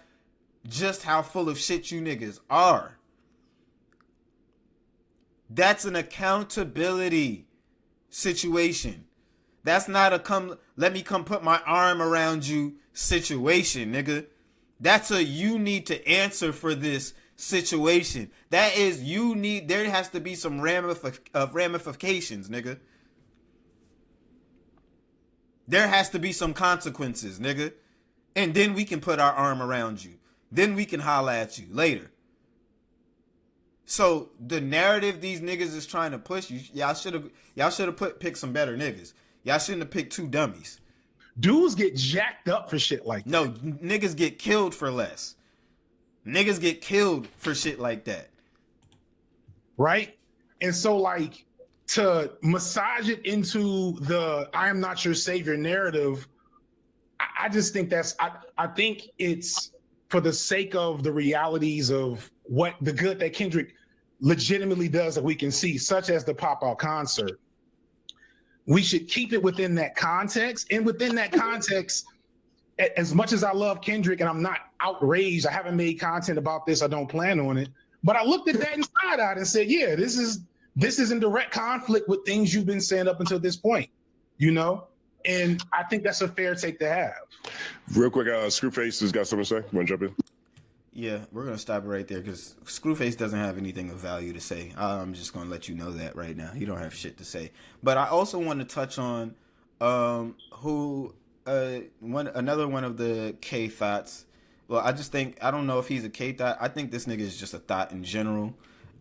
just how full of shit you niggas are. That's an accountability situation. That's not a let me come put my arm around you situation, nigga. That's a you need to answer for this situation. That is there has to be some ramifications, nigga. There has to be some consequences, nigga. And then we can put our arm around you. Then we can holla at you later. So the narrative these niggas is trying to push, y'all should have picked some better niggas. Y'all shouldn't have picked two dummies. Dudes get jacked up for shit like that. No, niggas get killed for less. Niggas get killed for shit like that. Right? And so, like, to massage it into the I am not your savior narrative, I just think I think it's for the sake of the realities of what the good that Kendrick legitimately does that we can see, such as the pop-out concert. We should keep it within that context. And within that context, as much as I love Kendrick and I'm not outraged, I haven't made content about this, I don't plan on it. But I looked at that inside out and said, yeah, this is in direct conflict with things you've been saying up until this point, you know? And I think that's a fair take to have. Real quick, Screwface has got something to say. You want to jump in? Yeah, we're going to stop it right there because Screwface doesn't have anything of value to say. I'm just going to let you know that right now. He don't have shit to say. But I also want to touch on another one of the K thoughts. Well, I don't know if he's a K thought. I think this nigga is just a thought in general.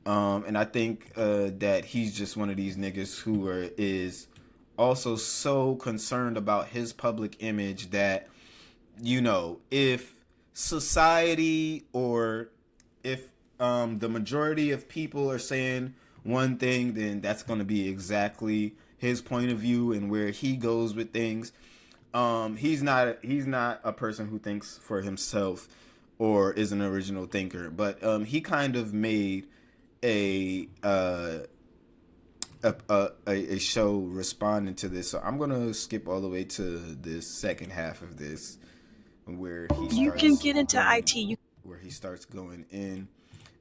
And I think that he's just one of these niggas who is also so concerned about his public image that, you know, if society or if the majority of people are saying one thing, then that's going to be exactly his point of view and where he goes with things. He's not a person who thinks for himself or is an original thinker, but he kind of made a show responding to this. So I'm gonna skip all the way to the second half of this, where he starts. You can get into IT. where he starts going in,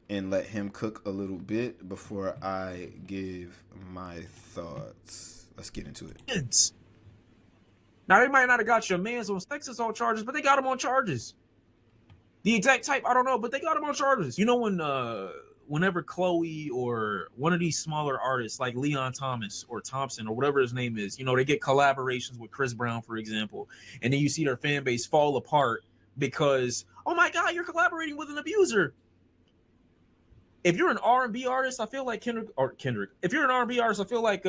and let him cook a little bit before I give my thoughts. Let's get into it. Now, they might not have got your man's on sex assault charges, but they got him on charges. The exact type, I don't know, but they got him on charges. You know, whenever Chloe or one of these smaller artists like Leon Thomas or Thompson or whatever his name is, you know, they get collaborations with Chris Brown, for example, and then you see their fan base fall apart because, oh my God, you're collaborating with an abuser. If you're an R&B artist, I feel like Kendrick. If you're an R&B artist, I feel like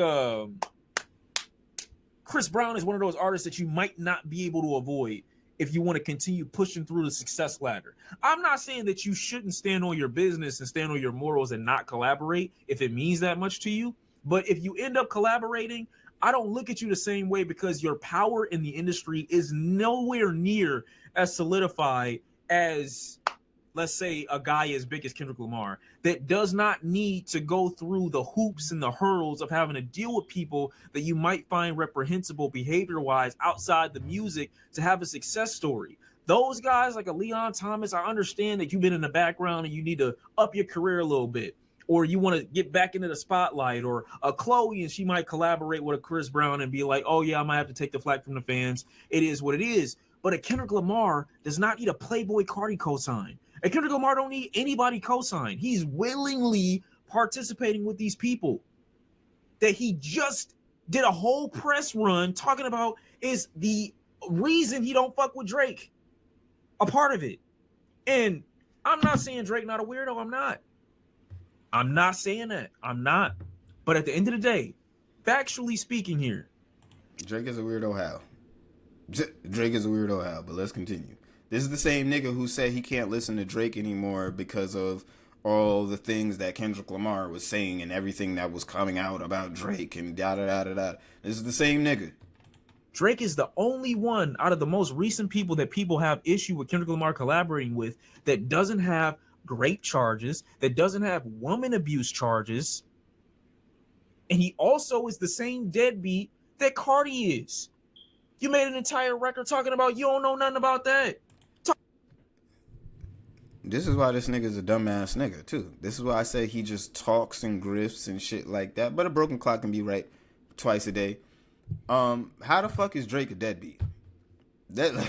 Chris Brown is one of those artists that you might not be able to avoid if you want to continue pushing through the success ladder. I'm not saying that you shouldn't stand on your business and stand on your morals and not collaborate if it means that much to you. But if you end up collaborating, I don't look at you the same way because your power in the industry is nowhere near as solidified as, let's say, a guy as big as Kendrick Lamar that does not need to go through the hoops and the hurdles of having to deal with people that you might find reprehensible behavior-wise outside the music to have a success story. Those guys like a Leon Thomas, I understand that you've been in the background and you need to up your career a little bit, or you want to get back into the spotlight, or a Chloe and she might collaborate with a Chris Brown and be like, oh yeah, I might have to take the flack from the fans. It is what it is. But a Kendrick Lamar does not need a Playboi Carti cosign. And Kendrick Lamar don't need anybody cosign. He's willingly participating with these people that he just did a whole press run talking about is the reason he don't fuck with Drake. A part of it. And I'm not saying Drake not a weirdo. I'm not saying that. I'm not. But at the end of the day, factually speaking here, Drake is a weirdo how? Drake is a weirdo how, but let's continue. This is the same nigga who said he can't listen to Drake anymore because of all the things that Kendrick Lamar was saying and everything that was coming out about Drake and da-da-da-da-da. This is the same nigga. Drake is the only one out of the most recent people that people have issue with Kendrick Lamar collaborating with that doesn't have rape charges, that doesn't have woman abuse charges. And he also is the same deadbeat that Carti is. You made an entire record talking about you don't know nothing about that. This is why this nigga's a dumbass nigga, too. This is why I say he just talks and grifts and shit like that. But a broken clock can be right twice a day. How the fuck is Drake a deadbeat? That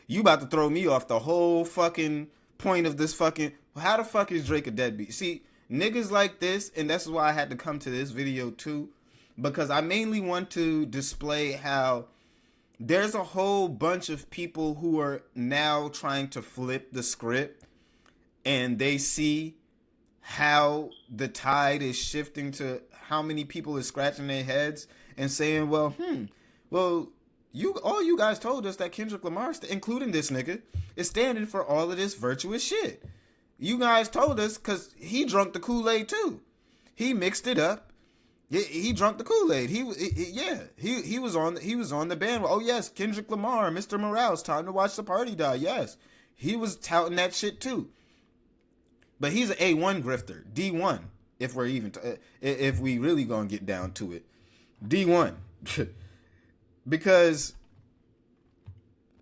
you about to throw me off the whole fucking point of this fucking... How the fuck is Drake a deadbeat? See, niggas like this, and that's why I had to come to this video, too. Because I mainly want to display how... There's a whole bunch of people who are now trying to flip the script, and they see how the tide is shifting to how many people are scratching their heads and saying, well, all you guys told us that Kendrick Lamar, including this nigga, is standing for all of this virtuous shit. You guys told us because he drunk the Kool-Aid too. He mixed it up. He drunk the Kool-Aid. He was on the band. Oh yes, Kendrick Lamar, Mr. Morale's time to watch the party die. Yes, he was touting that shit too. But he's an A1 grifter, D1. If we're even if we really gonna get down to it, D1, because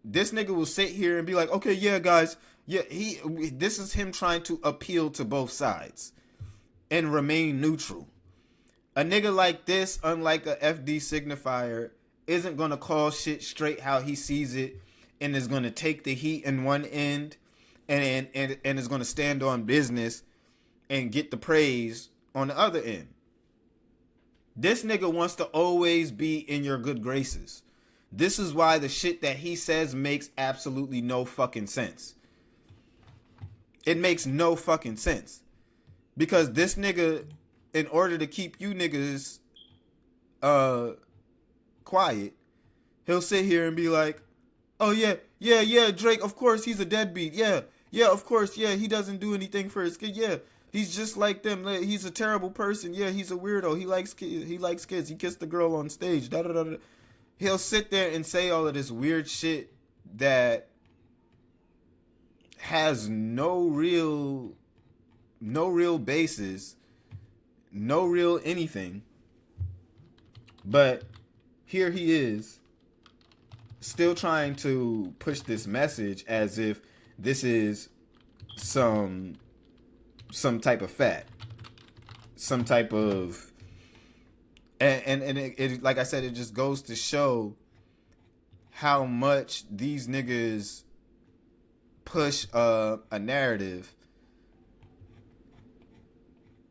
this nigga will sit here and be like, okay, yeah, guys, yeah, this is him trying to appeal to both sides and remain neutral. A nigga like this, unlike a FD signifier, isn't going to call shit straight how he sees it and is going to take the heat in one end and is going to stand on business and get the praise on the other end. This nigga wants to always be in your good graces. This is why the shit that he says makes absolutely no fucking sense. It makes no fucking sense. Because this nigga... in order to keep you niggas quiet, he'll sit here and be like, oh yeah, Drake, of course he's a deadbeat. Yeah, of course, yeah, he doesn't do anything for his kid. Yeah, he's just like them. He's a terrible person. Yeah, he's a weirdo. He likes kids. He kissed the girl on stage. Da da da da. He'll sit there and say all of this weird shit that has no real basis. No real anything. But here he is still trying to push this message as if this is some type of fat, some type of, and it like I said, it just goes to show how much these niggas push a narrative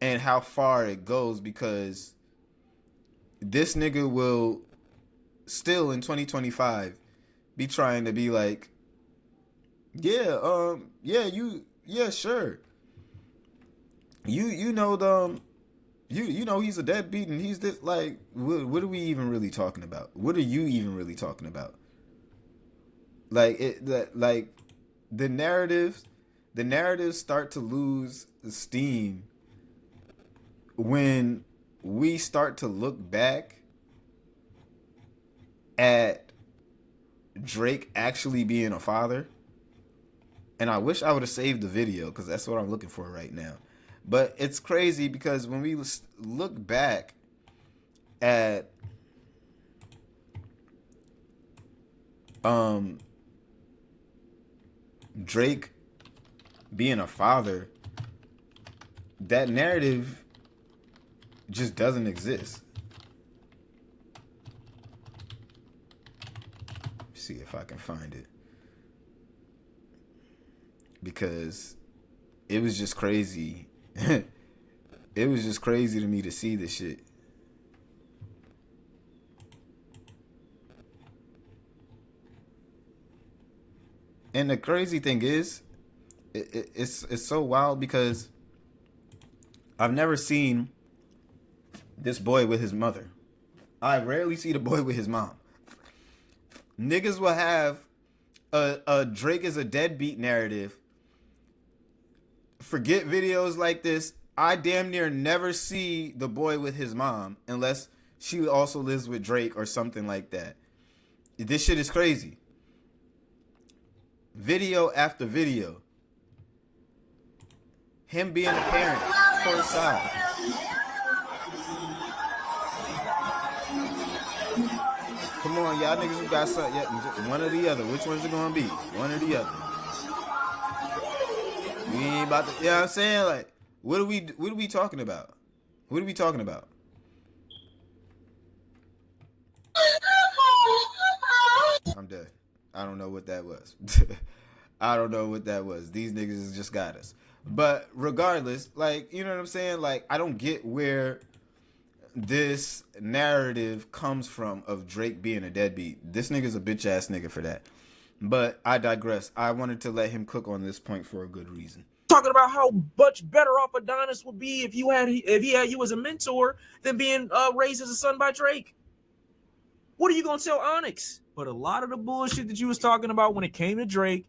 and how far it goes, because this nigga will still in 2025 be trying to be like, sure. You know you know he's a deadbeat and he's this, like, what are we even really talking about? What are you even really talking about? Like the narratives start to lose steam when we start to look back at Drake actually being a father. And I wish I would have saved the video, because that's what I'm looking for right now. But it's crazy because when we look back at Drake being a father, that narrative just doesn't exist. See if I can find it, because it was just crazy. It was just crazy to me to see this shit. And the crazy thing is, it's so wild because I've never seen this boy with his mother. I rarely see the boy with his mom. Niggas will have a Drake is a deadbeat narrative. Forget videos like this. I damn near never see the boy with his mom unless she also lives with Drake or something like that. This shit is crazy. Video after video. Him being a parent for his side. Come on, y'all niggas who got something. Yeah, one or the other. Which one's it gonna be? One or the other. We ain't about to, you know what I'm saying? Like, what are we talking about? What are we talking about? I'm dead. I don't know what that was. I don't know what that was. These niggas just got us. But regardless, like, you know what I'm saying? Like, I don't get where this narrative comes from of Drake being a deadbeat. This nigga's a bitch ass nigga for that. But I digress. I wanted to let him cook on this point for a good reason. Talking about how much better off Adonis would be if he had you as a mentor than being raised as a son by Drake. What are you gonna tell Onyx? But a lot of the bullshit that you was talking about when it came to Drake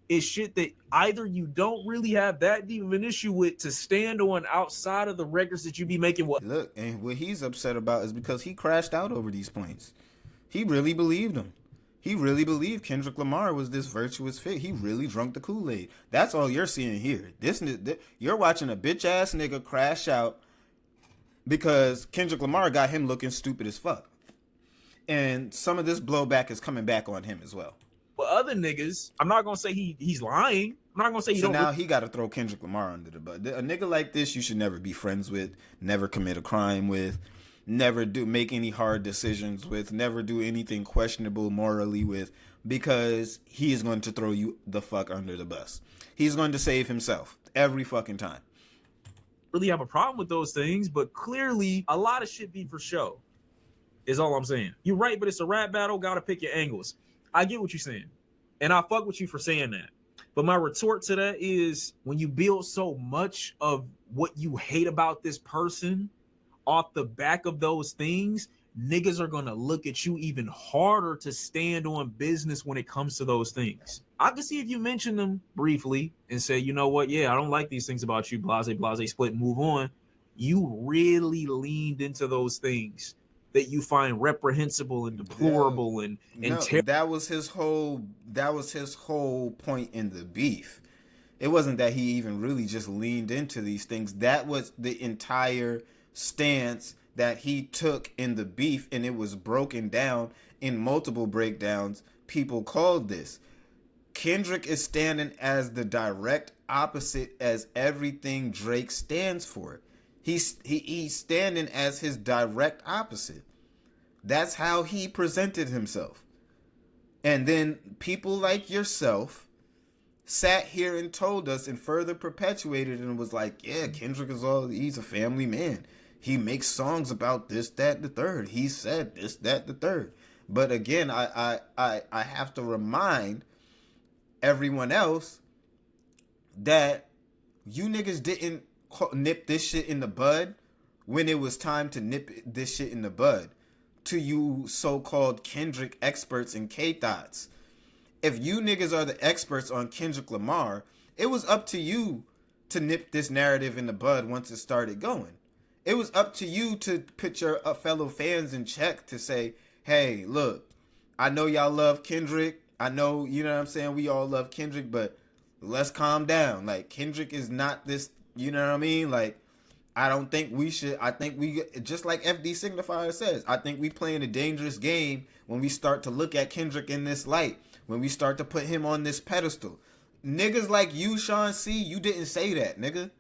is shit that either you don't really have that deep of an issue with to stand on outside of the records that you be making. Look, and what he's upset about is because he crashed out over these points. He really believed him. He really believed Kendrick Lamar was this virtuous fit. He really drunk the Kool-Aid. That's all you're seeing here. You're watching a bitch ass nigga crash out because Kendrick Lamar got him looking stupid as fuck. And some of this blowback is coming back on him as well. But other niggas, I'm not gonna say he's lying. I'm not gonna say he don't. Now he got to throw Kendrick Lamar under the bus. A nigga like this, you should never be friends with, never commit a crime with, never make any hard decisions with, never do anything questionable morally with, because he is going to throw you the fuck under the bus. He's going to save himself every fucking time. Really have a problem with those things, but clearly a lot of shit be for show. Is all I'm saying. You're right, but it's a rap battle. Gotta pick your angles. I get what you're saying, and I fuck with you for saying that. But my retort to that is, when you build so much of what you hate about this person off the back of those things, niggas are gonna look at you even harder to stand on business when it comes to those things. I can see if you mention them briefly and say, you know what, yeah, I don't like these things about you, blase, split, move on. You really leaned into those things that you find reprehensible and deplorable and terrible. That was his whole point in the beef. It wasn't that he even really just leaned into these things. That was the entire stance that he took in the beef, and it was broken down in multiple breakdowns. People called this. Kendrick is standing as the direct opposite as everything Drake stands for. He's standing as his direct opposite. That's how he presented himself. And then people like yourself sat here and told us and further perpetuated and was like, yeah, Kendrick he's a family man. He makes songs about this, that, the third. He said this, that, the third. But again, I have to remind everyone else that you niggas didn't nip this shit in the bud when it was time to nip this shit in the bud. To you so-called Kendrick experts and K-Thots. If you niggas are the experts on Kendrick Lamar, it was up to you to nip this narrative in the bud once it started going. It was up to you to put your fellow fans in check to say, hey, look, I know y'all love Kendrick. I know, you know what I'm saying? We all love Kendrick, but let's calm down. Like, Kendrick is not this, you know what I mean? Like, I don't think we should. I think we, just like FD Signifier says, I think we playing a dangerous game when we start to look at Kendrick in this light, when we start to put him on this pedestal. Niggas like you, Sean C., you didn't say that, nigga.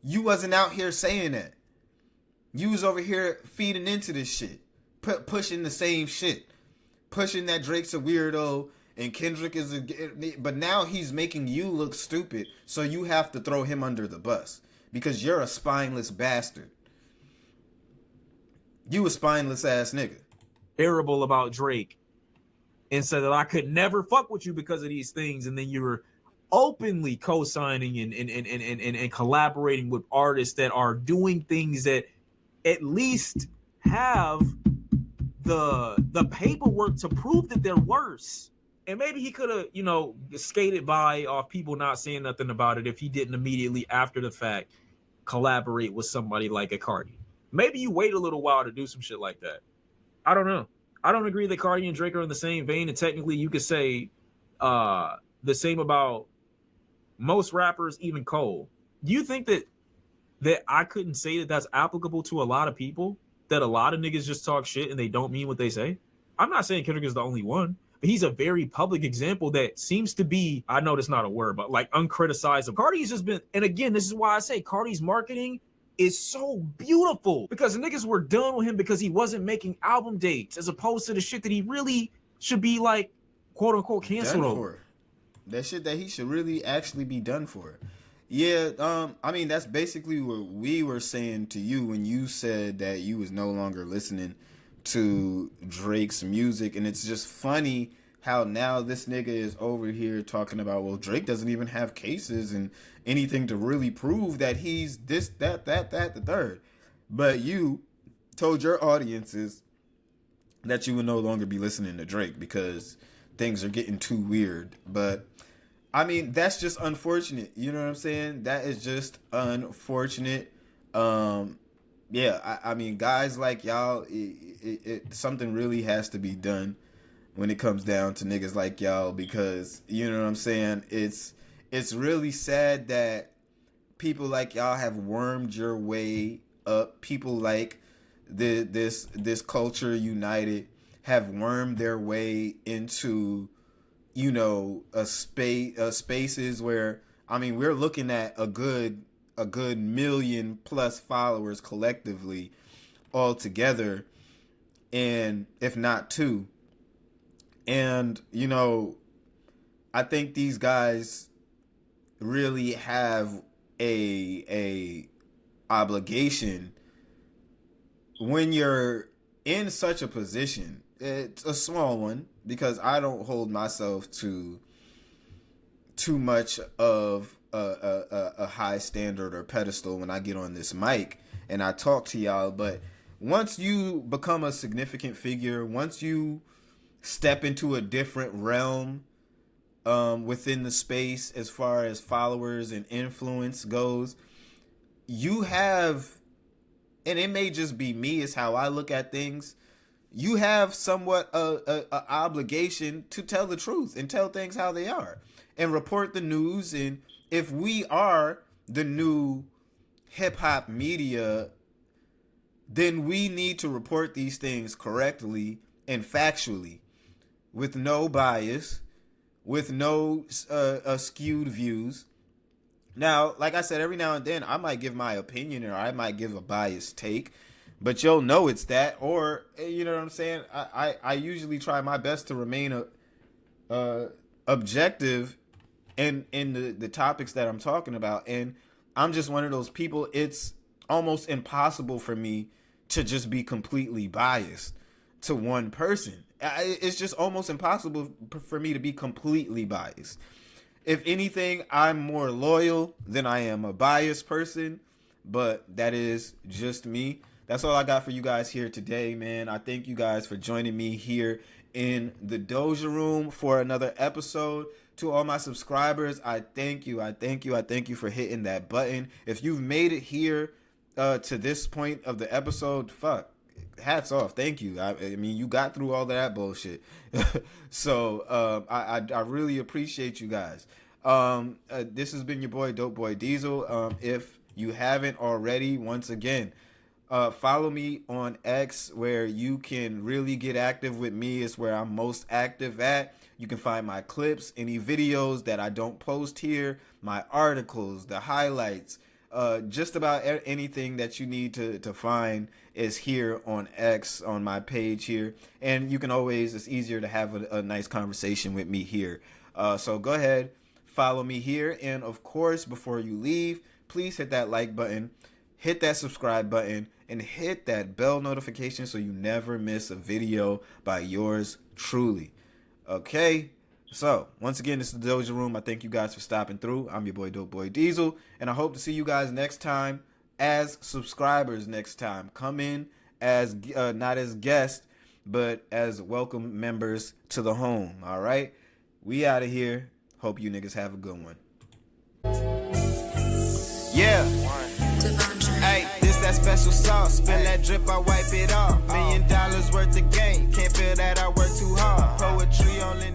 You wasn't out here saying that. You was over here feeding into this shit, pushing the same shit, pushing that Drake's a weirdo and Kendrick is but now he's making you look stupid, so you have to throw him under the bus. Because you're a spineless bastard. You a spineless ass nigga. Terrible about Drake and said that I could never fuck with you because of these things, and then you were openly co-signing and collaborating with artists that are doing things that at least have the paperwork to prove that they're worse. And maybe he could have, skated by off people not saying nothing about it if he didn't immediately after the fact collaborate with somebody like a Carti. Maybe you wait a little while to do some shit like that. I don't know. I don't agree that Carti and Drake are in the same vein, and technically you could say the same about most rappers, even Cole. Do you think that I couldn't say that that's applicable to a lot of people, that a lot of niggas just talk shit and they don't mean what they say? I'm not saying Kendrick is the only one, but he's a very public example that seems to be, I know that's not a word, but like uncriticizable. Carti's just been, and again, this is why I say Carti's marketing is so beautiful, because the niggas were done with him because he wasn't making album dates, as opposed to the shit that he really should be like, quote unquote, canceled over. That shit that he should really actually be done for. Yeah, I mean, that's basically what we were saying to you when you said that you was no longer listening to Drake's music. And it's just funny how now this nigga is over here talking about, well, Drake doesn't even have cases and anything to really prove that he's this, that, the third. But you told your audiences that you would no longer be listening to Drake because things are getting too weird. But I mean, that's just unfortunate. You know what I'm saying? That is just unfortunate. Yeah, I mean, guys like y'all, something really has to be done when it comes down to niggas like y'all, because, you know what I'm saying? It's really sad that people like y'all have wormed your way up. People like this Culture United have wormed their way into, spaces where, I mean, we're looking at a good million plus followers collectively all together, and if not two. And I think these guys really have a obligation when you're in such a position. It's a small one, because I don't hold myself to too much of a high standard or pedestal when I get on this mic and I talk to y'all. But once you become a significant figure, once you step into a different realm within the space as far as followers and influence goes, you have, and it may just be me, is how I look at things, you have somewhat a obligation to tell the truth and tell things how they are and report the news. And if we are the new hip hop media, then we need to report these things correctly and factually, with no bias, with no skewed views, Now, like I said, every now and then I might give my opinion or I might give a biased take, but you'll know it's that. Or, you know what I'm saying? I usually try my best to remain objective in the topics that I'm talking about. And I'm just one of those people. It's almost impossible for me to just be completely biased to one person. It's just almost impossible for me to be completely biased. If anything, I'm more loyal than I am a biased person, but that is just me. That's all I got for you guys here today, man. I thank you guys for joining me here in the Doja room for another episode. To all my subscribers, I thank you. I thank you. I thank you for hitting that button. If you've made it here to this point of the episode, fuck, hats off. Thank you. I mean, you got through all of that bullshit. So I really appreciate you guys. This has been your boy Dope Boy Diesel. If you haven't already, once again, follow me on X, where you can really get active with me. It's where I'm most active at. You can find my clips, any videos that I don't post here, my articles, the highlights, just about anything that you need to find is here on X, on my page here. And you can always, it's easier to have a nice conversation with me here. So go ahead, follow me here. And of course, before you leave, please hit that like button, hit that subscribe button, and hit that bell notification so you never miss a video by yours truly. Okay, so once again, this is the Doja Room. I thank you guys for stopping through. I'm your boy Dope Boy Diesel, and I hope to see you guys next time as subscribers next time. Come in as not as guests, but as welcome members to the home. All right, we out of here. Hope you niggas have a good one. Yeah. Hey, this that special sauce. Spill that drip, I wipe it off. $1 million worth of game. Can't feel that I work too hard. Poetry only